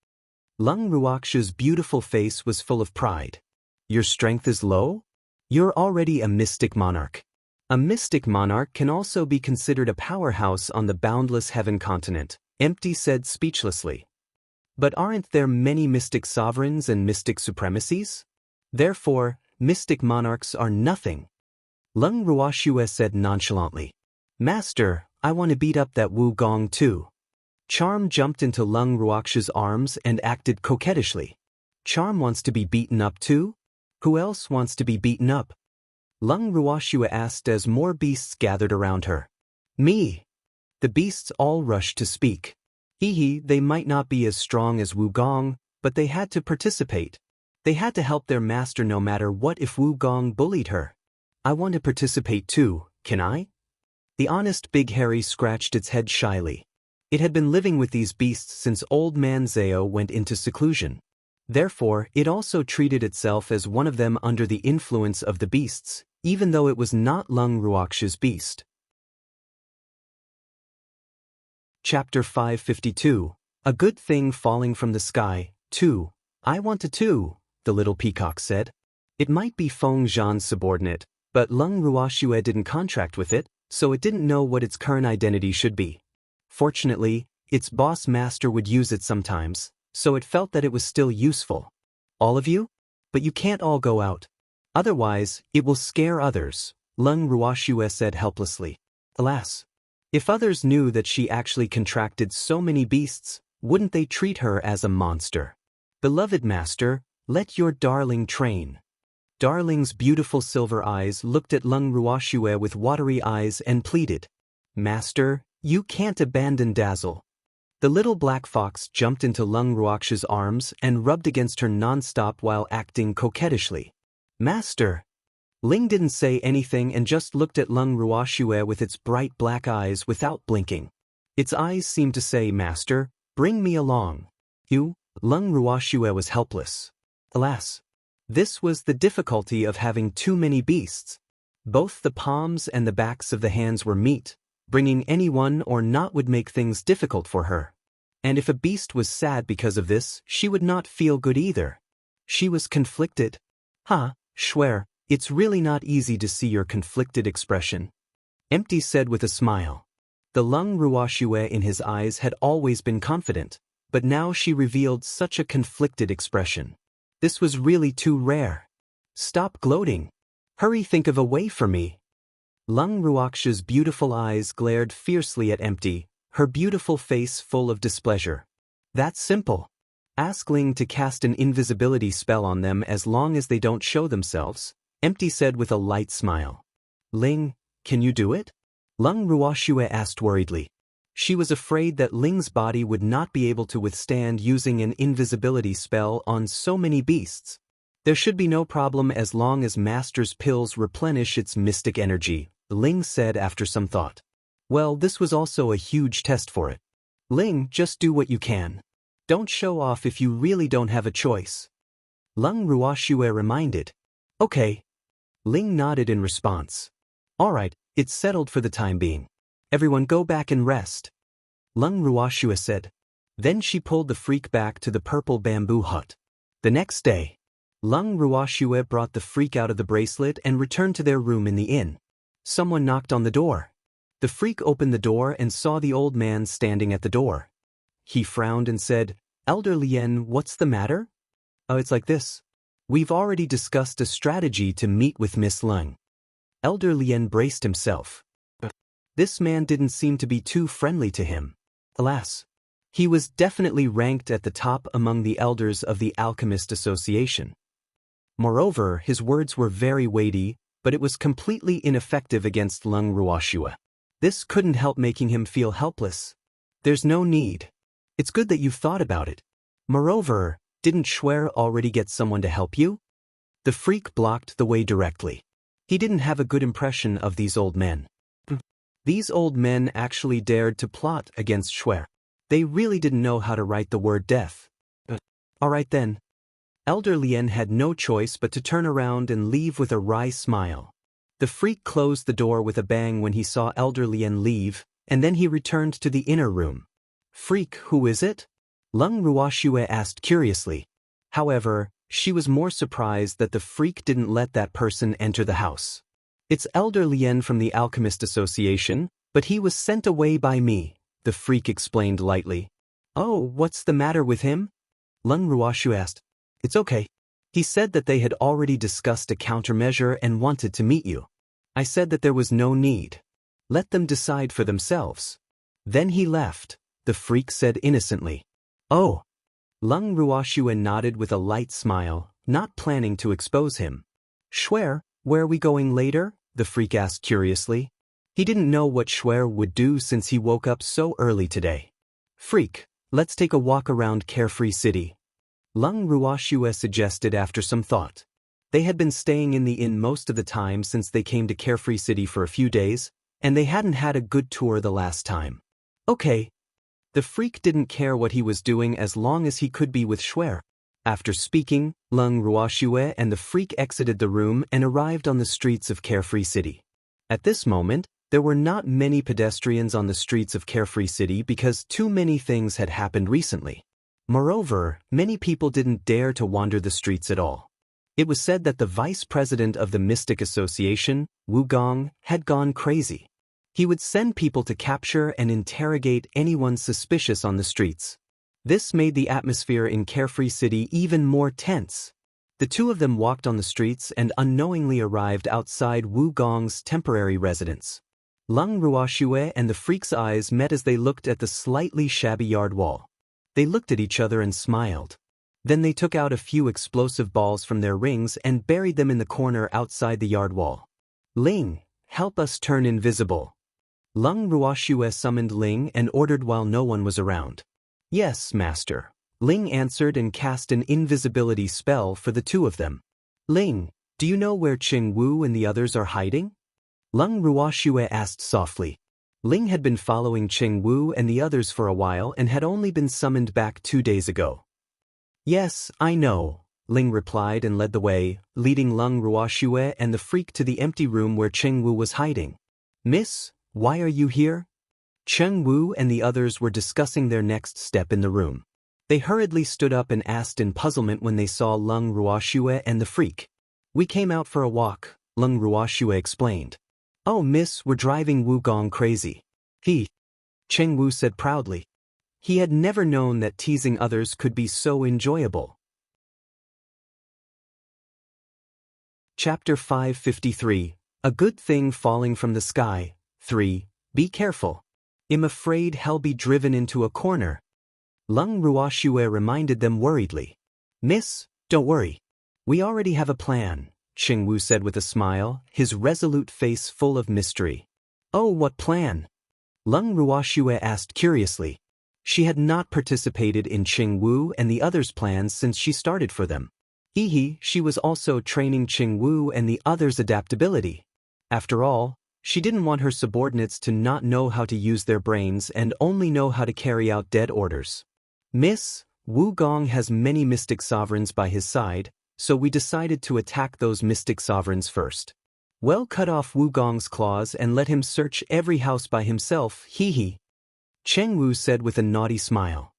Lung Ruoxue's beautiful face was full of pride. Your strength is low? You're already a mystic monarch. A mystic monarch can also be considered a powerhouse on the boundless heaven continent, Empty said speechlessly. But aren't there many mystic sovereigns and mystic supremacies? Therefore, mystic monarchs are nothing. Lung Ruoxue said nonchalantly. Master, I want to beat up that Wu Gong too. Charm jumped into Lung Ruoxue's arms and acted coquettishly. Charm wants to be beaten up too? Who else wants to be beaten up? Lung Ruoxue asked as more beasts gathered around her. Me. The beasts all rushed to speak. They might not be as strong as Wu Gong, but they had to participate. They had to help their master no matter what if Wu Gong bullied her. I want to participate too, can I? The honest Big Hairy scratched its head shyly. It had been living with these beasts since Old Man Zao went into seclusion. Therefore, it also treated itself as one of them under the influence of the beasts, even though it was not Lung Ruox's beast. Chapter 552. A Good Thing Falling from the Sky, 2. I want to too, the little peacock said. It might be Feng Zhan's subordinate, but Lung Ruoxue didn't contract with it, so it didn't know what its current identity should be. Fortunately, its boss master would use it sometimes, so it felt that it was still useful. All of you? But you can't all go out. Otherwise, it will scare others, Lung Ruoxue said helplessly. Alas! If others knew that she actually contracted so many beasts, wouldn't they treat her as a monster? Beloved master, let your darling train. Darling's beautiful silver eyes looked at Lung Ruoxue with watery eyes and pleaded. Master, you can't abandon Dazzle. The little black fox jumped into Lung Ruox's arms and rubbed against her non-stop while acting coquettishly. Master! Ling didn't say anything and just looked at Lung Ruoxue with its bright black eyes without blinking. Its eyes seemed to say, Master, bring me along. You? Lung Ruoxue was helpless. Alas! This was the difficulty of having too many beasts. Both the palms and the backs of the hands were meat. Bringing anyone or not would make things difficult for her. And if a beast was sad because of this, she would not feel good either. She was conflicted. Schwer, it's really not easy to see your conflicted expression. Empty said with a smile. The Lung Ruoxue in his eyes had always been confident, but now she revealed such a conflicted expression. This was really too rare. Stop gloating. Hurry, think of a way for me. Lung Ruox's beautiful eyes glared fiercely at Empty, her beautiful face full of displeasure. That's simple. Ask Ling to cast an invisibility spell on them as long as they don't show themselves, Empty said with a light smile. Ling, can you do it? Lung Ruoxue asked worriedly. She was afraid that Ling's body would not be able to withstand using an invisibility spell on so many beasts. There should be no problem as long as Master's pills replenish its mystic energy, Ling said after some thought. Well, this was also a huge test for it. Ling, just do what you can. Don't show off if you really don't have a choice. Lung Ruoxue reminded. Okay. Ling nodded in response. All right, it's settled for the time being. Everyone go back and rest. Lung Ruoxue said. Then she pulled the freak back to the purple bamboo hut. The next day, Lung Ruoxue brought the freak out of the bracelet and returned to their room in the inn. Someone knocked on the door. The freak opened the door and saw the old man standing at the door. He frowned and said, Elder Lien, what's the matter? Oh, it's like this. We've already discussed a strategy to meet with Miss Lung. Elder Lien braced himself. This man didn't seem to be too friendly to him. Alas. He was definitely ranked at the top among the elders of the Alchemist Association. Moreover, his words were very weighty, but it was completely ineffective against Lung Ruoxue. This couldn't help making him feel helpless. There's no need. It's good that you've thought about it. Moreover, didn't Schwer already get someone to help you? The freak blocked the way directly. He didn't have a good impression of these old men. These old men actually dared to plot against Schwer. They really didn't know how to write the word death. All right then. Elder Lien had no choice but to turn around and leave with a wry smile. The freak closed the door with a bang when he saw Elder Lien leave, and then he returned to the inner room. Freak, who is it? Lung Ruoxue asked curiously. However, she was more surprised that the freak didn't let that person enter the house. It's Elder Lien from the Alchemist Association, but he was sent away by me, the freak explained lightly. Oh, what's the matter with him? Lung Ruoxue asked. It's okay. He said that they had already discussed a countermeasure and wanted to meet you. I said that there was no need. Let them decide for themselves. Then he left, the freak said innocently. Oh. Lung Ruoxue nodded with a light smile, not planning to expose him. Schwer, where are we going later? The freak asked curiously. He didn't know what Schwer would do since he woke up so early today. Freak, let's take a walk around Carefree City. Lung Ruoxue suggested after some thought. They had been staying in the inn most of the time since they came to Carefree City for a few days, and they hadn't had a good tour the last time. Okay. The freak didn't care what he was doing as long as he could be with Shuer. After speaking, Leng Ruoxue and the freak exited the room and arrived on the streets of Carefree City. At this moment, there were not many pedestrians on the streets of Carefree City because too many things had happened recently. Moreover, many people didn't dare to wander the streets at all. It was said that the vice president of the Mystic Association, Gong, had gone crazy. He would send people to capture and interrogate anyone suspicious on the streets. This made the atmosphere in Carefree City even more tense. The two of them walked on the streets and unknowingly arrived outside Gong's temporary residence. Leng Ruoxue and the freak's eyes met as they looked at the slightly shabby yard wall. They looked at each other and smiled. Then they took out a few explosive balls from their rings and buried them in the corner outside the yard wall. Ling, help us turn invisible. Leng Ruoxue summoned Ling and ordered while no one was around. Yes, master. Ling answered and cast an invisibility spell for the two of them. Ling, do you know where Qing Wu and the others are hiding? Leng Ruoxue asked softly. Ling had been following Qing Wu and the others for a while and had only been summoned back 2 days ago. Yes, I know, Ling replied and led the way, leading Leng Ruoxue and the freak to the empty room where Qing Wu was hiding. Miss, why are you here? Qing Wu and the others were discussing their next step in the room. They hurriedly stood up and asked in puzzlement when they saw Leng Ruoxue and the freak. We came out for a walk, Leng Ruoxue explained. Oh miss, we're driving Gong crazy. Qing Wu said proudly. He had never known that teasing others could be so enjoyable. Chapter 553, A Good Thing Falling from the Sky. 3. Be careful. I'm afraid he'll be driven into a corner. Leng Ruoxue reminded them worriedly. Miss, don't worry. We already have a plan, Qing Wu said with a smile, his resolute face full of mystery. Oh, what plan? Leng Ruoxue asked curiously. She had not participated in Qing Wu and the others' plans since she started for them. She was also training Qing Wu and the others' adaptability. After all, she didn't want her subordinates to not know how to use their brains and only know how to carry out dead orders. Miss, Gong has many mystic sovereigns by his side, so we decided to attack those mystic sovereigns first. Well, cut off Gong's claws and let him search every house by himself, Qing Wu said with a naughty smile.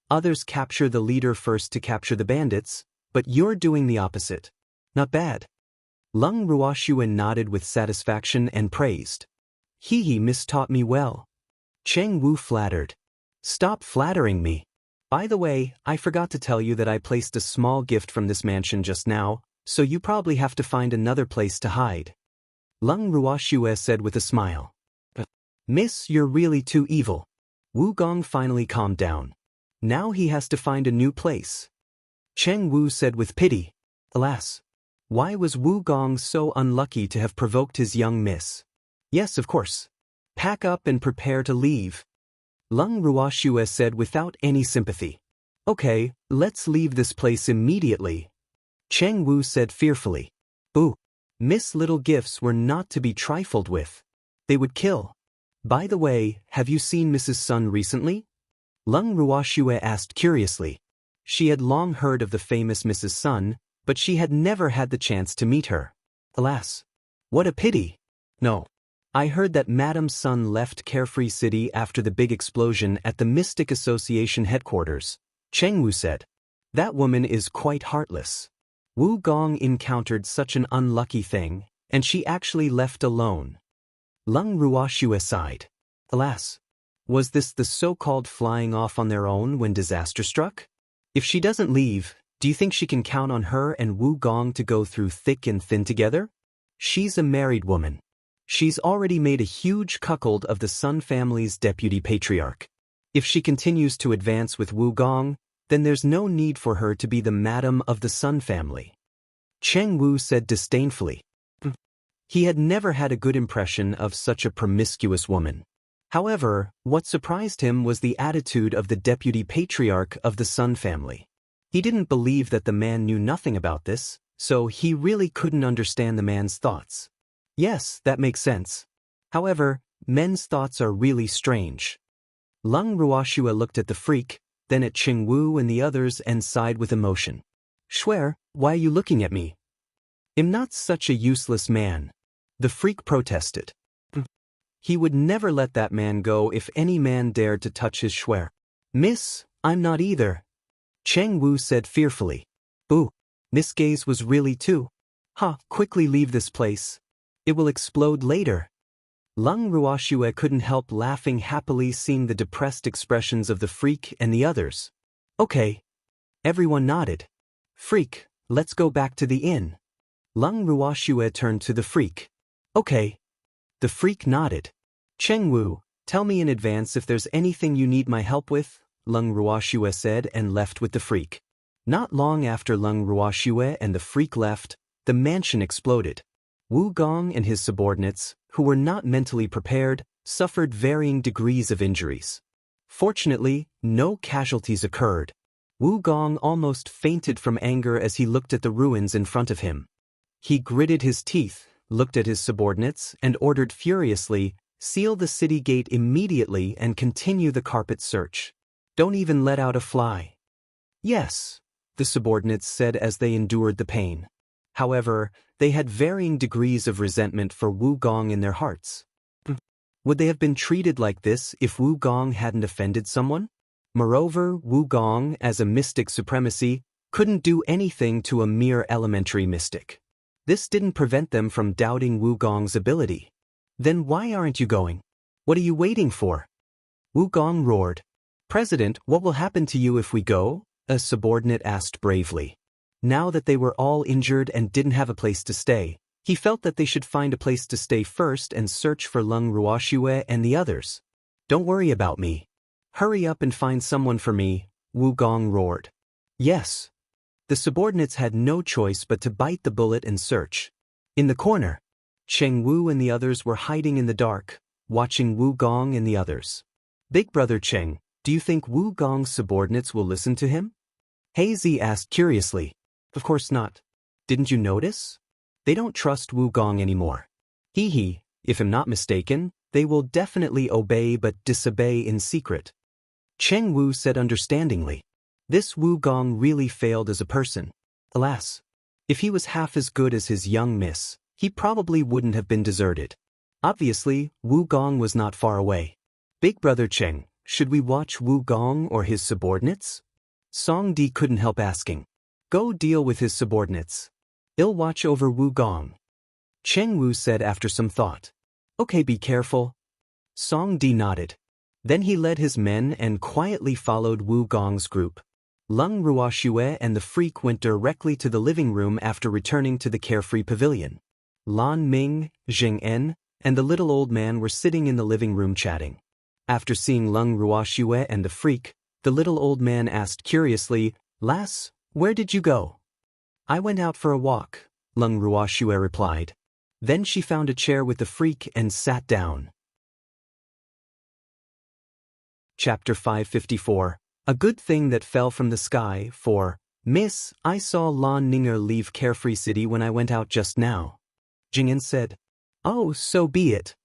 Others capture the leader first to capture the bandits, but you're doing the opposite. Not bad. Leng Ruoxue nodded with satisfaction and praised. Miss taught me well. Qing Wu flattered. Stop flattering me. By the way, I forgot to tell you that I placed a small gift from this mansion just now, so you probably have to find another place to hide. Leng Ruoxue said with a smile. Miss, you're really too evil. Gong finally calmed down. Now he has to find a new place. Qing Wu said with pity. Alas. Why was Gong so unlucky to have provoked his young miss? Yes, of course. Pack up and prepare to leave. Leng Ruoxue said without any sympathy. Okay, let's leave this place immediately. Qing Wu said fearfully. Boo. Miss little gifts were not to be trifled with. They would kill. By the way, have you seen Mrs. Sun recently? Leng Ruoxue asked curiously. She had long heard of the famous Mrs. Sun, but she had never had the chance to meet her. Alas. What a pity. No. I heard that Madame Sun left Carefree City after the big explosion at the Mystic Association headquarters, Qing Wu said. That woman is quite heartless. Gong encountered such an unlucky thing, and she actually left alone. Leng Ruoxue sighed. Alas. Was this the so-called flying off on their own when disaster struck? If she doesn't leave, do you think she can count on her and Gong to go through thick and thin together? She's a married woman. She's already made a huge cuckold of the Sun family's deputy patriarch. If she continues to advance with Gong, then there's no need for her to be the madam of the Sun family. Qing Wu said disdainfully. He had never had a good impression of such a promiscuous woman. However, what surprised him was the attitude of the deputy patriarch of the Sun family. He didn't believe that the man knew nothing about this, so he really couldn't understand the man's thoughts. Yes, that makes sense. However, men's thoughts are really strange. Lung Ruoxue looked at the freak, then at Qing Wu and the others and sighed with emotion. Swear, why are you looking at me? I'm not such a useless man. The freak protested. He would never let that man go if any man dared to touch his Swear. Miss, I'm not either. Cheng Wu said fearfully. Boo. Miss Gaze was really too. Quickly leave this place. It will explode later. Lung Ruoxue couldn't help laughing happily seeing the depressed expressions of the freak and the others. Okay. Everyone nodded. Freak, let's go back to the inn. Lung Ruoxue turned to the freak. Okay. The freak nodded. Cheng Wu, tell me in advance if there's anything you need my help with, Lung Ruoxue said and left with the freak. Not long after Lung Ruoxue and the freak left, the mansion exploded. Wu Gong and his subordinates, who were not mentally prepared, suffered varying degrees of injuries. Fortunately, no casualties occurred. Wu Gong almost fainted from anger as he looked at the ruins in front of him. He gritted his teeth, looked at his subordinates, and ordered furiously, seal the city gate immediately and continue the carpet search. Don't even let out a fly. Yes, the subordinates said as they endured the pain. However, they had varying degrees of resentment for Wu Gong in their hearts. Would they have been treated like this if Wu Gong hadn't offended someone? Moreover, Wu Gong, as a mystic supremacy, couldn't do anything to a mere elementary mystic. This didn't prevent them from doubting Wu Gong's ability. Then why aren't you going? What are you waiting for? Wu Gong roared. President, what will happen to you if we go? A subordinate asked bravely. Now that they were all injured and didn't have a place to stay, he felt that they should find a place to stay first and search for Lung Ruoxue and the others. Don't worry about me. Hurry up and find someone for me, Wu Gong roared. Yes. The subordinates had no choice but to bite the bullet and search. In the corner, Cheng Wu and the others were hiding in the dark, watching Wu Gong and the others. Big brother Cheng, do you think Wu Gong's subordinates will listen to him? Hazy asked curiously. Of course not. Didn't you notice? They don't trust Wu Gong anymore. If I'm not mistaken, they will definitely obey but disobey in secret. Cheng Wu said understandingly. This Wu Gong really failed as a person. Alas. If he was half as good as his young miss, he probably wouldn't have been deserted. Obviously, Wu Gong was not far away. Big brother Cheng, should we watch Wu Gong or his subordinates? Song Di couldn't help asking. Go deal with his subordinates. I'll watch over Wu Gong. Cheng Wu said after some thought. Okay, be careful. Song Di nodded. Then he led his men and quietly followed Wu Gong's group. Lung Ruoxue and the freak went directly to the living room after returning to the carefree pavilion. Lan Ming, Jing En, and the little old man were sitting in the living room chatting. After seeing Lung Ruoxue and the freak, the little old man asked curiously, Lass, where did you go? I went out for a walk, Lung Ruoxue replied. Then she found a chair with the freak and sat down. Chapter 554. A good thing that fell from the sky, for, Miss, I saw Lan Ninger leave Carefree City when I went out just now. Jing'an said. Oh, so be it.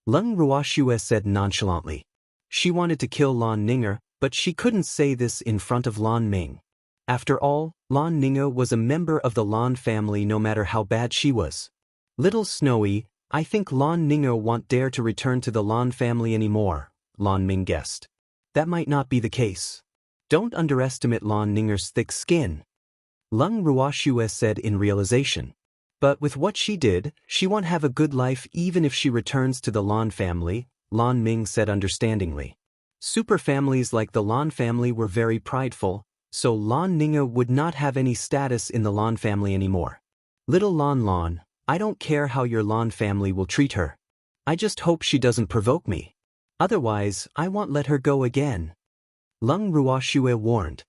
Lung Ruoxue said nonchalantly. She wanted to kill Lan Ninger, but she couldn't say this in front of Lan Ming. After all, Lan Ninger was a member of the Lan family no matter how bad she was. Little Snowy, I think Lan Ninger won't dare to return to the Lan family anymore, Lan Ming guessed. That might not be the case. Don't underestimate Lan Ninger's thick skin. Lung Ruoxue said in realization. But with what she did, she won't have a good life even if she returns to the Lan family, Lan Ming said understandingly. Super families like the Lan family were very prideful, so Lan Ninger would not have any status in the Lan family anymore. Little Lan, I don't care how your Lan family will treat her. I just hope she doesn't provoke me. Otherwise, I won't let her go again. Lung Ruoxue warned.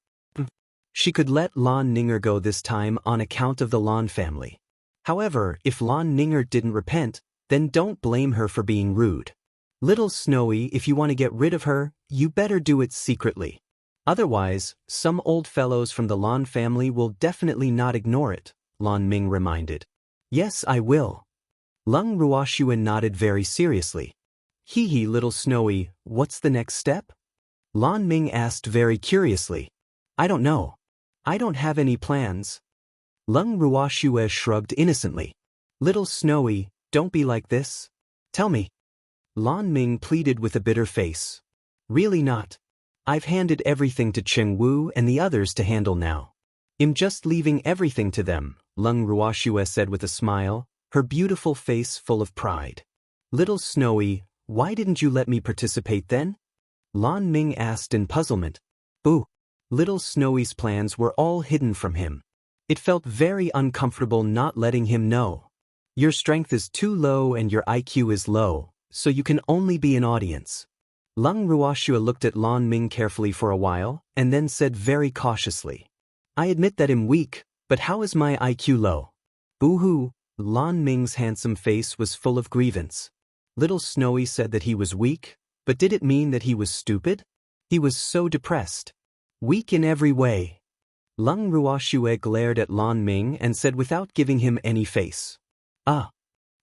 She could let Lan Ninger go this time on account of the Lan family. However, if Lan Ninger didn't repent, then don't blame her for being rude. Little Snowy, if you want to get rid of her, you better do it secretly. Otherwise, some old fellows from the Lan family will definitely not ignore it, Lan Ming reminded. Yes, I will. Lung Ruoxue nodded very seriously. Hee hee, little Snowy, what's the next step? Lan Ming asked very curiously. I don't know. I don't have any plans. Lung Ruoxue shrugged innocently. Little Snowy, don't be like this. Tell me. Lan Ming pleaded with a bitter face. Really not. I've handed everything to Cheng Wu and the others to handle now. I'm just leaving everything to them, Lung Ruoxue said with a smile, her beautiful face full of pride. Little Snowy, why didn't you let me participate then? Lan Ming asked in puzzlement. Boo. Little Snowy's plans were all hidden from him. It felt very uncomfortable not letting him know. Your strength is too low and your IQ is low, so you can only be an audience. Lung Ruoxue looked at Lan Ming carefully for a while, and then said very cautiously. I admit that I'm weak, but how is my IQ low? Boo-hoo. Lan Ming's handsome face was full of grievance. Little Snowy said that he was weak, but did it mean that he was stupid? He was so depressed. Weak in every way. Lung Ruoxue glared at Lan Ming and said without giving him any face. Ah.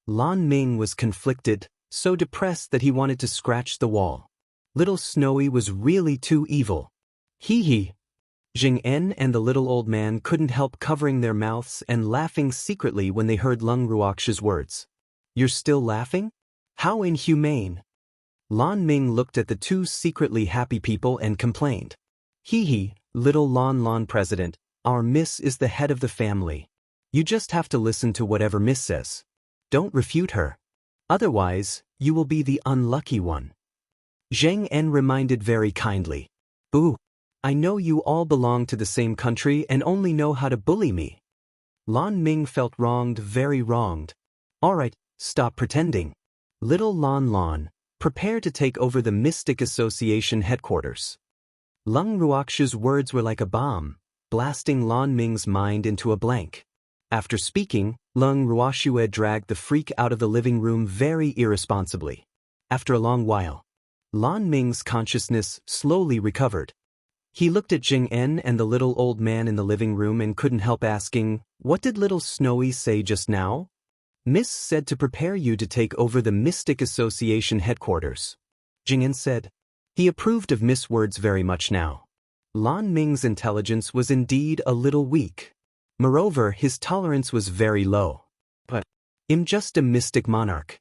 Lan Ming was conflicted, so depressed that he wanted to scratch the wall. Little Snowy was really too evil. Hee hee. Jing En and the little old man couldn't help covering their mouths and laughing secretly when they heard Lung Ruoxue's words. You're still laughing? How inhumane. Lan Ming looked at the two secretly happy people and complained. Hee hee, little Lan president, our miss is the head of the family. You just have to listen to whatever miss says. Don't refute her. Otherwise, you will be the unlucky one. Zheng En reminded very kindly. Boo. I know you all belong to the same country and only know how to bully me. Lan Ming felt wronged, very wronged. Alright, stop pretending. Little Lan, prepare to take over the Mystic Association headquarters. Lung Ruoxue's words were like a bomb, blasting Lan Ming's mind into a blank. After speaking, Lung Ruoxue dragged the freak out of the living room very irresponsibly. After a long while, Lan Ming's consciousness slowly recovered. He looked at Jing En and the little old man in the living room and couldn't help asking, what did little Snowy say just now? Miss said to prepare you to take over the Mystic Association headquarters. Jing En said. He approved of Miss' words very much now. Lan Ming's intelligence was indeed a little weak. Moreover, his tolerance was very low. But I'm just a mystic monarch.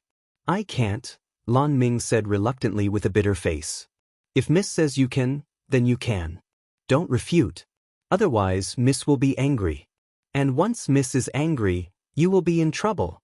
I can't, Lan Ming said reluctantly with a bitter face. If Miss says you can, then you can. Don't refute. Otherwise, Miss will be angry. And once Miss is angry, you will be in trouble.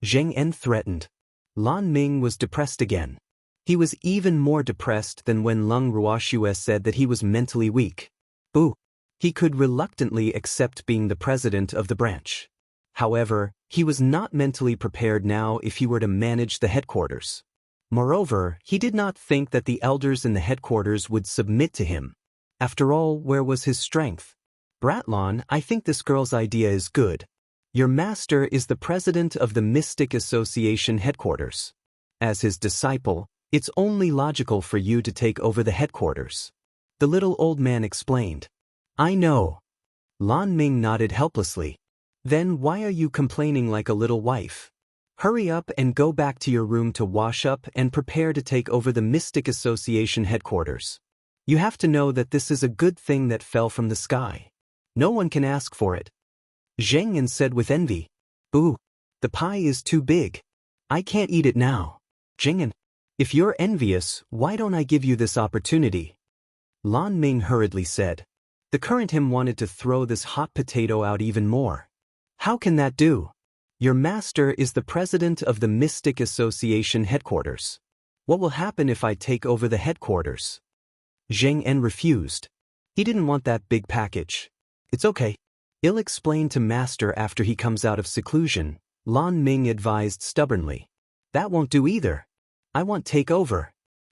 Zheng En threatened. Lan Ming was depressed again. He was even more depressed than when Lung Ruoxue said that he was mentally weak. Boo. He could reluctantly accept being the president of the branch. However, he was not mentally prepared now if he were to manage the headquarters. Moreover, he did not think that the elders in the headquarters would submit to him. After all, where was his strength? Bratlan, I think this girl's idea is good. Your master is the president of the Mystic Association headquarters. As his disciple, it's only logical for you to take over the headquarters. The little old man explained. I know. Lan Ming nodded helplessly. Then why are you complaining like a little wife? Hurry up and go back to your room to wash up and prepare to take over the Mystic Association headquarters. You have to know that this is a good thing that fell from the sky. No one can ask for it. Zheng En said with envy. Boo. The pie is too big. I can't eat it now. Zheng En, if you're envious, why don't I give you this opportunity? Lan Ming hurriedly said. The current him wanted to throw this hot potato out even more. How can that do? Your master is the president of the Mystic Association headquarters. What will happen if I take over the headquarters? Zheng En refused. He didn't want that big package. It's okay. I'll explain to master after he comes out of seclusion, Lan Ming advised stubbornly. That won't do either. I want take over.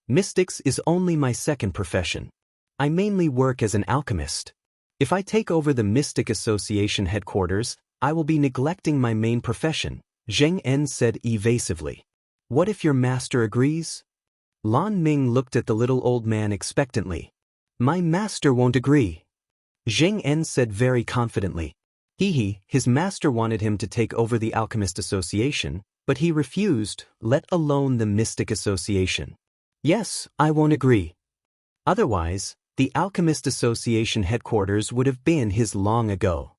Mystics is only my second profession. I mainly work as an alchemist. If I take over the Mystic Association headquarters, I will be neglecting my main profession, Zheng En said evasively. What if your master agrees? Lan Ming looked at the little old man expectantly. My master won't agree. Zheng En said very confidently. Hee, his master wanted him to take over the Alchemist Association, but he refused, let alone the mystic association. Yes, I won't agree. Otherwise, the Alchemist Association headquarters would have been his long ago.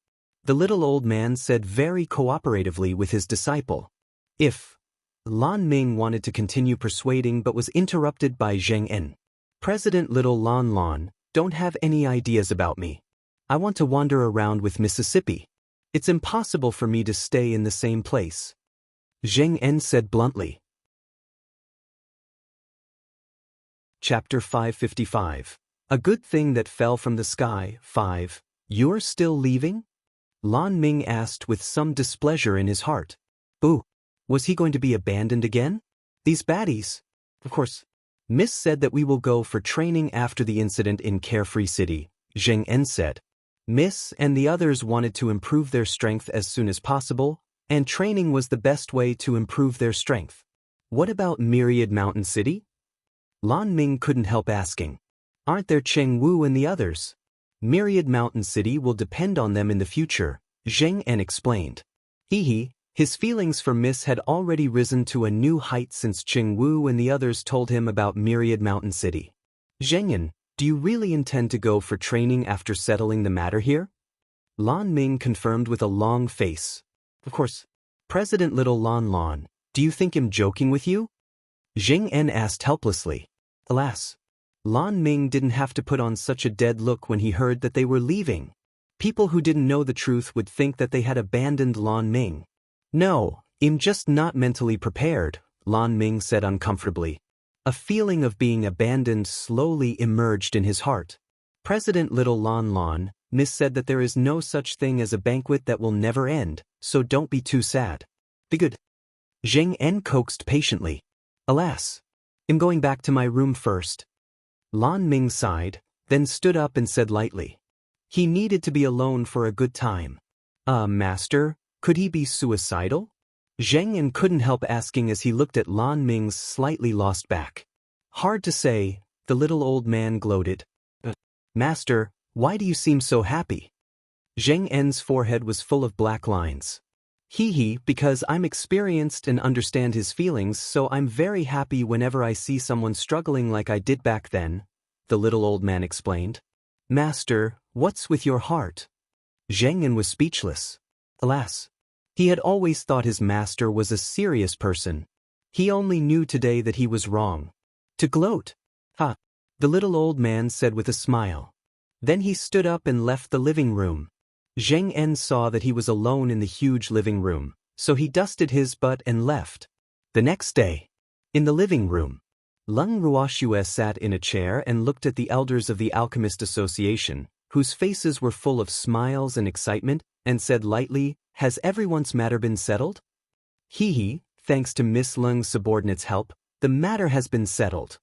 The little old man said very cooperatively with his disciple. If Lan Ming wanted to continue persuading but was interrupted by Zheng En. President Little Lan, don't have any ideas about me. I want to wander around with Mississippi. It's impossible for me to stay in the same place. Zheng En said bluntly. Chapter 555. A good thing that fell from the sky. 5. You're still leaving? Lan Ming asked with some displeasure in his heart. Boo! Was he going to be abandoned again? These baddies. Of course. Miss said that we will go for training after the incident in Carefree City, Zheng En said. Miss and the others wanted to improve their strength as soon as possible, and training was the best way to improve their strength. What about Myriad Mountain City? Lan Ming couldn't help asking. Aren't there Cheng Wu and the others? Myriad Mountain City will depend on them in the future, Zheng En explained. His feelings for Miss had already risen to a new height since Cheng Wu and the others told him about Myriad Mountain City. Zheng En, do you really intend to go for training after settling the matter here? Lan Ming confirmed with a long face. Of course. President Little Lan, do you think I'm joking with you? Zheng En asked helplessly. Alas. Lan Ming didn't have to put on such a dead look when he heard that they were leaving. People who didn't know the truth would think that they had abandoned Lan Ming. No, I'm just not mentally prepared, Lan Ming said uncomfortably. A feeling of being abandoned slowly emerged in his heart. President Little Lan, Miss said that there is no such thing as a banquet that will never end, so don't be too sad. Be good. Zheng En coaxed patiently. Alas. I'm going back to my room first. Lan Ming sighed, then stood up and said lightly. He needed to be alone for a good time. Master, could he be suicidal? Zheng En couldn't help asking as he looked at Lan Ming's slightly lost back. Hard to say, the little old man gloated. Master, why do you seem so happy? Zheng En's forehead was full of black lines. Because I'm experienced and understand his feelings, so I'm very happy whenever I see someone struggling like I did back then, the little old man explained. Master, what's with your heart? Zheng En was speechless. Alas. He had always thought his master was a serious person. He only knew today that he was wrong. To gloat. Ha! The little old man said with a smile. Then he stood up and left the living room. Zheng En saw that he was alone in the huge living room, so he dusted his butt and left. The next day, in the living room, Lung Ruoxue sat in a chair and looked at the elders of the Alchemist Association, whose faces were full of smiles and excitement, and said lightly, Has everyone's matter been settled? Thanks to Miss Lung's subordinate's help, the matter has been settled.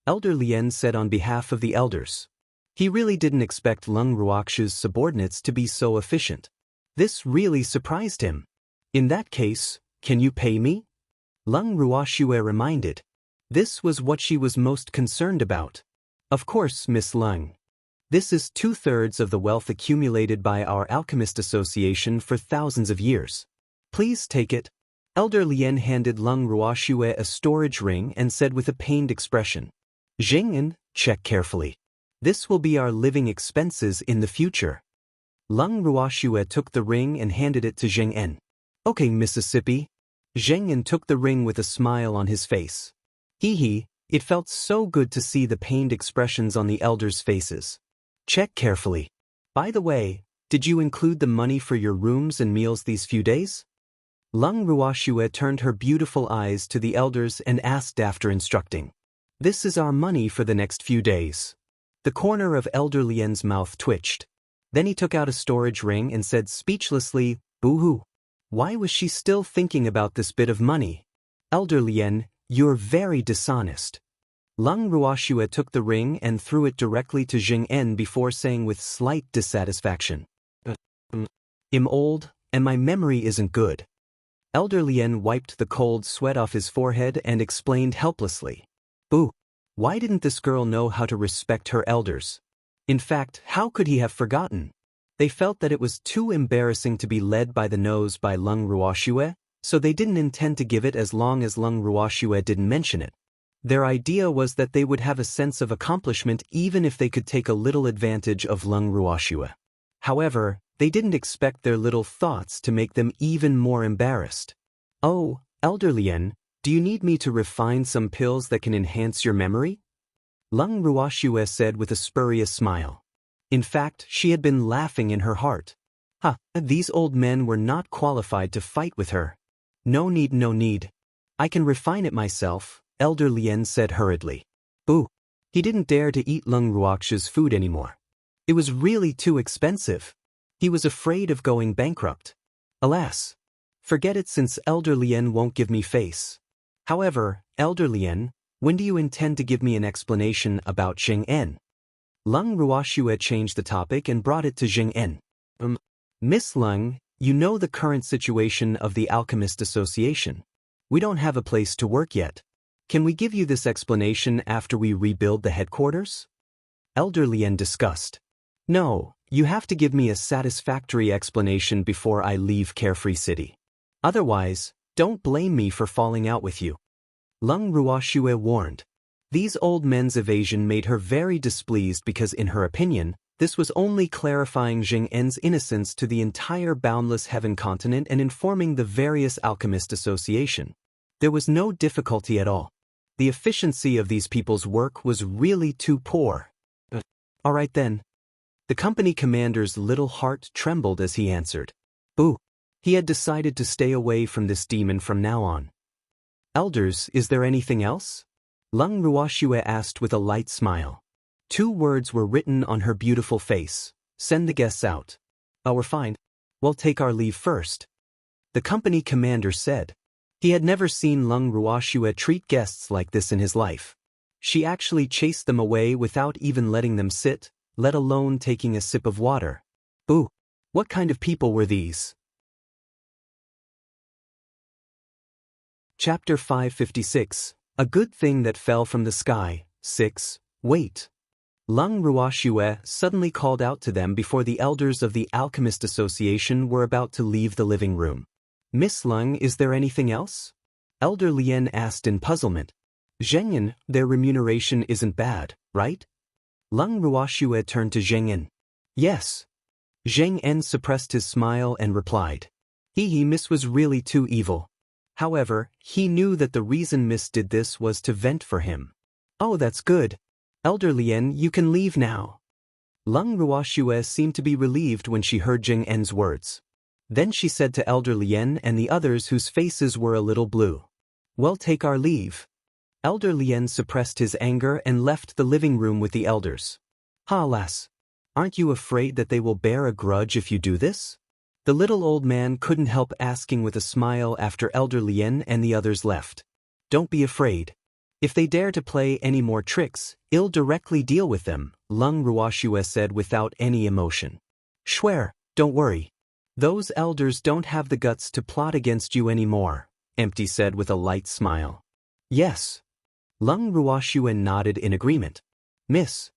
Elder Lien said on behalf of the elders. He really didn't expect Lung Ruoxue's subordinates to be so efficient. This really surprised him. In that case, can you pay me? Lung Ruoxue reminded. This was what she was most concerned about. Of course, Miss Lung. This is 2/3 of the wealth accumulated by our Alchemist Association for thousands of years. Please take it. Elder Lien handed Lung Ruoxue a storage ring and said with a pained expression. Zheng En, check carefully. This will be our living expenses in the future. Lung Ruoxue took the ring and handed it to Zheng En. Okay, Mississippi. Zheng En took the ring with a smile on his face. It felt so good to see the pained expressions on the elders' faces. Check carefully. By the way, did you include the money for your rooms and meals these few days? Lung Ruoxue turned her beautiful eyes to the elders and asked after instructing. This is our money for the next few days. The corner of Elder Lien's mouth twitched. Then he took out a storage ring and said speechlessly, Boo-hoo. Why was she still thinking about this bit of money? Elder Lien, you're very dishonest. Lung Ruoxue took the ring and threw it directly to Zheng En before saying with slight dissatisfaction. I'm old, and my memory isn't good. Elder Lien wiped the cold sweat off his forehead and explained helplessly. Boo! Why didn't this girl know how to respect her elders? In fact, how could he have forgotten? They felt that it was too embarrassing to be led by the nose by Lung Ruoxue, so they didn't intend to give it as long as Lung Ruoxue didn't mention it. Their idea was that they would have a sense of accomplishment even if they could take a little advantage of Lung Ruoxue. However, they didn't expect their little thoughts to make them even more embarrassed. "Oh, Elder Lien, do you need me to refine some pills that can enhance your memory?" Lung Ruoxue said with a spurious smile. In fact, she had been laughing in her heart. These old men were not qualified to fight with her. No need, no need. I can refine it myself, Elder Lien said hurriedly. Boo! He didn't dare to eat Lung Ruoxue's food anymore. It was really too expensive. He was afraid of going bankrupt. Alas! Forget it since Elder Lien won't give me face. However, Elder Lien, when do you intend to give me an explanation about Jing En? Lung Ruoxue changed the topic and brought it to Jing En. Miss Lung, you know the current situation of the Alchemist Association. We don't have a place to work yet. Can we give you this explanation after we rebuild the headquarters? Elder Lien discussed. No, you have to give me a satisfactory explanation before I leave Carefree City. Otherwise, don't blame me for falling out with you. Lung Ruoxue warned. These old men's evasion made her very displeased because in her opinion, this was only clarifying Jing En's innocence to the entire boundless heaven continent and informing the various Alchemist Association. There was no difficulty at all. The efficiency of these people's work was really too poor. All right then. The company commander's little heart trembled as he answered. Boo! He had decided to stay away from this demon from now on. Elders, is there anything else? Lung Ruoxue asked with a light smile. 2 words were written on her beautiful face. Send the guests out. Oh, we're fine. We'll take our leave first. The company commander said. He had never seen Lung Ruoxue treat guests like this in his life. She actually chased them away without even letting them sit, let alone taking a sip of water. Boo! What kind of people were these? Chapter 556. A good thing that fell from the sky. 6. Wait. Lung Ruoxue suddenly called out to them before the elders of the Alchemist Association were about to leave the living room. Miss Lung, is there anything else? Elder Lien asked in puzzlement. Zhengyan, their remuneration isn't bad, right? Lung Ruoxue turned to Zhengyan. Yes. Zheng En suppressed his smile and replied. Miss was really too evil. However, he knew that the reason Miss did this was to vent for him. Oh, that's good. Elder Lien, you can leave now. Lung Ruoxue seemed to be relieved when she heard Jing En's words. Then she said to Elder Lien and the others whose faces were a little blue. We'll take our leave. Elder Lien suppressed his anger and left the living room with the elders. Alas! Aren't you afraid that they will bear a grudge if you do this? The little old man couldn't help asking with a smile after Elder Lien and the others left. Don't be afraid. If they dare to play any more tricks, I'll directly deal with them, Lung Ruoxue said without any emotion. Swear, don't worry. Those elders don't have the guts to plot against you anymore, Empty said with a light smile. Yes. Lung Ruoxue nodded in agreement. Miss.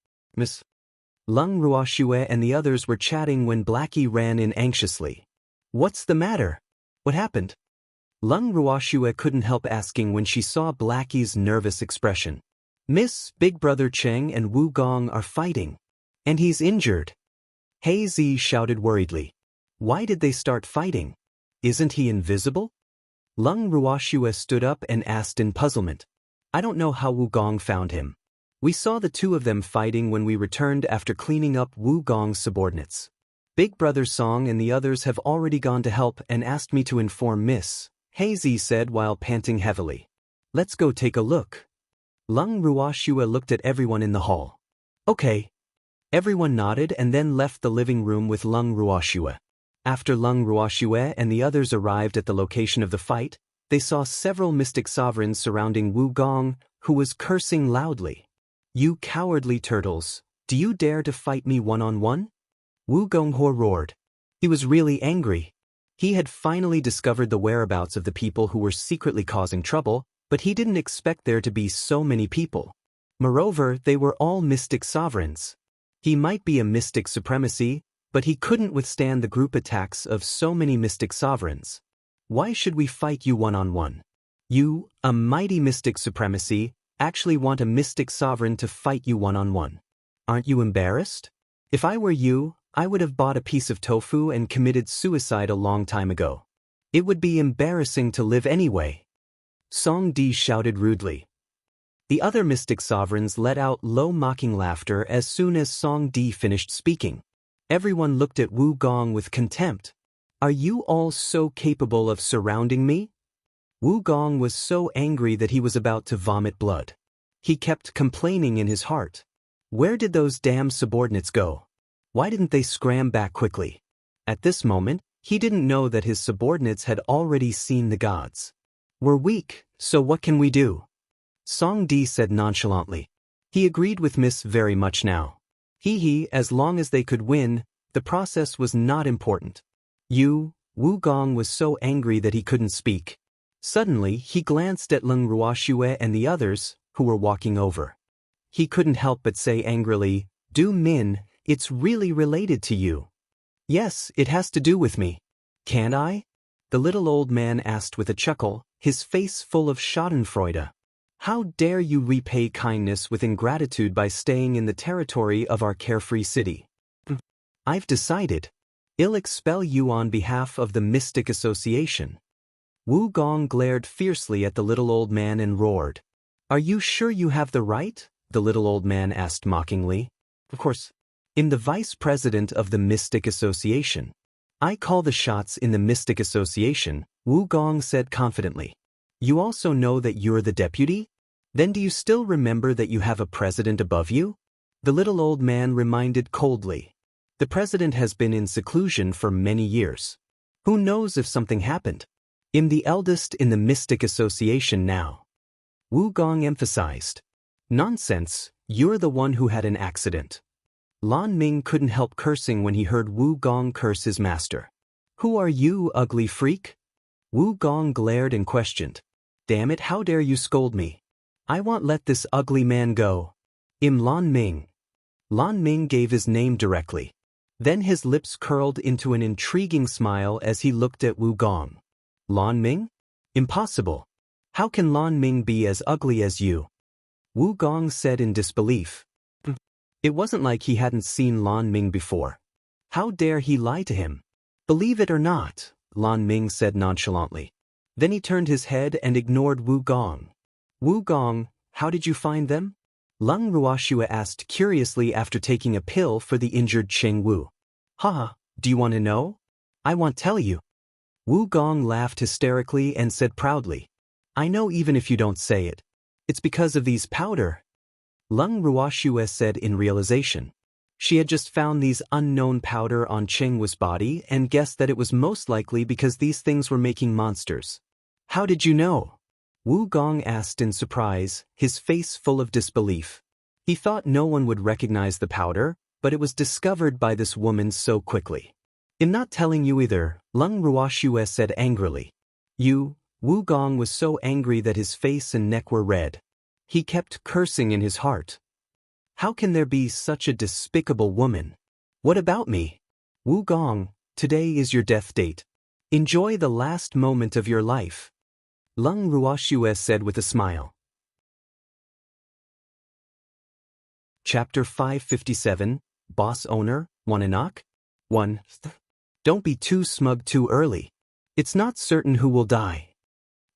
Lung Ruoxue and the others were chatting when Blackie ran in anxiously. What's the matter? What happened? Lung Ruoxue couldn't help asking when she saw Blackie's nervous expression. Miss, Big Brother Cheng and Wu Gong are fighting. And he's injured. Hey Z shouted worriedly. Why did they start fighting? Isn't he invisible? Lung Ruoxue stood up and asked in puzzlement. I don't know how Wu Gong found him. We saw the 2 of them fighting when we returned after cleaning up Wu Gong's subordinates. Big Brother Song and the others have already gone to help and asked me to inform Miss, Hazy said while panting heavily. Let's go take a look. Lung Ruoxue looked at everyone in the hall. Okay. Everyone nodded and then left the living room with Lung Ruoxue. After Lung Ruoxue and the others arrived at the location of the fight, they saw several mystic sovereigns surrounding Wu Gong, who was cursing loudly. You cowardly turtles, do you dare to fight me one-on-one? Wu Gongho roared. He was really angry. He had finally discovered the whereabouts of the people who were secretly causing trouble, but he didn't expect there to be so many people. Moreover, they were all mystic sovereigns. He might be a mystic supremacy, but he couldn't withstand the group attacks of so many mystic sovereigns. Why should we fight you one-on-one? You, a mighty mystic supremacy, actually want a mystic sovereign to fight you one-on-one. Aren't you embarrassed? If I were you, I would have bought a piece of tofu and committed suicide a long time ago. It would be embarrassing to live anyway. Song Di shouted rudely. The other mystic sovereigns let out low mocking laughter as soon as Song Di finished speaking. Everyone looked at Wu Gong with contempt. Are you all so capable of surrounding me? Wu Gong was so angry that he was about to vomit blood. He kept complaining in his heart. Where did those damn subordinates go? Why didn't they scram back quickly? At this moment, he didn't know that his subordinates had already seen the gods. We're weak, so what can we do? Song Di said nonchalantly. He agreed with Miss very much now. As long as they could win, the process was not important. Wu Gong was so angry that he couldn't speak. Suddenly, he glanced at Leng Ruoxue and the others, who were walking over. He couldn't help but say angrily, Du Min, it's really related to you. Yes, it has to do with me. Can't I? The little old man asked with a chuckle, his face full of schadenfreude. How dare you repay kindness with ingratitude by staying in the territory of our carefree city? I've decided. I'll expel you on behalf of the Mystic Association. Wu Gong glared fiercely at the little old man and roared. Are you sure you have the right? The little old man asked mockingly. Of course. I'm the vice president of the Mystic Association. I call the shots in the Mystic Association, Wu Gong said confidently. You also know that you're the deputy? Then do you still remember that you have a president above you? The little old man reminded coldly. The president has been in seclusion for many years. Who knows if something happened? I'm the eldest in the Mystic Association now. Wu Gong emphasized. Nonsense, you're the one who had an accident. Lan Ming couldn't help cursing when he heard Wu Gong curse his master. Who are you, ugly freak? Wu Gong glared and questioned. Damn it, how dare you scold me? I won't let this ugly man go. I'm Lan Ming. Lan Ming gave his name directly. Then his lips curled into an intriguing smile as he looked at Wu Gong. Lan Ming? Impossible. How can Lan Ming be as ugly as you? Wu Gong said in disbelief. It wasn't like he hadn't seen Lan Ming before. How dare he lie to him? Believe it or not, Lan Ming said nonchalantly. Then he turned his head and ignored Wu Gong. Wu Gong, how did you find them? Leng Ruoxue asked curiously after taking a pill for the injured Cheng Wu. Ha, do you want to know? I won't tell you. Wu Gong laughed hysterically and said proudly. I know even if you don't say it. It's because of these powder. Leng Ruoxue said in realization. She had just found these unknown powder on Cheng Wu's body and guessed that it was most likely because these things were making monsters. How did you know? Wu Gong asked in surprise, his face full of disbelief. He thought no one would recognize the powder, but it was discovered by this woman so quickly. I'm not telling you either, Leng Ruoxue said angrily. Wu Gong was so angry that his face and neck were red. He kept cursing in his heart. How can there be such a despicable woman? What about me? Wu Gong, today is your death date. Enjoy the last moment of your life. Leng Ruoxue said with a smile. Chapter 557, Boss Owner, Wanna knock? 1. Don't be too smug too early. It's not certain who will die.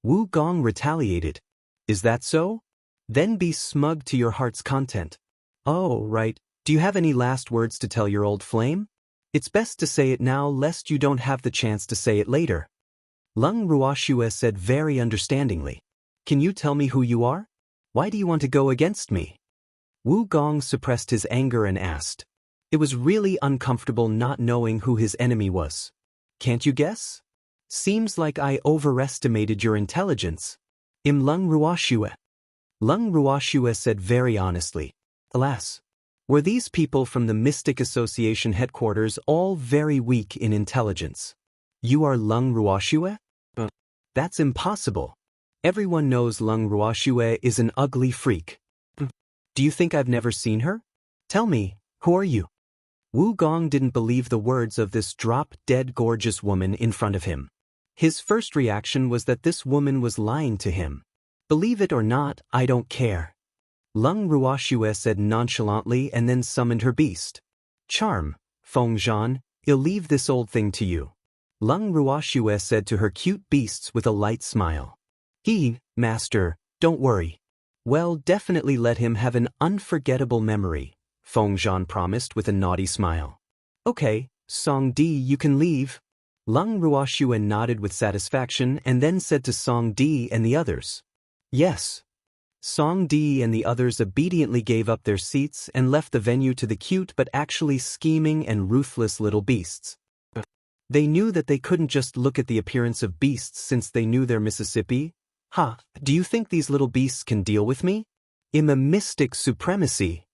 Wu Gong retaliated. Is that so? Then be smug to your heart's content. Oh, right. Do you have any last words to tell your old flame? It's best to say it now lest you don't have the chance to say it later. Leng Ruoxue said very understandingly. Can you tell me who you are? Why do you want to go against me? Wu Gong suppressed his anger and asked. It was really uncomfortable not knowing who his enemy was. Can't you guess? Seems like I overestimated your intelligence. I'm Leng Ruoxue. Leng Ruoxue said very honestly. Alas, were these people from the Mystic Association headquarters all very weak in intelligence? You are Leng Ruoxue? That's impossible. Everyone knows Leng Ruoxue is an ugly freak. Do you think I've never seen her? Tell me, who are you? Wu Gong didn't believe the words of this drop-dead gorgeous woman in front of him. His first reaction was that this woman was lying to him. Believe it or not, I don't care. Lung Ruoxue said nonchalantly and then summoned her beast. Charm, Feng Zhan, I'll leave this old thing to you. Lung Ruoxue said to her cute beasts with a light smile. Master, don't worry. Well, definitely let him have an unforgettable memory, Feng Zhan promised with a naughty smile. Okay, Song Di, you can leave. Lung Ruoxue nodded with satisfaction and then said to Song Di and the others. Yes. Song Di and the others obediently gave up their seats and left the venue to the cute but actually scheming and ruthless little beasts. They knew that they couldn't just look at the appearance of beasts since they knew their Mississippi. Do you think these little beasts can deal with me? I'm a mystic supremacy.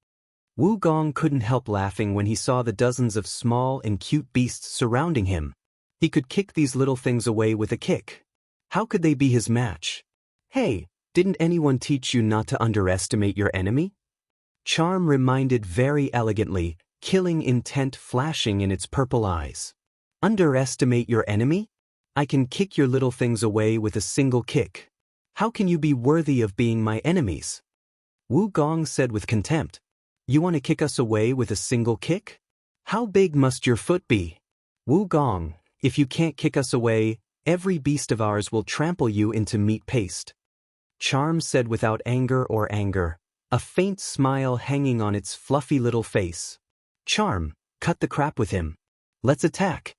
Wu Gong couldn't help laughing when he saw the dozens of small and cute beasts surrounding him. He could kick these little things away with a kick. How could they be his match? Hey, didn't anyone teach you not to underestimate your enemy? Charm reminded very elegantly, killing intent flashing in its purple eyes. Underestimate your enemy? I can kick your little things away with a single kick. How can you be worthy of being my enemies? Wu Gong said with contempt. You want to kick us away with a single kick? How big must your foot be? Wu Gong, if you can't kick us away, every beast of ours will trample you into meat paste. Charm said without anger, a faint smile hanging on its fluffy little face. Charm, cut the crap with him. Let's attack.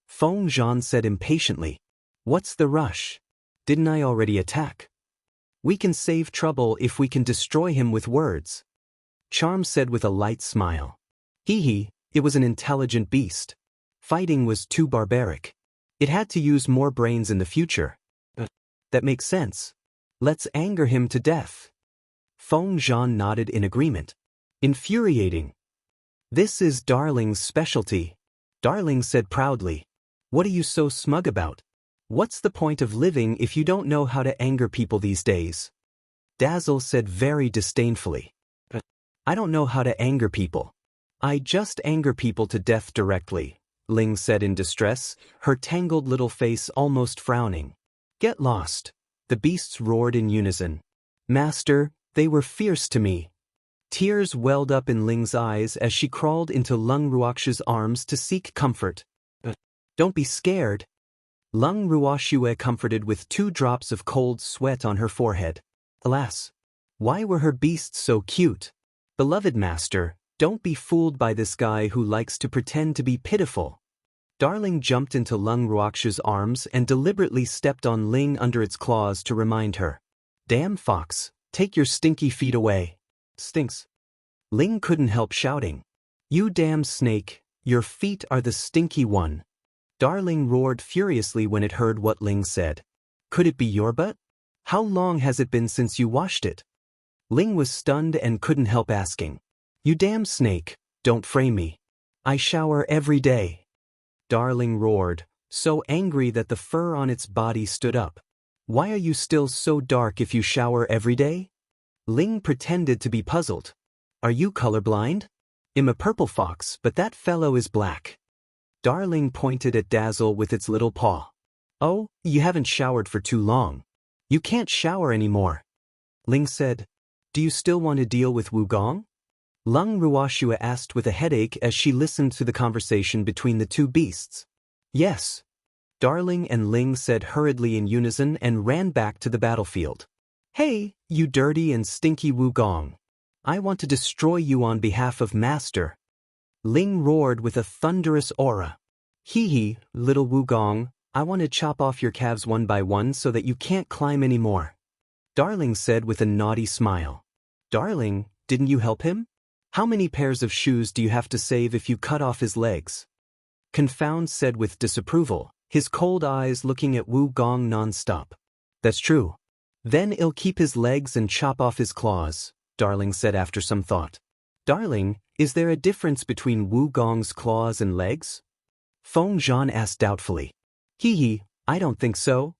Feng Zhan said impatiently. What's the rush? Didn't I already attack? We can save trouble if we can destroy him with words. Charm said with a light smile. It was an intelligent beast. Fighting was too barbaric. It had to use more brains in the future. That makes sense. Let's anger him to death. Feng Zhan nodded in agreement. Infuriating. This is Darling's specialty. Darling said proudly. What are you so smug about? What's the point of living if you don't know how to anger people these days? Dazzle said very disdainfully. I don't know how to anger people. I just anger people to death directly, Ling said in distress, her tangled little face almost frowning. Get lost. The beasts roared in unison. Master, they were fierce to me. Tears welled up in Ling's eyes as she crawled into Lung Ruoxue's arms to seek comfort. Don't be scared. Lung Ruoxue comforted with 2 drops of cold sweat on her forehead. Alas, why were her beasts so cute? Beloved master, don't be fooled by this guy who likes to pretend to be pitiful. Darling jumped into Lung Ruoxue's arms and deliberately stepped on Ling under its claws to remind her. Damn fox, take your stinky feet away. Stinks. Ling couldn't help shouting. You damn snake, your feet are the stinky one. Darling roared furiously when it heard what Ling said. Could it be your butt? How long has it been since you washed it? Ling was stunned and couldn't help asking. You damn snake, don't frame me. I shower every day. Darling roared, so angry that the fur on its body stood up. Why are you still so dark if you shower every day? Ling pretended to be puzzled. Are you colorblind? I'm a purple fox, but that fellow is black. Darling pointed at Dazzle with its little paw. Oh, you haven't showered for too long. You can't shower anymore. Ling said. Do you still want to deal with Wu Gong? Lung Ruoxue asked with a headache as she listened to the conversation between the 2 beasts. Yes. Darling and Ling said hurriedly in unison and ran back to the battlefield. Hey, you dirty and stinky Wu Gong. I want to destroy you on behalf of Master. Ling roared with a thunderous aura. Little Wu Gong, I want to chop off your calves one by one so that you can't climb anymore. Darling said with a naughty smile. Darling, didn't you help him? How many pairs of shoes do you have to save if you cut off his legs? Confound said with disapproval, his cold eyes looking at Wu Gong non-stop. That's true. Then I'll keep his legs and chop off his claws, Darling said after some thought. Darling, is there a difference between Wu Gong's claws and legs? Feng Zhan asked doubtfully. I don't think so.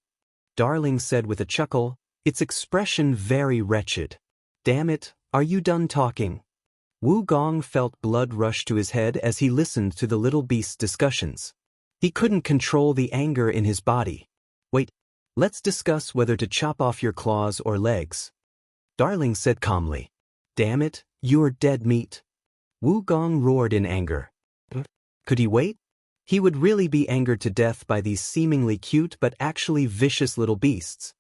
Darling said with a chuckle, its expression very wretched. Damn it, are you done talking? Wu Gong felt blood rush to his head as he listened to the little beast's discussions. He couldn't control the anger in his body. Let's discuss whether to chop off your claws or legs. Darling said calmly. Damn it, you're dead meat. Gong roared in anger. Could he wait? He would really be angered to death by these seemingly cute but actually vicious little beasts.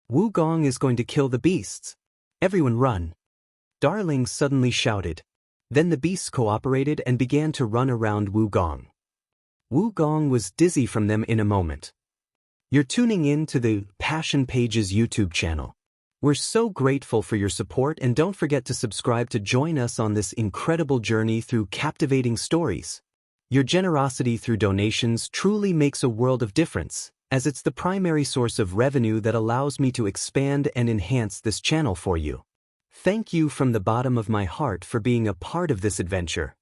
Gong is going to kill the beasts. Everyone run. Darling suddenly shouted. Then the beasts cooperated and began to run around Gong. Gong was dizzy from them in a moment. You're tuning in to the Passion Pages YouTube channel. We're so grateful for your support, and don't forget to subscribe to join us on this incredible journey through captivating stories. Your generosity through donations truly makes a world of difference, as it's the primary source of revenue that allows me to expand and enhance this channel for you. Thank you from the bottom of my heart for being a part of this adventure.